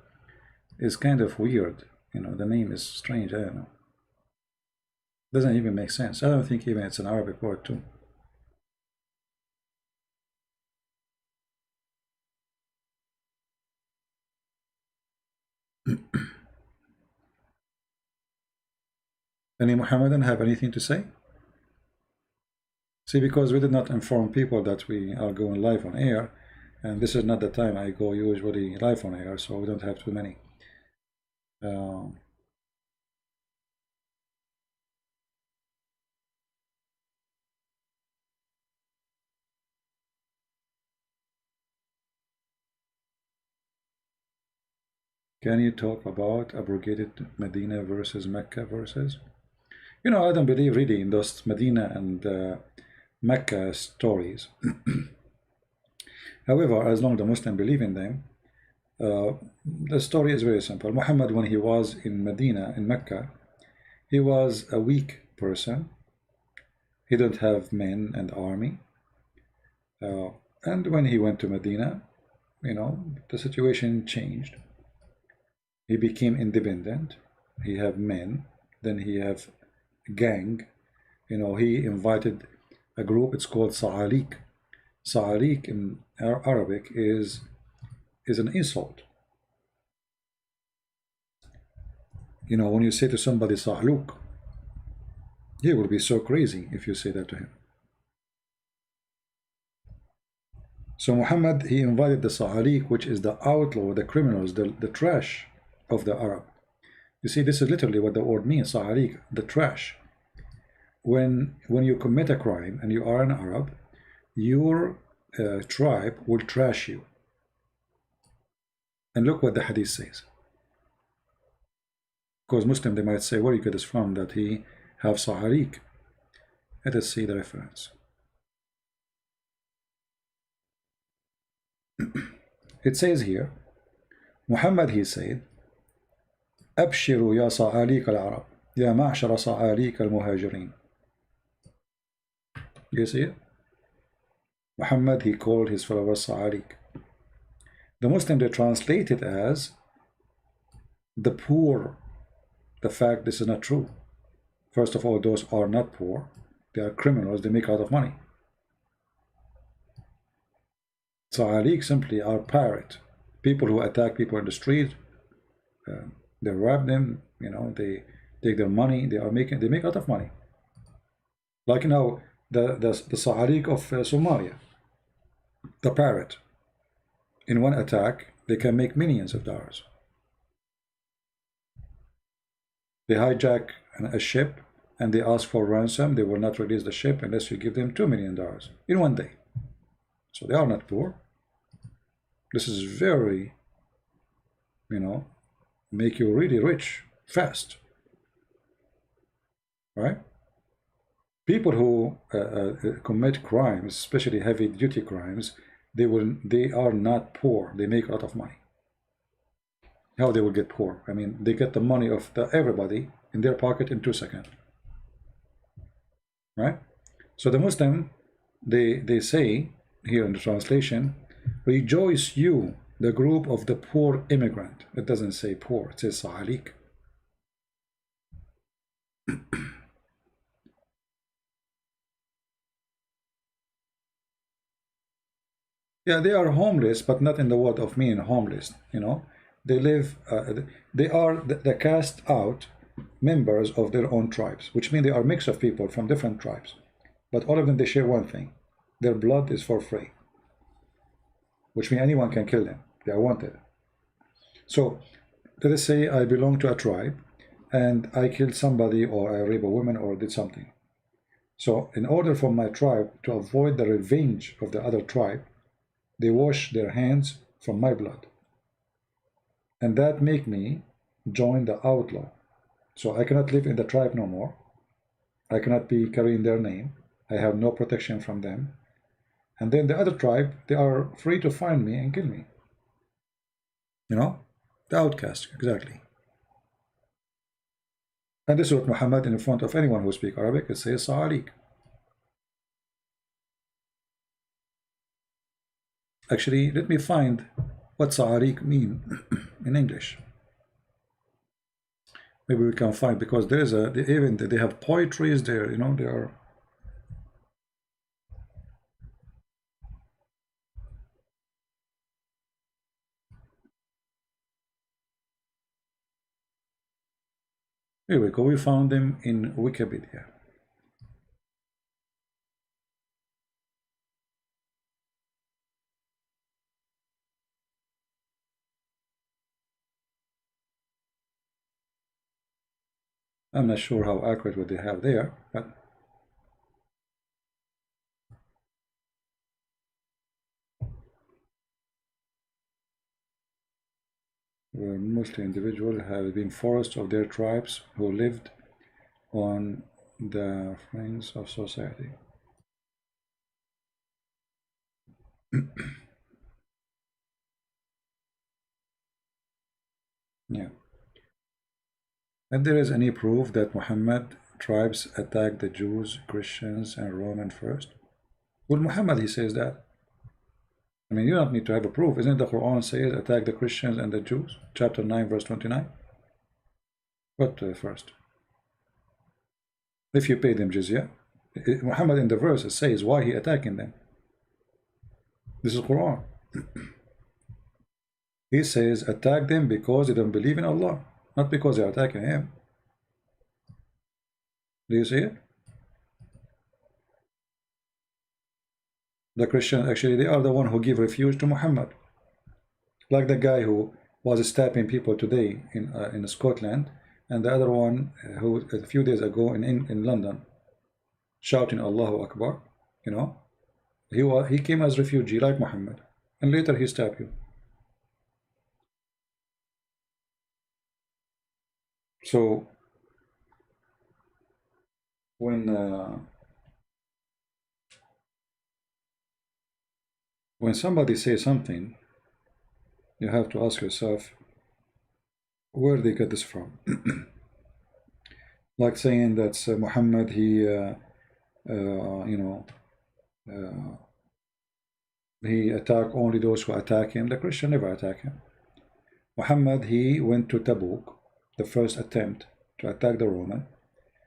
is kind of weird. The name is strange. I don't know. Doesn't even make sense. I don't think even it's an Arabic word too. Any Muhammadan have anything to say? See, because we did not inform people that we are going live on air, and this is not the time I go usually live on air, so we don't have too many. Can you talk about abrogated Medina versus Mecca verses? I don't believe really in those Medina and Mecca stories. However, as long as the Muslims believe in them, the story is very simple. Muhammad, when he was in Medina, in Mecca, he was a weak person. He didn't have men and army. And when he went to Medina, the situation changed. He became independent. He have men. Then he have gang. He invited a group. It's called SAHIH. SAHIH in Arabic is an insult. When you say to somebody Sahluk, he will be so crazy if you say that to him. So Muhammad, he invited the SAHIH, which is the outlaw, the criminals, the trash of the Arab. You see, this is literally what the word means, SAHIH, the trash. When you commit a crime and you are an Arab, your tribe will trash you. And look what the hadith says. Because Muslim, they might say, where you get this from, that he have SAHIH. Let us see the reference. It says here, Muhammad, he said, أبشروا يا صعاليك العرب يا معشر صعاليك المهاجرين. You see it? Muhammad, he called his followers صعاليك. The Muslim, they translate it as the poor. The fact this is not true. First of all, those are not poor. They are criminals. They make a lot of money. صعاليك simply are pirate. People who attack people in the street. They rob them, you know, they take their money, they make a lot of money. Like now, the SAHIH of Somalia, the pirate, in one attack, they can make millions of dollars. They hijack a ship and they ask for ransom. They will not release the ship unless you give them $2 million in one day. So they are not poor. This is very, you know, make you really rich fast, right? People who commit crimes, especially heavy-duty crimes, they are not poor. They make a lot of money. How they will get poor? I mean, they get the money of everybody in their pocket in 2 seconds, right? So the Muslim, they say here in the translation, rejoice you, the group of the poor immigrant. It doesn't say poor, it says صعاليك. Yeah, they are homeless, but not in the word of meaning homeless, you know. They live, they are the cast out members of their own tribes, which means they are a mix of people from different tribes. But all of them, they share one thing. Their blood is for free, which means anyone can kill them. They are wanted. So let us say I belong to a tribe and I killed somebody, or I raped a woman, or did something. So in order for my tribe to avoid the revenge of the other tribe, they wash their hands from my blood. And that make me join the outlaw. So I cannot live in the tribe no more. I cannot be carrying their name. I have no protection from them. And then the other tribe, they are free to find me and kill me. You know, the outcast, exactly. And this is what Muhammad, in front of anyone who speaks Arabic, it says صعاليك. Actually, let me find what صعاليك mean in English. Maybe we can find, because there is even they have poetries there, you know, they are. Here we go, we found them in Wikipedia. I'm not sure how accurate what they have there, but where mostly individuals have been forced of their tribes who lived on the fringes of society. Yeah. And there is any proof that Muhammad tribes attacked the Jews, Christians, and Roman first? Well, Muhammad, he says that. I mean, you don't need to have a proof. Isn't the Quran says attack the Christians and the Jews? Chapter 9, verse 29. What first? If you pay them jizya. Muhammad in the verse says why he attacking them. This is Quran. He says attack them because they don't believe in Allah, not because they are attacking him. Do you see it? The Christians, actually, they are the one who give refuge to Muhammad. Like the guy who was stabbing people today in Scotland, and the other one who a few days ago in London, shouting Allahu Akbar, you know, He came as refugee like Muhammad, and later he stabbed you. So when somebody says something, you have to ask yourself where they get this from. Like saying that Muhammad, he he attack only those who attack him. The Christian never attack him. Muhammad, he went to Tabuk, the first attempt to attack the Roman.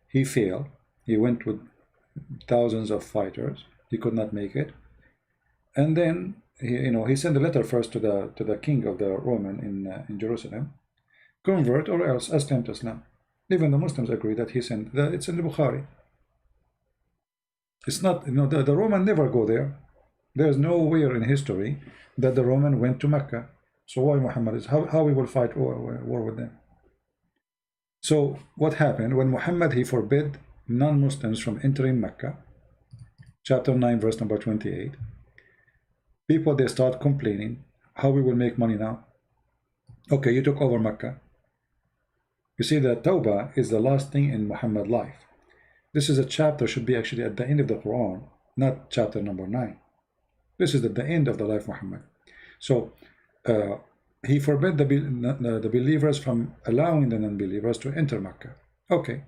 He failed. He went with thousands of fighters. He could not make it. And then he sent a letter first to the king of the Roman in Jerusalem, convert or else Aslam to Islam. Even the Muslims agree that he sent that. It's in the Bukhari. It's not, the Roman never go there. There's nowhere in history that the Roman went to Mecca. So why Muhammad is how we will fight war with them? So what happened when Muhammad, he forbid non-Muslims from entering Mecca, chapter 9 verse number 28, people, they start complaining how we will make money now. Okay, you took over Mecca. You see that Tawbah is the last thing in Muhammad's life. This is a chapter, should be actually at the end of the Quran, not chapter number 9. This is at the end of the life of Muhammad. So he forbid the believers from allowing the non-believers to enter Mecca. Okay,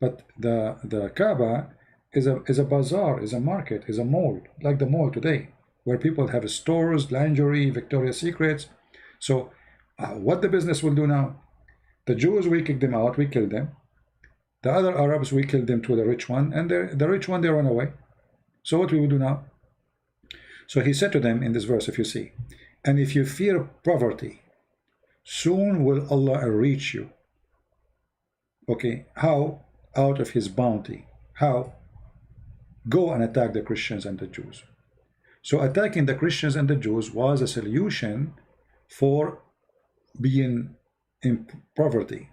but the Kaaba is a bazaar, is a market, is a mall, like the mall today, where people have stores, lingerie, Victoria's Secrets. So what the business will do now? The Jews, we kick them out, we kill them. The other Arabs, we kill them to the rich one, and the rich one, they run away. So what we will do now? So he said to them in this verse, if you see, and if you fear poverty, soon will Allah reach you. Okay, how? Out of his bounty. How? Go and attack the Christians and the Jews. So attacking the Christians and the Jews was a solution for being in poverty.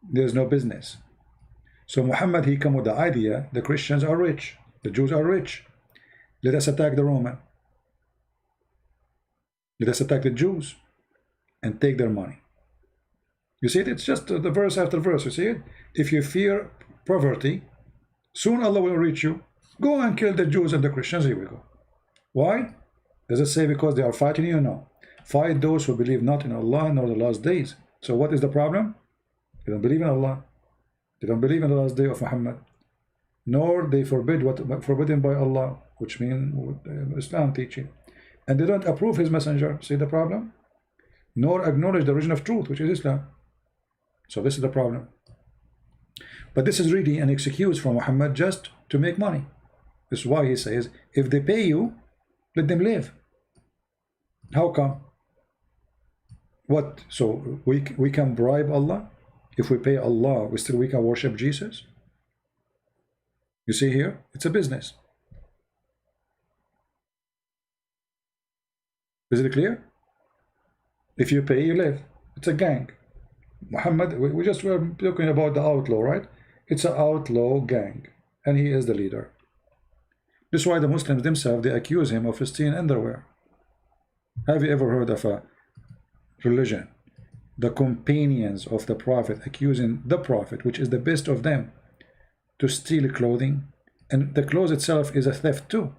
There's no business. So Muhammad, he come with the idea, the Christians are rich, the Jews are rich. Let us attack the Roman. Let us attack the Jews and take their money. You see it? It's just the verse after verse. You see it? If you fear poverty, soon Allah will reach you. Go and kill the Jews and the Christians. Here we go. Why? Does it say because they are fighting you? No. Fight those who believe not in Allah nor the last days. So what is the problem? They don't believe in Allah. They don't believe in the last day of Muhammad. Nor they forbid what forbidden by Allah, which means Islam teaching. And they don't approve his messenger. See the problem? Nor acknowledge the religion of truth, which is Islam. So this is the problem. But this is really an excuse from Muhammad just to make money. This is why he says, if they pay you, let them live. How come? What? So we can bribe Allah? If we pay Allah, we can worship Jesus? You see here? It's a business. Is it clear? If you pay, you live. It's a gang. Muhammad, we just were talking about the outlaw, right? It's an outlaw gang, and he is the leader. This is why the Muslims themselves, they accuse him of stealing underwear. Have you ever heard of a religion, the companions of the Prophet, accusing the Prophet, which is the best of them, to steal clothing? And the clothes itself is a theft too,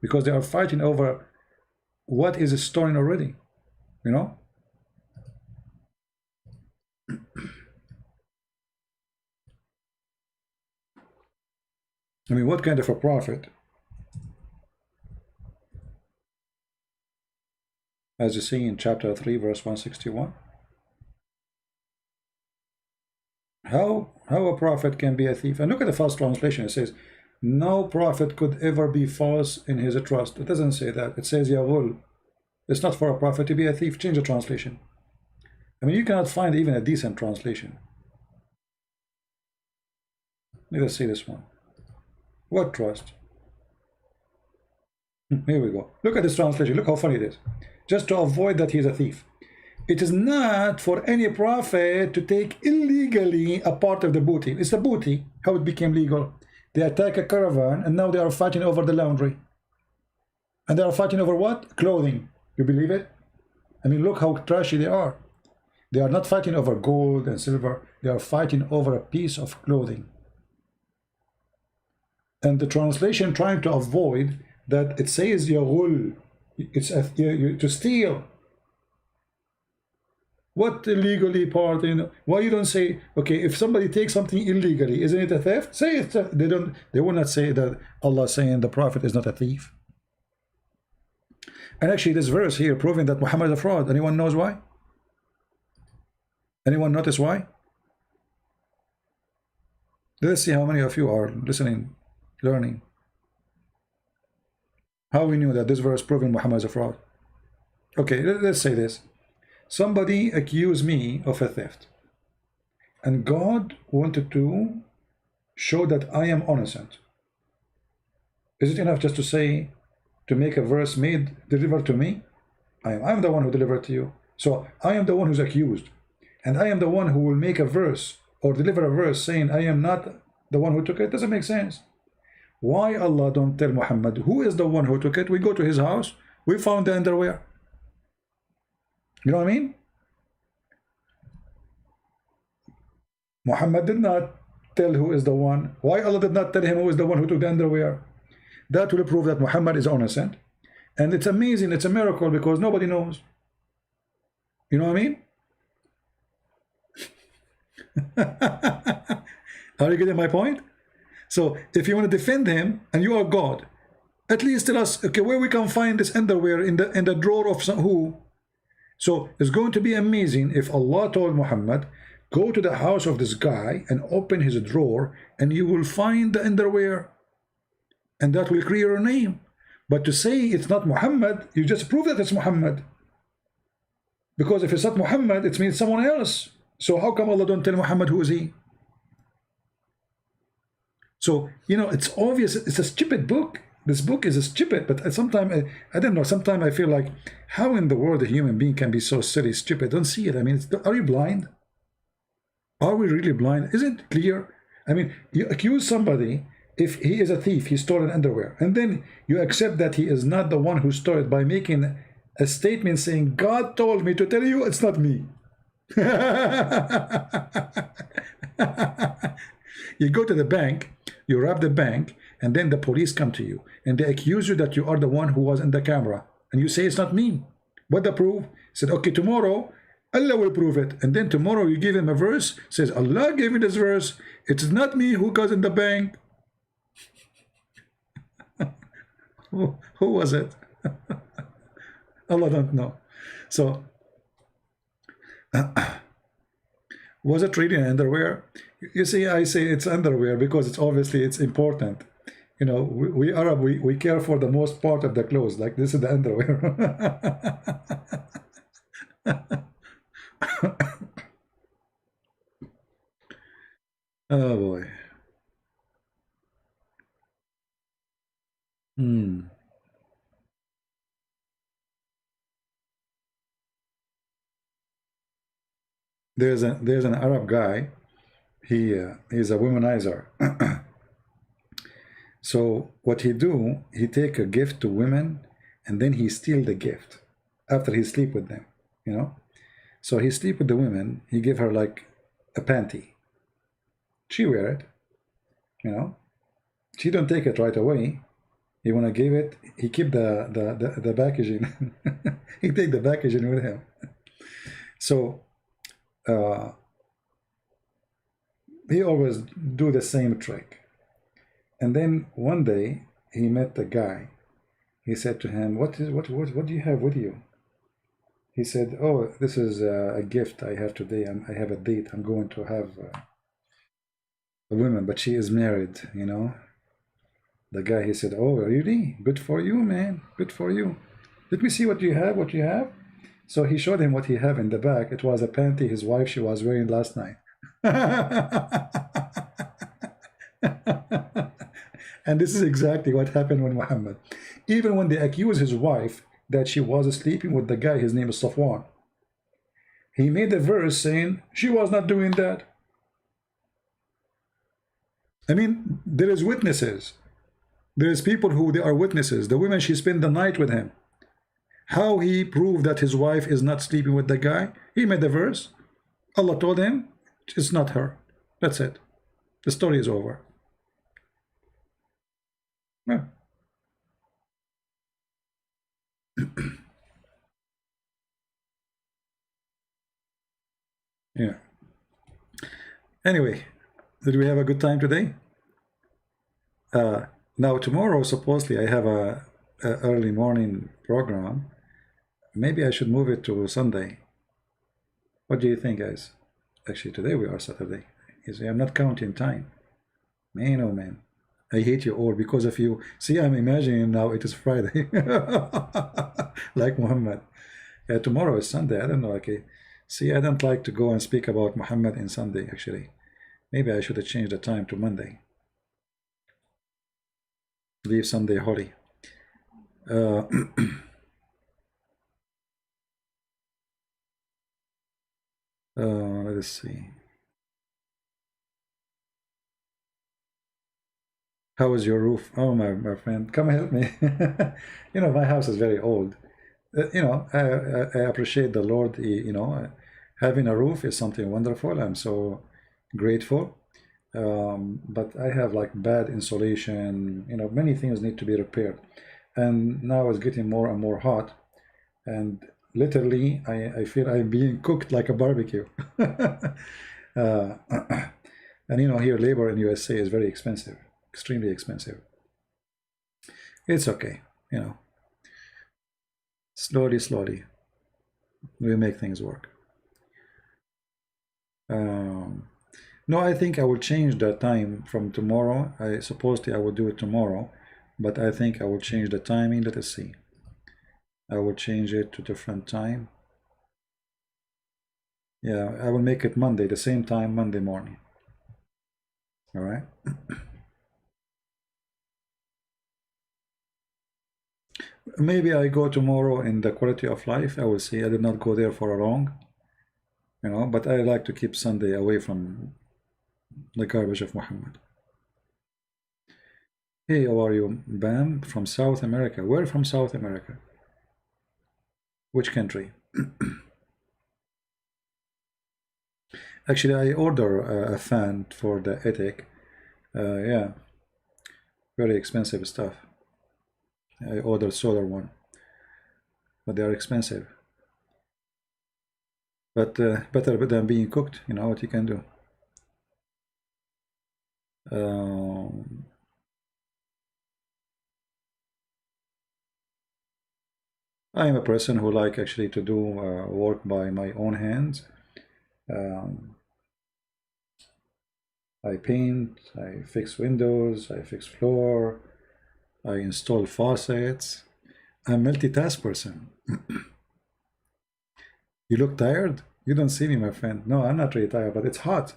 because they are fighting over what is stolen already, you know? I mean, what kind of a prophet, as you see in chapter 3 verse 161, how a prophet can be a thief? And look at the false translation. It says no prophet could ever be false in his trust. It doesn't say that. It says Yahul. It's not for a prophet to be a thief. Change the translation. I mean, you cannot find even a decent translation. Let us see this one. What trust? Here we go. Look at this translation. Look how funny it is. Just to avoid that he's a thief. It is not for any prophet to take illegally a part of the booty. It's the booty. How it became legal. They attack a caravan and now they are fighting over the laundry. And they are fighting over what? Clothing. You believe it? I mean, look how trashy they are. They are not fighting over gold and silver. They are fighting over a piece of clothing. And the translation trying to avoid that, it says yaghul. It's to steal. What illegally part? Why you don't say, okay, if somebody takes something illegally, isn't it a theft? Say it. They don't. They will not say that Allah saying the Prophet is not a thief. And actually, this verse here proving that Muhammad is a fraud. Anyone knows why? Anyone notice why? Let's see how many of you are listening, learning. How we knew that this verse proving Muhammad is a fraud? Okay, let's say this. Somebody accused me of a theft, and God wanted to show that I am innocent. Is it enough just to say, to make a verse delivered to me? I'm the one who delivered to you. So I am the one who's accused, and I am the one who will make a verse or deliver a verse saying I am not the one who took it. Doesn't make sense. Why Allah don't tell Muhammad who is the one who took it? We go to his house, we found the underwear. You know what I mean? Muhammad did not tell who is the one. Why Allah did not tell him who is the one who took the underwear? That will prove that Muhammad is innocent. And it's amazing, it's a miracle, because nobody knows. You know what I mean? Are you getting my point? So if you want to defend him and you are God, at least tell us, okay, where we can find this underwear in the drawer of who? So it's going to be amazing if Allah told Muhammad, go to the house of this guy and open his drawer and you will find the underwear. And that will clear your name. But to say it's not Muhammad, you just prove that it's Muhammad. Because if it's not Muhammad, it means someone else. So how come Allah don't tell Muhammad who is he? So, you know, it's obvious. It's a stupid book. This book is stupid. But sometimes, I don't know, sometimes I feel like, how in the world a human being can be so silly, stupid? Don't see it. I mean, are you blind? Are we really blind? Isn't it clear? I mean, you accuse somebody, if he is a thief, he stole an underwear, and then you accept that he is not the one who stole it by making a statement saying, God told me to tell you it's not me. You go to the bank, you rob the bank, and then the police come to you, and they accuse you that you are the one who was in the camera, and you say it's not me. What the proof? Said, okay, tomorrow Allah will prove it. And then tomorrow you give him a verse, says, Allah gave me this verse, it's not me who goes in the bank. Who was it? Allah don't know. So was it really underwear? You see, I say it's underwear because it's obviously it's important. You know, we Arab, we care for the most part of the clothes. Like this is the underwear. Oh boy. There's an Arab guy. He's a womanizer. So what he do? He take a gift to women, and then he steal the gift after he sleep with them. You know. So he sleep with the women. He give her like a panty. She wear it. You know. She don't take it right away. He wanna give it. He keep the packaging. He take the packaging with him. So he always do the same trick. And then one day he met a guy. He said to him, "What do you have with you?" He said, "Oh, this is a gift I have today. I have a date. I'm going to have a woman, but she is married. You know." The guy, he said, "Oh, really? Good for you, man. Good for you. Let me see what you have. What you have." So he showed him what he have in the back. It was a panty his wife she was wearing last night. And this is exactly what happened with Muhammad. Even when they accused his wife that she was sleeping with the guy, his name is Safwan, he made a verse saying she was not doing that. I mean, there is witnesses. There's people who they are witnesses. The women, she spent the night with him. How he proved that his wife is not sleeping with the guy? He made the verse. Allah told him, it's not her. That's it. The story is over. Yeah. Yeah. Anyway, did we have a good time today? Now tomorrow, supposedly, I have a early morning program. Maybe I should move it to Sunday. What do you think, guys? Actually, today we are Saturday. You see, I'm not counting time. Man, oh man. I hate you all because of you. See, I'm imagining now it is Friday. Like Muhammad. Yeah, tomorrow is Sunday. I don't know. Okay. See, I don't like to go and speak about Muhammad in Sunday, actually. Maybe I should have changed the time to Monday. Leave Sunday holy. Let us see. How is your roof? Oh, my friend, come help me. You know, my house is very old. You know, I appreciate the Lord. You know, having a roof is something wonderful. I'm so grateful. But I have like bad insulation. You know, many things need to be repaired. And now it's getting more and more hot. And literally, I feel I'm being cooked like a barbecue. And you know, here labor in USA is very expensive, extremely expensive. It's okay, you know. Slowly, slowly, we make things work. No, I think I will change the time from tomorrow. I supposedly I will do it tomorrow, but I think I will change the timing. Let us see. I will change it to different time. Yeah, I will make it Monday, the same time, Monday morning. All right. Maybe I go tomorrow in the quality of life. I will see. I did not go there for a long, you know, but I like to keep Sunday away from the garbage of Muhammad. Hey, how are you? Bam, from South America. Where from South America? Which country? Actually, I order a fan for the attic. Yeah, very expensive stuff. I ordered solar one, but they are expensive. But better than being cooked. You know what you can do. I am a person who like actually to do work by my own hands. I paint, I fix windows, I fix floor, I install faucets. I'm a multitask person. You look tired? You don't see me, my friend. No, I'm not really tired, but it's hot.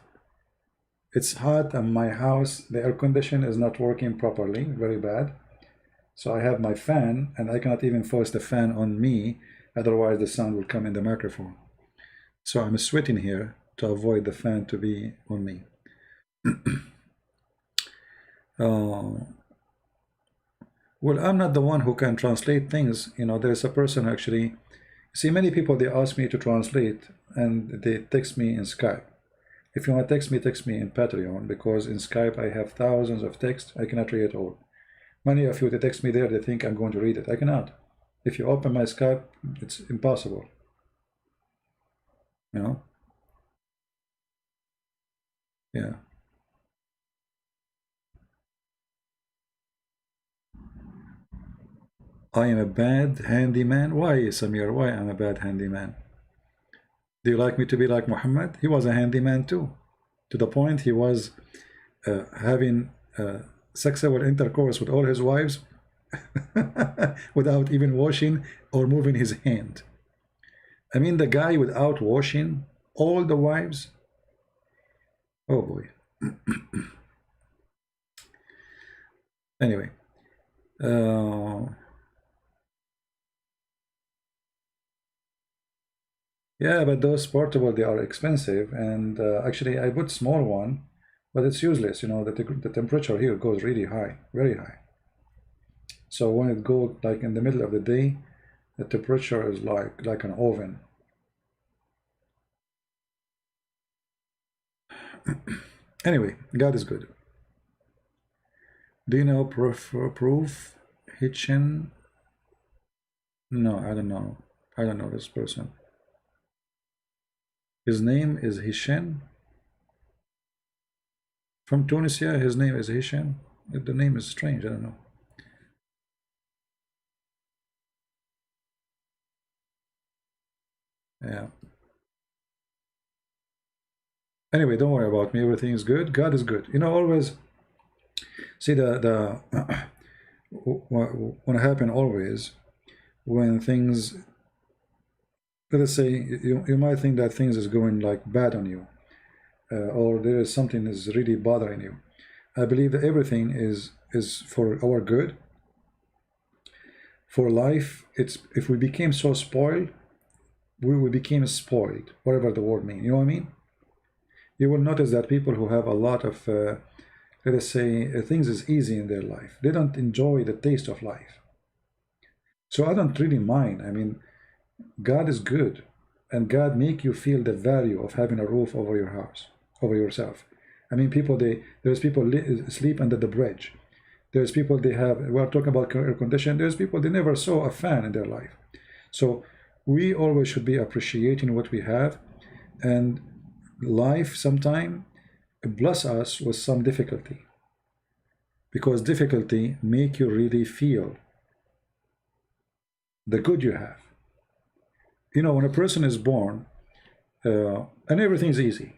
It's hot and my house, the air condition is not working properly, very bad. So I have my fan and I cannot even force the fan on me, otherwise the sound will come in the microphone. So I'm sweating here to avoid the fan to be on me. Well, I'm not the one who can translate things. You know, there's a person actually. See, many people, they ask me to translate and they text me in Skype. If you want to text me in Patreon, because in Skype I have thousands of texts. I cannot read it all. Many of you, they text me there, they think I'm going to read it. I cannot. If you open my Skype, it's impossible. You know? Yeah. I am a bad handyman. Why, Samir? Why I'm a bad handyman? Do you like me to be like Muhammad? He was a handyman too. To the point he was having sexual intercourse with all his wives without even washing or moving his hand. I mean, the guy without washing all the wives. Oh boy. Anyway. Yeah, but those portable, they are expensive, and actually I bought small one, but it's useless. You know, the temperature here goes really high, very high. So when it goes like in the middle of the day, the temperature is like an oven. Anyway, God is good. Do you know proof Hitchin? No, I don't know. I don't know this person. His name is Hishen. From Tunisia, his name is Hishen. The name is strange, I don't know. Yeah. Anyway, don't worry about me. Everything is good. God is good. You know, always see the what happen always when things, let us say, you might think that things is going like bad on you, or there is something is really bothering you. I believe that everything is for our good. For life, it's if we became so spoiled, we became spoiled, whatever the word means. You know what I mean? You will notice that people who have a lot of, let us say, things is easy in their life, they don't enjoy the taste of life. So I don't really mind. I mean, God is good, and God make you feel the value of having a roof over your house, over yourself. I mean, there's people sleep under the bridge. There's people we're talking about air condition. There's people they never saw a fan in their life. So we always should be appreciating what we have, and life sometime bless us with some difficulty, because difficulty make you really feel the good you have. You know, when a person is born and everything is easy,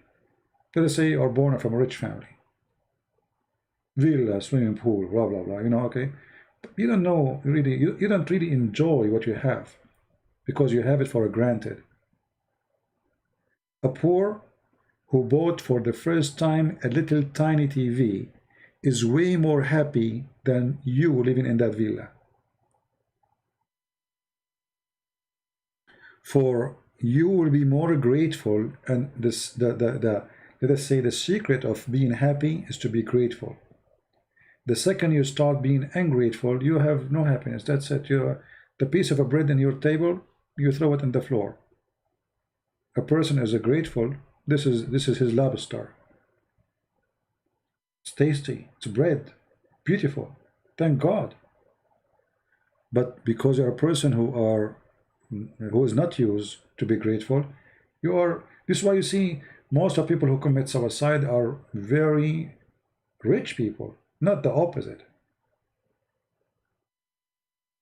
let us say you're born from a rich family, villa, swimming pool, blah blah blah, you know, okay, you don't know really, you don't really enjoy what you have because you have it for granted. A poor who bought for the first time a little tiny TV is way more happy than you living in that villa. For you will be more grateful, and this let us say the secret of being happy is to be grateful. The second you start being ungrateful, you have no happiness. That's it. The piece of a bread on your table, you throw it on the floor. A person is grateful. This is his lobster. It's tasty. It's bread. Beautiful. Thank God. But because you're a person who is not used to be grateful, this is why you see most of people who commit suicide are very rich people, not the opposite.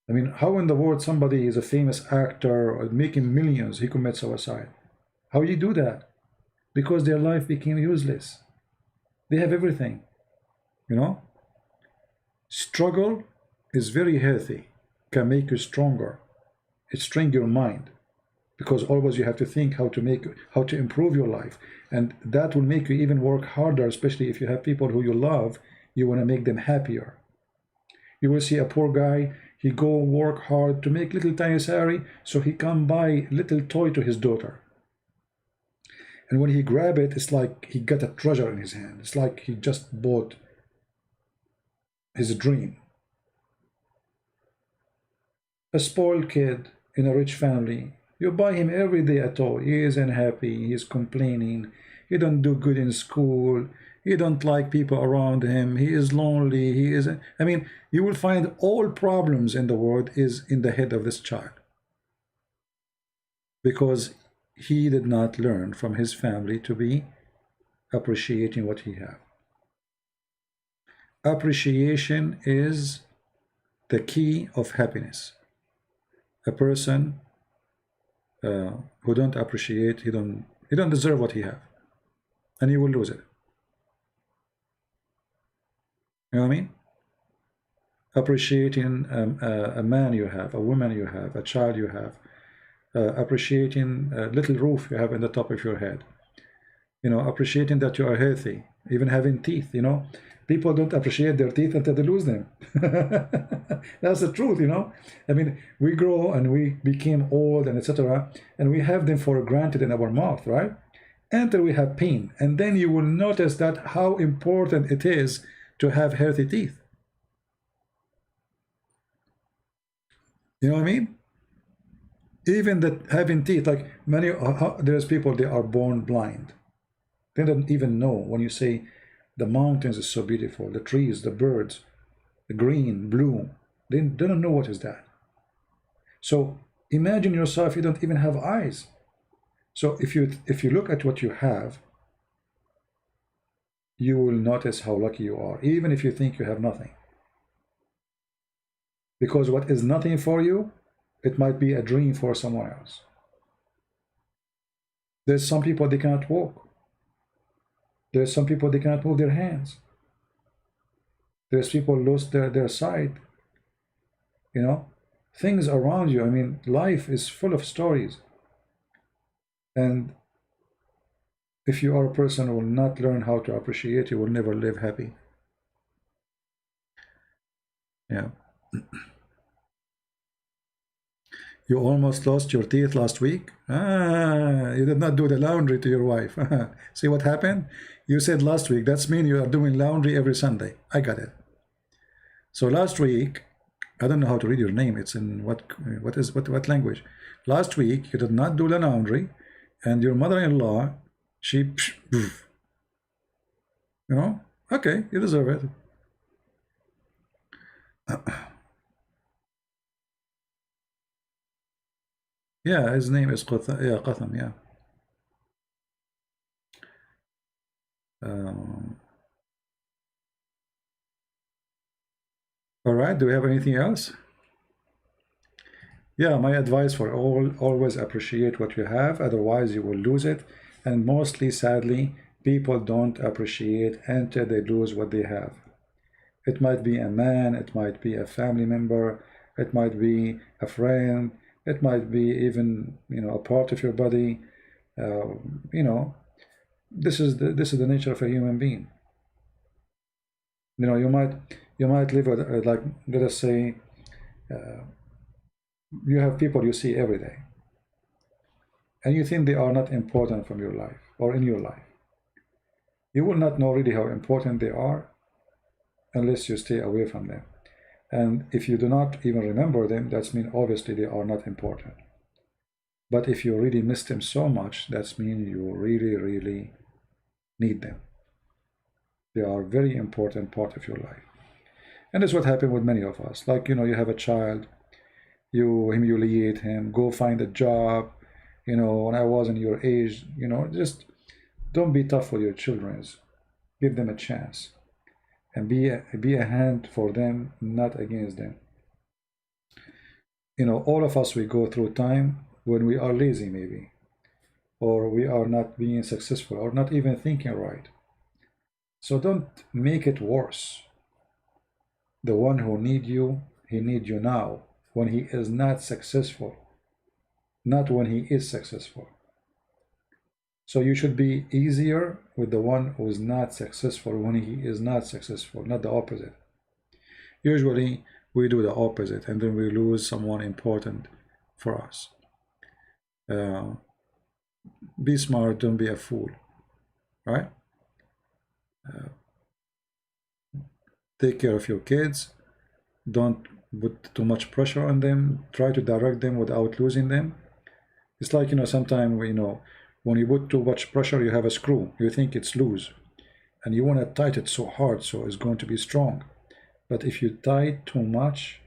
I mean, how in the world somebody is a famous actor or making millions, he commits suicide? How you do that? Because their life became useless. They have everything, you know? Struggle is very healthy, can make you stronger. It strengthens your mind, because always you have to think how to improve your life, and that will make you even work harder, especially if you have people who you love. You want to make them happier. You will see a poor guy, he go work hard to make little tiny salary so he can buy little toy to his daughter, and when he grab it, it's like he got a treasure in his hand. It's like he just bought his dream. A spoiled kid in a rich family, you buy him every day a toy. He is unhappy, he is complaining, he don't do good in school, he don't like people around him, he is lonely, I mean, you will find all problems in the world is in the head of this child, because he did not learn from his family to be appreciating what he have. Appreciation is the key of happiness. A person who don't appreciate, he don't deserve what he have, and he will lose it. You know what I mean? Appreciating a man you have, a woman you have, a child you have, appreciating a little roof you have in the top of your head, you know, appreciating that you are healthy, even having teeth, you know. People don't appreciate their teeth until they lose them. That's the truth, you know. I mean, we grow and we became old and etc., and we have them for granted in our mouth, right? Until we have pain, and then you will notice that how important it is to have healthy teeth. You know what I mean? Even that having teeth, like many, there's people, they are born blind. They don't even know. When you say the mountains is so beautiful, the trees, the birds, the green, blue, they don't know what is that. So imagine yourself, you don't even have eyes. So if you look at what you have, you will notice how lucky you are, even if you think you have nothing. Because what is nothing for you, it might be a dream for someone else. There's some people, they cannot walk. There's some people, they cannot move their hands. There's people lost their sight. You know, things around you. I mean, life is full of stories. And if you are a person who will not learn how to appreciate, you will never live happy. Yeah. You almost lost your teeth last week. You did not do the laundry to your wife. See what happened? You said last week. That's mean you are doing laundry every Sunday. I got it. So last week, I don't know how to read your name. It's in what language? Last week you did not do the laundry, and your mother-in-law, she, you know, okay, you deserve it. Yeah, his name is Qatham. Yeah, Qatham. Yeah. All right. Do we have anything else? Yeah, my advice for always appreciate what you have, otherwise you will lose it. And mostly, sadly, people don't appreciate until they lose what they have. It might be a man, it might be a family member, it might be a friend, it might be even, you know, a part of your body. You know, this is the nature of a human being. You know, you might live with, like, let us say, you have people you see every day, and you think they are not important from your life or in your life. You will not know really how important they are unless you stay away from them. And if you do not even remember them, that means obviously they are not important. But if you really miss them so much, that means you really, really need them. They are a very important part of your life. And that's what happened with many of us. Like, you know, you have a child, you humiliate him, go find a job. You know, when I was in your age, you know, just don't be tough with your children. Give them a chance. And be a hand for them, not against them. You know, all of us, we go through time when we are lazy, maybe, or we are not being successful, or not even thinking right. So don't make it worse. The one who need you, he need you now, when he is not successful, not when he is successful. So you should be easier with the one who is not successful when he is not successful, not the opposite. Usually we do the opposite, and then we lose someone important for us. Be smart, don't be a fool, right? Take care of your kids. Don't put too much pressure on them. Try to direct them without losing them. It's like, you know, sometimes, you know, when you put too much pressure, you have a screw. You think it's loose, and you want to tighten it so hard so it's going to be strong. But if you tie too much,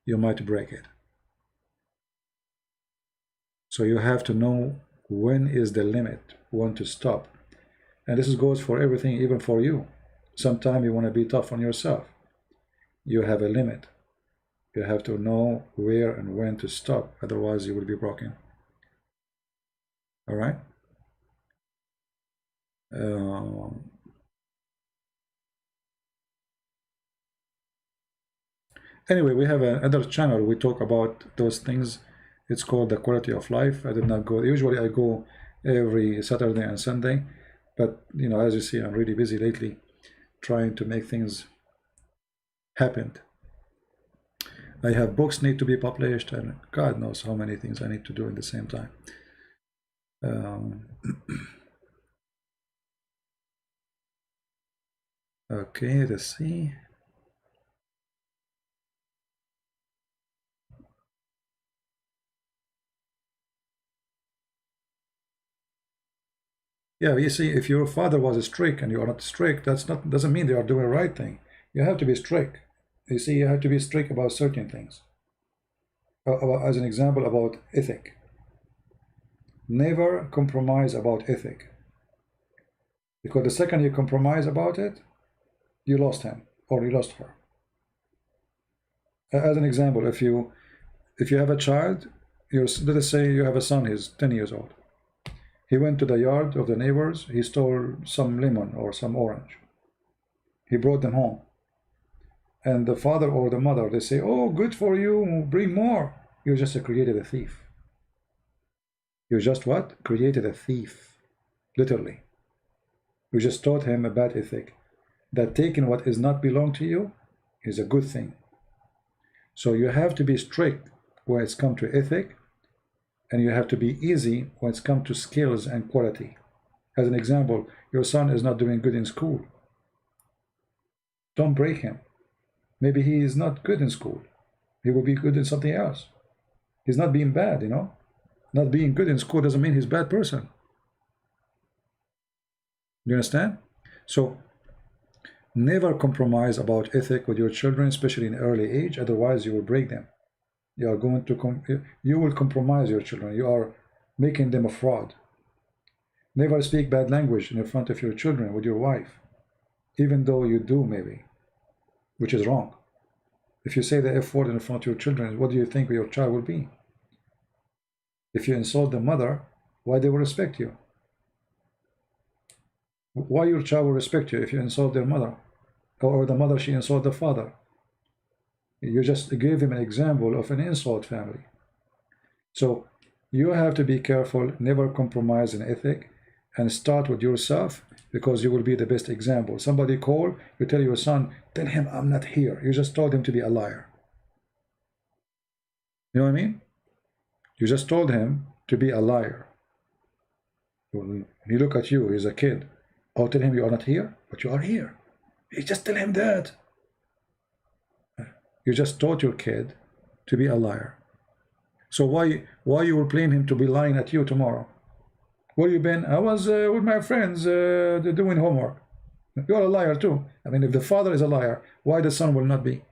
you might break it. So you have to know when is the limit, when to stop. And this goes for everything, even for you. Sometimes you want to be tough on yourself. You have a limit. You have to know where and when to stop, otherwise you will be broken. All right? Anyway, we have another channel. We talk about those things. It's called The Quality of Life. I did not go. Usually I go every Saturday and Sunday. But, you know, as you see, I'm really busy lately trying to make things happen. I have books need to be published, and God knows how many things I need to do at the same time. Okay, let's see. Yeah, you see, if your father was strict and you are not strict, doesn't mean they are doing the right thing. You have to be strict. You see, you have to be strict about certain things. As an example, about ethic. Never compromise about ethic. Because the second you compromise about it, you lost him or you lost her. As an example, if you have a child, let us say you have a son, he's 10 years old. He went to the yard of the neighbors, he stole some lemon or some orange. He brought them home. And the father or the mother, they say, oh, good for you, bring more. You just created a thief. You just what? Created a thief. Literally. You just taught him a bad ethic. That taking what is not belong to you is a good thing. So you have to be strict when it's come to ethic, and you have to be easy when it's come to skills and quality. As an example, your son is not doing good in school. Don't break him. Maybe he is not good in school. He will be good in something else. He's not being bad, you know. Not being good in school doesn't mean he's a bad person. You understand? So never compromise about ethic with your children, especially in early age. Otherwise, you will break them. You are going to you will compromise your children. You are making them a fraud. Never speak bad language in front of your children with your wife, even though you do maybe, which is wrong. If you say the F word in front of your children, what do you think your child will be? If you insult the mother, why they will respect you? Why your child will respect you if you insult their mother? Or the mother, she insult the father? You just gave him an example of an insult family. So you have to be careful, never compromise in ethic, and start with yourself, because you will be the best example. Somebody call, you tell your son, tell him I'm not here. You just told him to be a liar. You know what I mean? You just told him to be a liar. He look at you, he's a kid. Oh, tell him you are not here, but you are here. You just tell him that. You just taught your kid to be a liar. So why you will blame him to be lying at you tomorrow? Where you been? I was with my friends doing homework. You're a liar too. I mean, if the father is a liar, why the son will not be?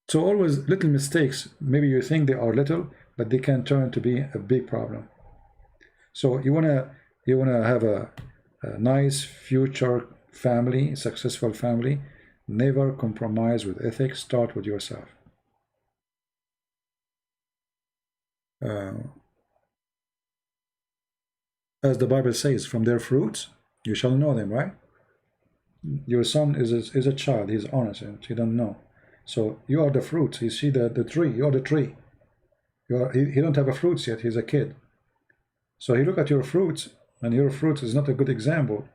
So always little mistakes, maybe you think they are little, but they can turn to be a big problem. So you wanna have a nice future family, successful family. Never compromise with ethics. Start with yourself. As the Bible says, from their fruits you shall know them, right? Your son is a child, he's innocent, he don't know. So you are the fruits. You see the tree, you are the tree. He don't have a fruits yet, he's a kid. So he look at your fruits, and your fruits is not a good example.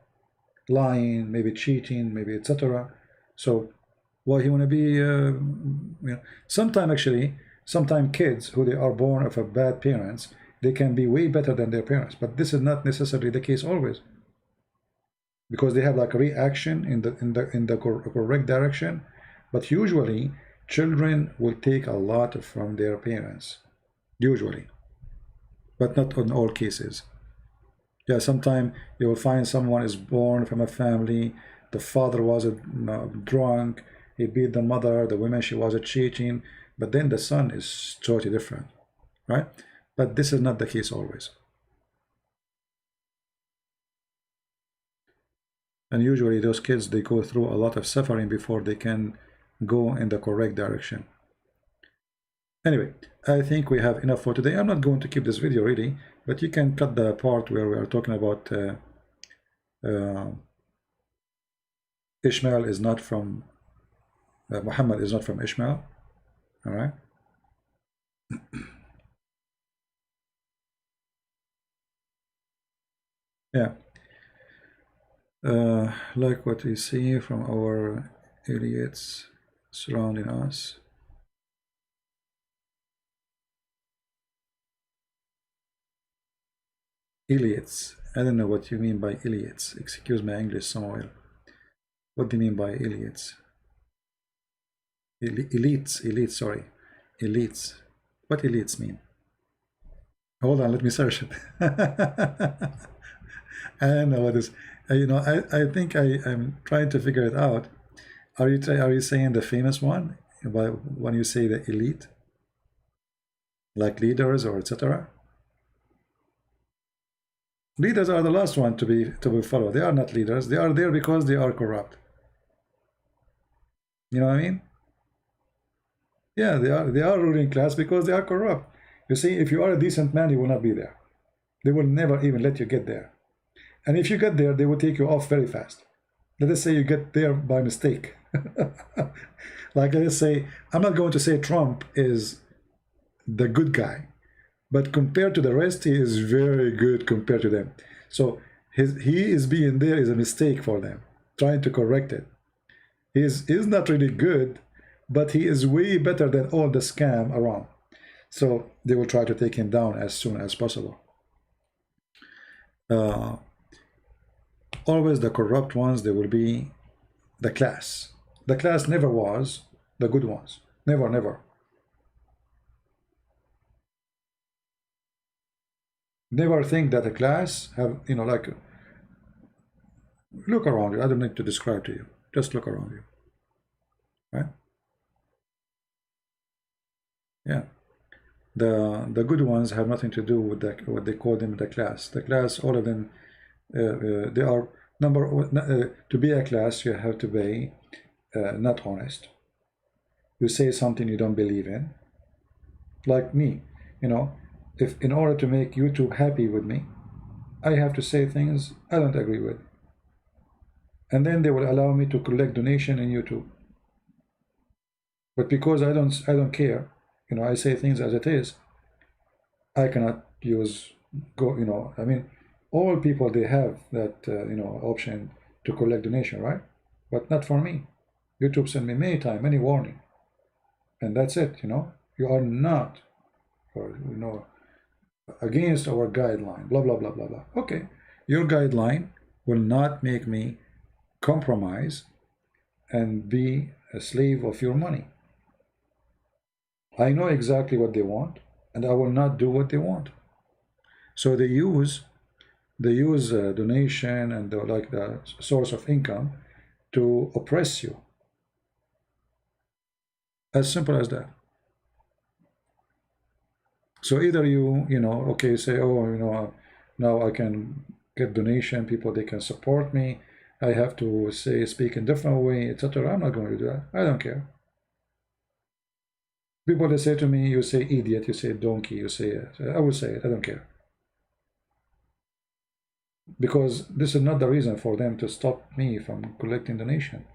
Lying, maybe cheating, maybe etc. So why he want to be, you know, sometimes kids who they are born of a bad parents, they can be way better than their parents, but this is not necessarily the case always, because they have like a reaction in the correct direction. But usually children will take a lot from their parents, usually, but not in all cases. Yeah, sometimes you will find someone is born from a family, the father was drunk, he beat the mother, the woman, she was cheating, but then the son is totally different, right? But this is not the case always. And usually those kids, they go through a lot of suffering before they can go in the correct direction. Anyway, I think we have enough for today. I'm not going to keep this video really, but you can cut the part where we are talking about Ishmael is not from Muhammad is not from Ishmael. All right. Yeah. Like what we see from our idiots surrounding us. Idiots. I don't know what you mean by idiots. Excuse my English, Samuel. What do you mean by idiots? Elites, sorry. Elites. What elites mean? Hold on, let me search it. I don't know what is. You know, I think I'm trying to figure it out. Are you saying the famous one? When you say the elite, like leaders or etc. Leaders are the last one to be followed. They are not leaders. They are there because they are corrupt. You know what I mean? Yeah, they are ruling class because they are corrupt. You see, if you are a decent man, you will not be there. They will never even let you get there. And if you get there, they will take you off very fast. Let us say you get there by mistake. Like, let us say, I'm not going to say Trump is the good guy, but compared to the rest, he is very good compared to them. So he is being there is a mistake for them, trying to correct it. He is not really good, but he is way better than all the scam around. So they will try to take him down as soon as possible. Always the corrupt ones, they will be the class. The class never was the good ones. Never, never. Never think that a class have, you know, like, look around you. I don't need to describe to you. Just look around you. Right? Yeah. The good ones have nothing to do with what they call them the class. The class, all of them, they are to be a class, you have to be not honest. You say something you don't believe in. Like me, you know, if in order to make YouTube happy with me, I have to say things I don't agree with. And then they will allow me to collect donation in YouTube. But because I don't care, you know, I say things as it is, I cannot use you know, I mean, all people, they have that you know, option to collect donation, right? But not for me. YouTube sent me many times, many warning, and that's it. You know, you are not, or you know, against our guideline, blah blah blah blah blah. Okay, your guideline will not make me compromise and be a slave of your money. I know exactly what they want, and I will not do what they want. So they use donation and the source of income to oppress you. As simple as that. So either you know, okay, say, oh, you know, now I can get donation, people, they can support me, I have to speak in different way, etc. I'm not going to do that. I don't care. People, they say to me, you say idiot, you say donkey, you say it. I will say it. I don't care. Because this is not the reason for them to stop me from collecting donation.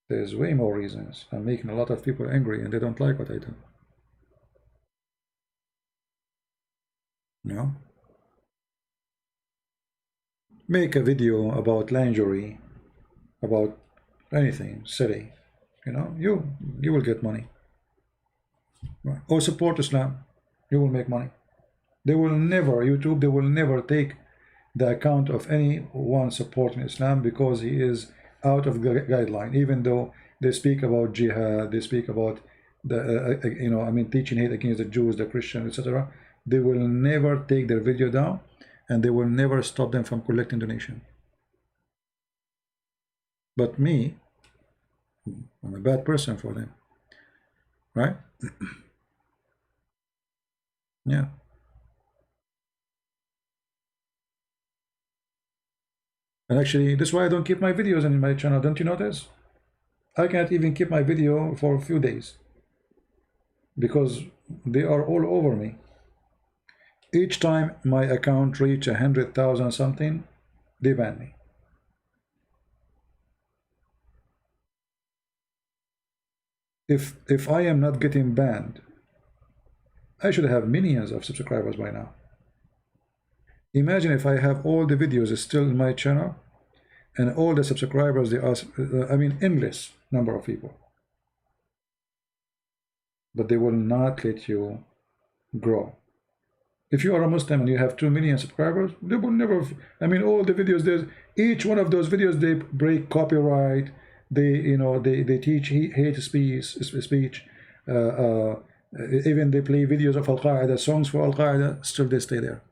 There's way more reasons. I'm making a lot of people angry and they don't like what I do. No? Make a video about lingerie, about anything silly. You know, you will get money. Right. Or support Islam. You will make money. They will never, YouTube, they will never take the account of anyone supporting Islam because he is out of the guideline, even though they speak about jihad, they speak about the, you know, I mean, teaching hate against the Jews, the Christians, etc. They will never take their video down, and they will never stop them from collecting donation. But me, I'm a bad person for them, right? Yeah. And actually, that's why I don't keep my videos in my channel. Don't you notice? I can't even keep my video for a few days because they are all over me. Each time my account reach 100,000 something, they ban me. If I am not getting banned, I should have millions of subscribers by now. Imagine if I have all the videos still in my channel and all the subscribers, they are, I mean, endless number of people. But they will not let you grow. If you are a Muslim and you have 2 million subscribers, they will never, I mean, all the videos, there's each one of those videos, they break copyright, they, you know, they teach hate speech, Even they play videos of Al-Qaeda, songs for Al-Qaeda, still they stay there.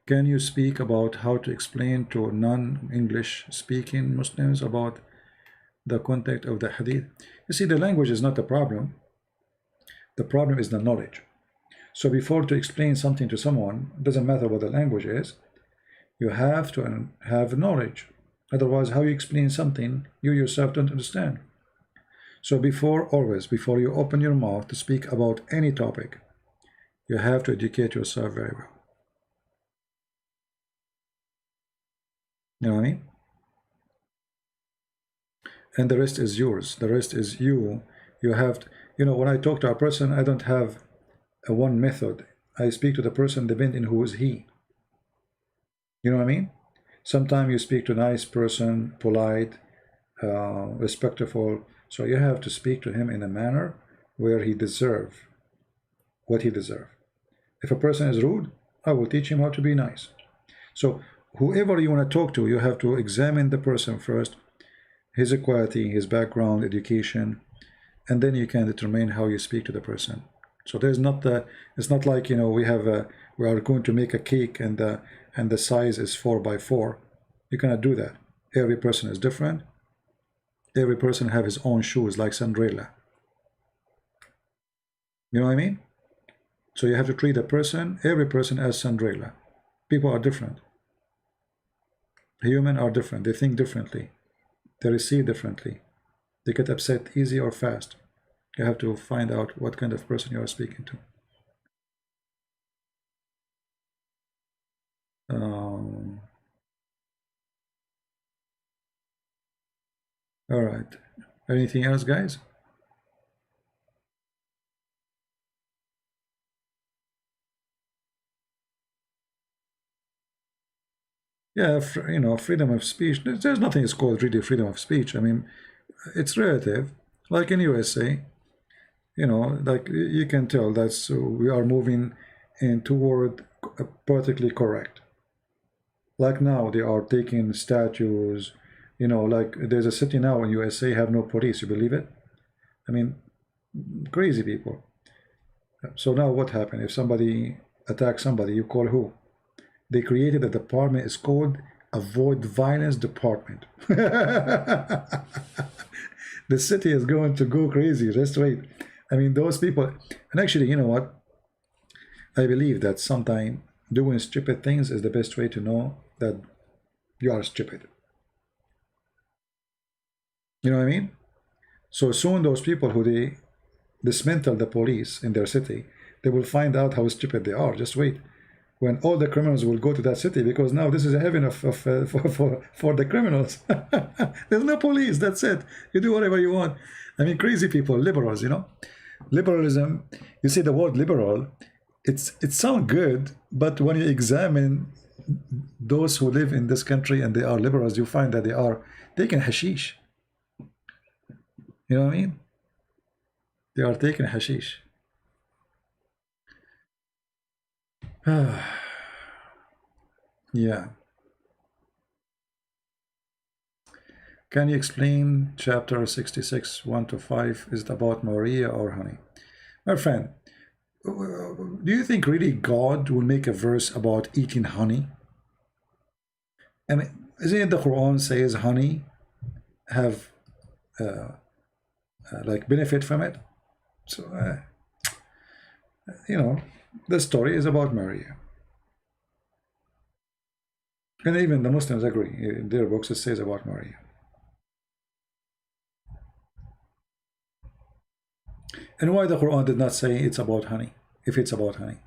Can you speak about how to explain to non-English speaking Muslims about the context of the hadith? You see, the language is not the problem. The problem is the knowledge. So before to explain something to someone, it doesn't matter what the language is, you have to have knowledge. Otherwise, how you explain something you yourself don't understand. So always before you open your mouth to speak about any topic, you have to educate yourself very well. You know what I mean? And the rest is yours. The rest is you. You have to, you know, when I talk to a person, I don't have a one method. I speak to the person depending who is he. You know what I mean? Sometimes you speak to a nice person, polite, respectful. So you have to speak to him in a manner where he deserves what he deserves. If a person is rude, I will teach him how to be nice. So whoever you want to talk to, you have to examine the person first, his equality, his background, education, and then you can determine how you speak to the person. So there's not the, it's not like, you know, we are going to make a cake and the size is 4 by 4. You cannot do that. Every person is different. Every person have his own shoes, like Cinderella. You know what I mean? So you have to treat every person as Cinderella. People are different. Humans are different. They think differently. They receive differently. They get upset easy or fast. You have to find out what kind of person you are speaking to. All right. Anything else, guys? Yeah, you know, freedom of speech. There's nothing is called really freedom of speech. I mean, it's relative. Like in USA, you know, like you can tell that we are moving in toward politically correct. Like now, they are taking statues. You know, like there's a city now in USA have no police. You believe it? I mean, crazy people. So now what happened? If somebody attacks somebody, you call who? They created a department. It's called Avoid Violence Department. The city is going to go crazy. Just wait. I mean, those people. And actually, you know what? I believe that sometimes doing stupid things is the best way to know that you are stupid. You know what I mean? So soon those people who they dismantle the police in their city, they will find out how stupid they are. Just wait. When all the criminals will go to that city, because now this is a heaven for the criminals. There's no police. That's it. You do whatever you want. I mean, crazy people, liberals, you know. Liberalism, you see the word liberal, it sounds good, but when you examine those who live in this country and they are liberals, you find that they are taking hashish. You know what I mean? They are taking hashish. Yeah. Can you explain chapter 66, 1 to 5? Is it about Maria or honey? My friend, do you think really God will make a verse about eating honey? I mean, isn't it the Quran says honey have like benefit from it? So, you know, the story is about Maria. And even the Muslims agree. In their books it says about Maria. And why the Quran did not say it's about honey, if it's about honey?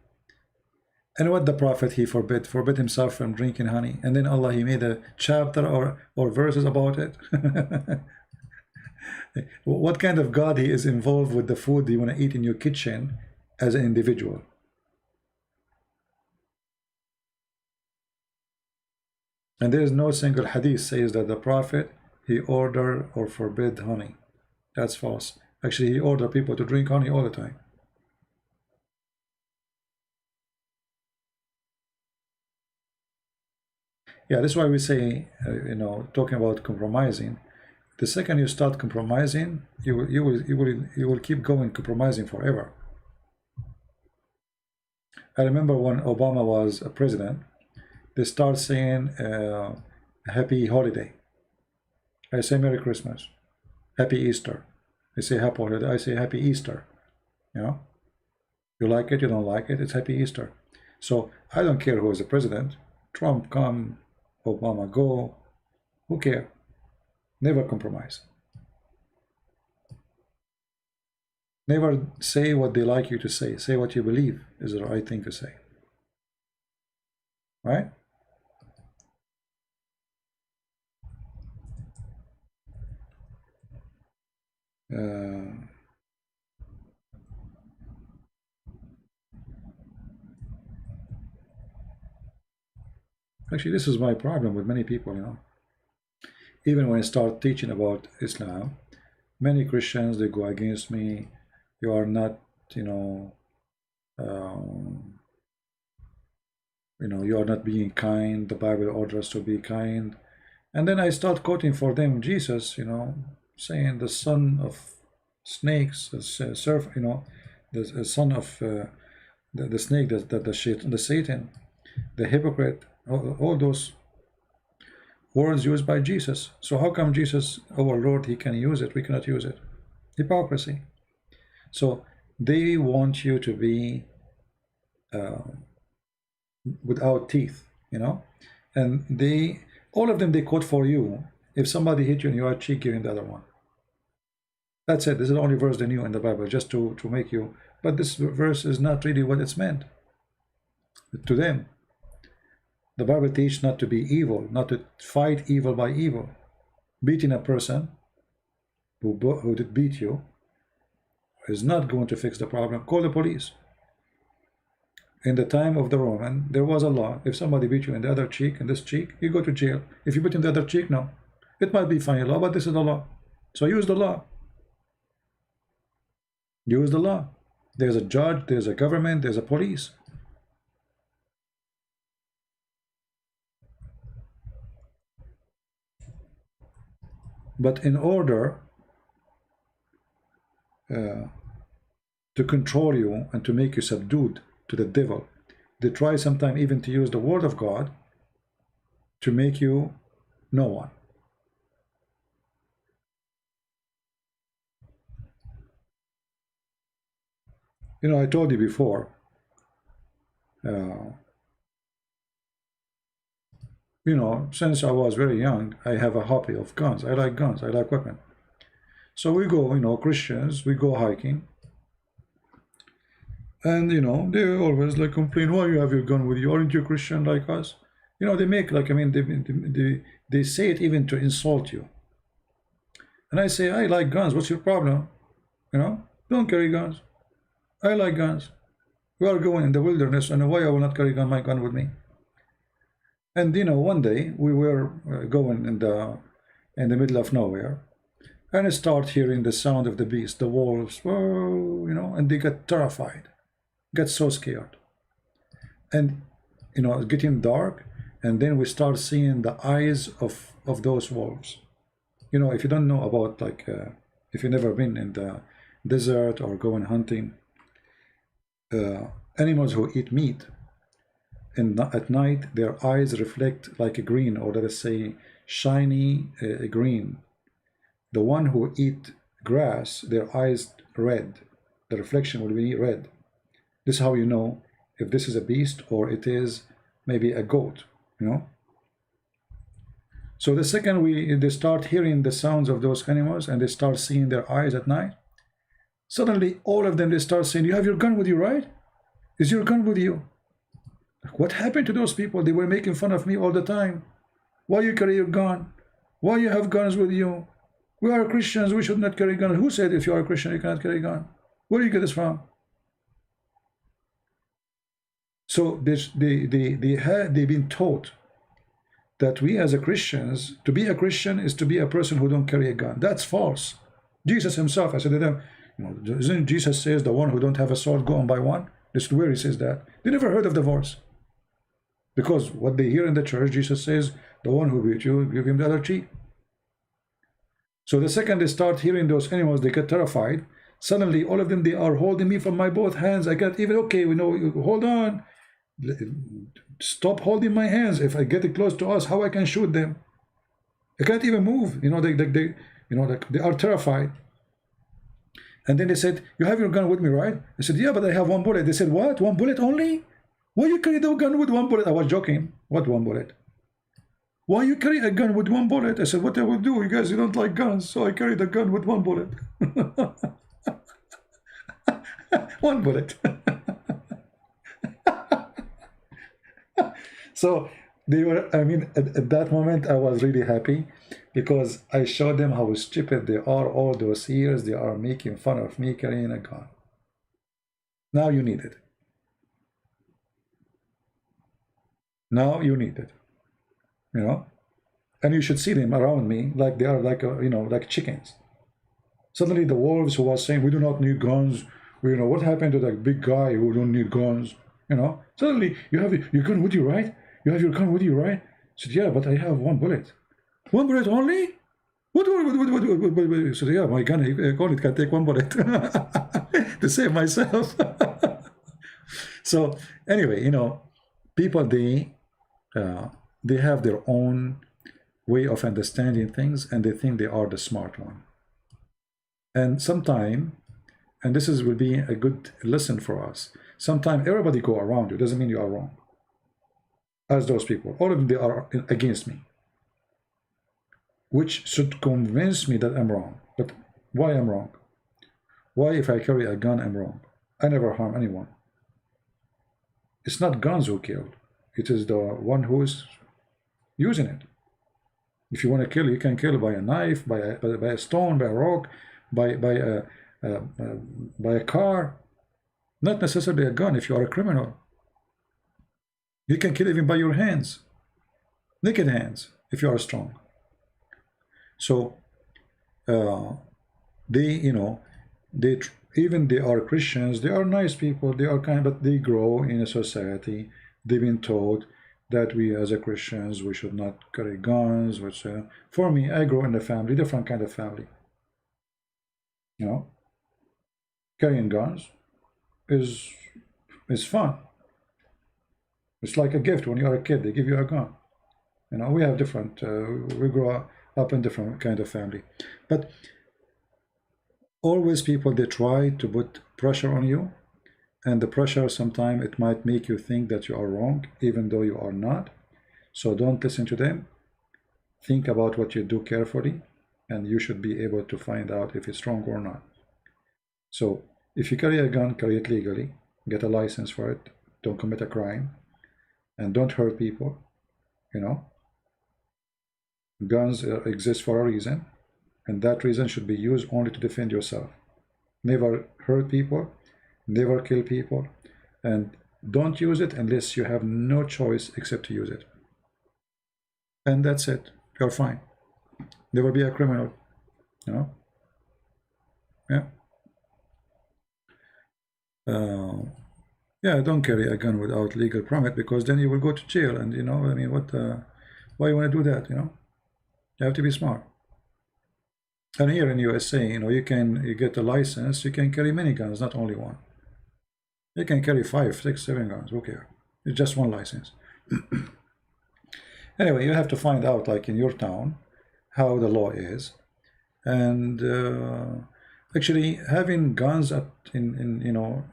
And what the Prophet he forbid himself from drinking honey, and then Allah he made a chapter or verses about it. What kind of God he is involved with the food you want to eat in your kitchen as an individual? And there is no single hadith says that the Prophet he ordered or forbid honey. That's false. Actually, he ordered people to drink honey all the time. Yeah, that's why we say, you know, talking about compromising, The second you start compromising, you will keep going compromising forever. I remember when Obama was a president, they start saying happy holiday. I say Merry Christmas, Happy Easter. They say happy holiday, I say Happy Easter. You know, you like it, you don't like it, it's Happy Easter. So I don't care who is the president. Trump come, Obama go, who care? Never compromise. Never say what they like you to say. Say what you believe is the right thing to say. Right? Actually, this is my problem with many people, you know. Even when I start teaching about Islam, many Christians, they go against me. You are not, you are not being kind. The Bible orders us to be kind. And then I start quoting for them Jesus, saying the son of snakes, the son of the snake, the Satan, the hypocrite, all those words used by Jesus. So how come Jesus, our Lord, he can use it, we cannot use it? Hypocrisy. So they want you to be without teeth, and all of them, they quote for you. If somebody hit you in your cheek, give him the other one. That's it. This is the only verse they knew in the Bible, just to make you. But this verse is not really what it's meant to them. The Bible teaches not to be evil, not to fight evil by evil. Beating a person who did beat you is not going to fix the problem. Call the police. In the time of the Roman, there was a law. If somebody beat you in the other cheek, in this cheek, you go to jail. If you beat in the other cheek, no. It might be funny law, but this is the law. So use the law. Use the law. There's a judge, there's a government, there's a police. But in order to control you and to make you subdued to the devil, they try sometimes even to use the word of God to make you no one. I told you before, since I was very young, I have a hobby of guns. I like guns, I like weapons. So we go, Christians, we go hiking. And, they always like complain, why you have your gun with you? Aren't you Christian like us? They make like, they say it even to insult you. And I say, I like guns. What's your problem? Don't carry guns. I like guns. We are going in the wilderness, and why I will not carry my gun with me? And one day we were going in the middle of nowhere, and I start hearing the sound of the beast, the wolves, whoa, and they get terrified, get so scared, and it's getting dark, and then we start seeing the eyes of those wolves. If you don't know about if you've never been in the desert or going hunting, animals who eat meat, and at night their eyes reflect like a green, or let us say shiny green. The one who eat grass, their eyes red, the reflection will be red. This is how you know if this is a beast or it is maybe a goat. So the second they start hearing the sounds of those animals and they start seeing their eyes at night, suddenly all of them, they start saying, you have your gun with you, right? Is your gun with you? What happened to those people? They were making fun of me all the time. Why you carry your gun? Why you have guns with you? We are Christians, we should not carry guns. Who said if you are a Christian you cannot carry a gun? Where do you get this from? So they've been taught that we as a Christians, to be a Christian is to be a person who don't carry a gun. That's false. Jesus himself, I said to them, isn't Jesus says the one who don't have a sword, go and buy one? This is where he says that. They never heard of the verse. Because what they hear in the church, Jesus says, the one who beat you, give him the other cheek. So the second they start hearing those animals, they get terrified. Suddenly, all of them, they are holding me from my both hands. I got even, okay, we know, hold on. Stop holding my hands. If I get it close to us, how I can shoot them? I can't even move. You know, they are terrified. And then they said, you have your gun with me, right? I said, yeah, but I have one bullet. They said, what? One bullet only? Why you carry the gun with one bullet? I was joking. What one bullet? Why you carry a gun with one bullet? I said, what I will do? You guys, you don't like guns, so I carry the gun with one bullet. One bullet. So they were, I mean, at that moment, I was really happy because I showed them how stupid they are all those years. They are making fun of me carrying a gun. Now you need it. Now you need it. You know? And you should see them around me like they are like, you know, like chickens. Suddenly the wolves who was saying, we do not need guns. You know, what happened to that big guy who don't need guns? You know, suddenly you have your gun with you, right? You have your gun with you, right? I said, yeah, but I have one bullet. One bullet only? What? I said, yeah, my gun, it can take one bullet to save myself. So anyway, you know, people, they have their own way of understanding things, and they think they are the smart one. And sometime, and this will be a good lesson for us, sometimes everybody go around you, doesn't mean you are wrong. As those people, all of them, they are against me, which should convince me that I'm wrong. But why I'm wrong? Why, if I carry a gun, I'm wrong? I never harm anyone. It's not guns who kill. It is the one who is using it. If you want to kill, you can kill by a knife, by a stone, by a rock, by a car. Not necessarily a gun if you are a criminal. You can kill even by your hands, naked hands, if you are strong. So they, you know, even they are Christians, they are nice people, they are kind, but they grow in a society. They've been taught that we as a Christians, we should not carry guns, which for me, I grow in a family, different kind of family. You know, carrying guns is fun. It's like a gift when you are a kid, they give you a gun. You know, we have different, we grow up in different kind of family. But always people, they try to put pressure on you, and the pressure sometimes it might make you think that you are wrong, even though you are not. So don't listen to them. Think about what you do carefully, and you should be able to find out if it's wrong or not. So if you carry a gun, carry it legally, get a license for it, don't commit a crime, and don't hurt people. You know, guns exist for a reason, and that reason should be used only to defend yourself. Never hurt people, never kill people, and don't use it unless you have no choice except to use it. And that's it. You're fine. Never be a criminal. You know? Yeah. Yeah, don't carry a gun without legal permit, because then you will go to jail. And you know, I mean, what? Why you want to do that? You know, you have to be smart. And here in USA, you know, you get a license. You can carry many guns, not only one. You can carry 5, 6, 7 guns. Who cares? It's just one license. Anyway, you have to find out, like in your town, how the law is, and actually having guns in you know.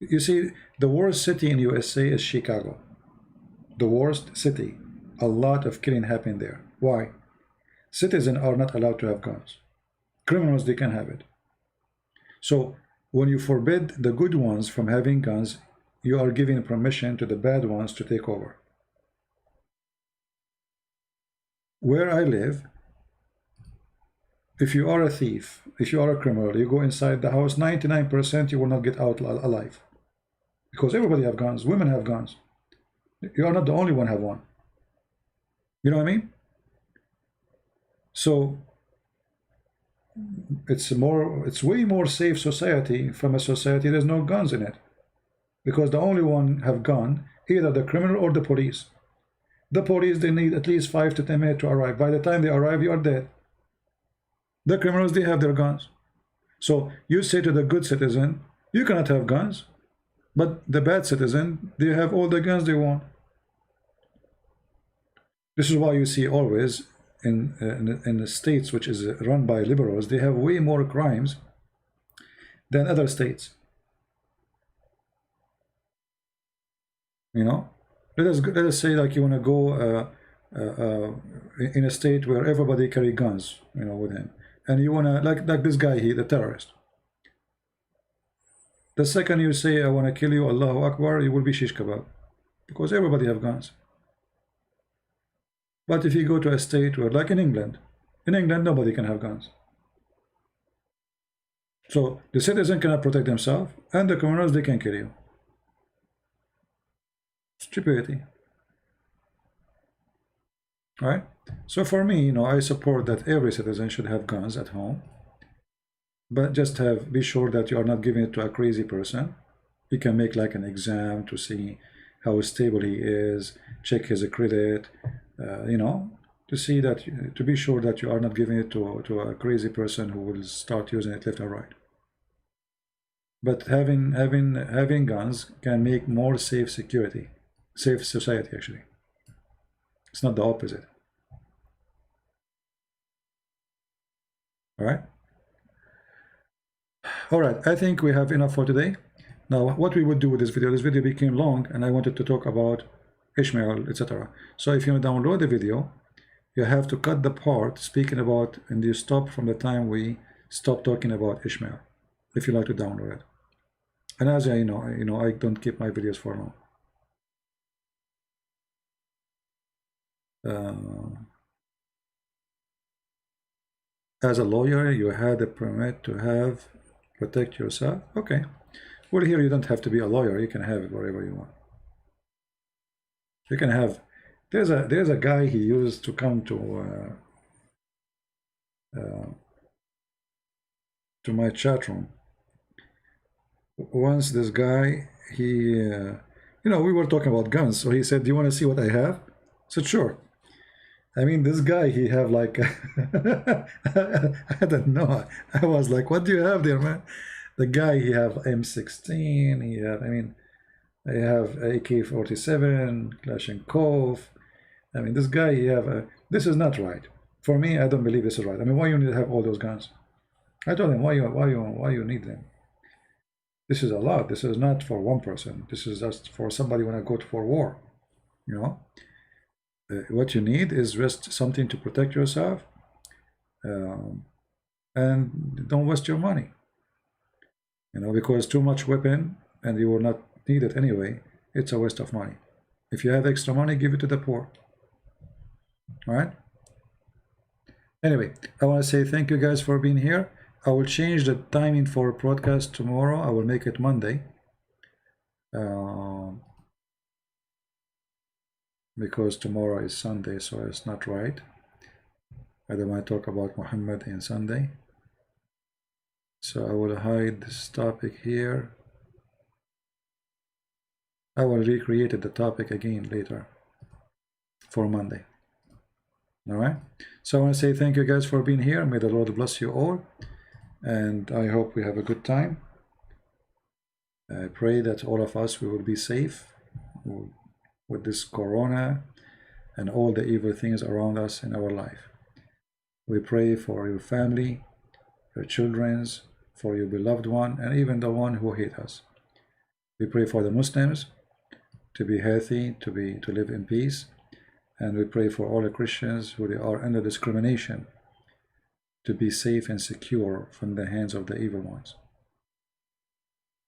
You see, the worst city in USA is Chicago. The worst city. A lot of killing happened there. Why? Citizens are not allowed to have guns. Criminals, they can have it. So when you forbid the good ones from having guns, you are giving permission to the bad ones to take over. Where I live, if you are a thief, if you are a criminal, you go inside the house, 99% you will not get out alive. Because everybody have guns. Women have guns. You are not the only one have one. You know what I mean? So it's way more safe society from a society there's no guns in it. Because the only one have gun, either the criminal or the police. The police, they need at least 5 to 10 minutes to arrive. By the time they arrive, you are dead. The criminals, they have their guns. So you say to the good citizen, you cannot have guns, but the bad citizen, they have all the guns they want. This is why you see always in the states which is run by liberals, they have way more crimes than other states. You know, let us say like you want to go in a state where everybody carry guns, you know, with him, and you want to like this guy here, the terrorist. The second you say I want to kill you, Allahu Akbar, you will be shish kebab, because everybody have guns. But if you go to a state where, like in England nobody can have guns. So the citizen cannot protect themselves, and the criminals, they can kill you. Stupidity. All right. So for me, you know, I support that every citizen should have guns at home, but just be sure that you are not giving it to a crazy person. You can make like an exam to see how stable he is, check his credit, you know, to see that, to be sure that you are not giving it to a crazy person who will start using it left and right. But having guns can make more safe society actually. It's not the opposite. All right. All right, I think we have enough for today. Now, what we would do with this video became long, and I wanted to talk about Ishmael, etc. So if you want to download the video, you have to cut the part speaking about, and you stop from the time we stop talking about Ishmael, if you like to download it. And as I know, I don't keep my videos for long. As a lawyer, you had a permit to protect yourself. Okay. Well, here you don't have to be a lawyer. You can have it wherever you want. You can have. There's a guy, he used to come to my chat room. Once this guy, he, we were talking about guns. So he said, "Do you want to see what I have?" I said, "Sure." I mean, this guy, he have like, I don't know. I was like, what do you have there, man? The guy, he have M16. He have, I have AK-47, Kalashnikov. I mean, this guy, he have this is not right. For me, I don't believe this is right. I mean, why you need to have all those guns? I told him, why you need them? This is a lot. This is not for one person. This is just for somebody when I go for war, you know? What you need is just something to protect yourself, and don't waste your money, because too much weapon and you will not need it anyway. It's a waste of money. If you have extra money, give it to the poor. All right. Anyway, I want to say thank you guys for being here. I will change the timing for broadcast tomorrow. I will make it Monday. Because tomorrow is Sunday, so it's not right. I don't want to talk about Muhammad in Sunday. So I will hide this topic here. I will recreate the topic again later for Monday. All right. So I want to say thank you guys for being here. May the Lord bless you all. And I hope we have a good time. I pray that all of us, we will be safe with this corona and all the evil things around us in our life. We pray for your family, your children's, for your beloved one, and even the one who hate us. We pray for the Muslims to be healthy, to live in peace, and we pray for all the Christians who they are under discrimination to be safe and secure from the hands of the evil ones.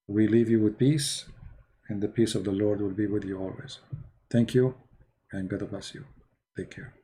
We leave you with peace, and the peace of the Lord will be with you always. Thank you, and God bless you. Take care.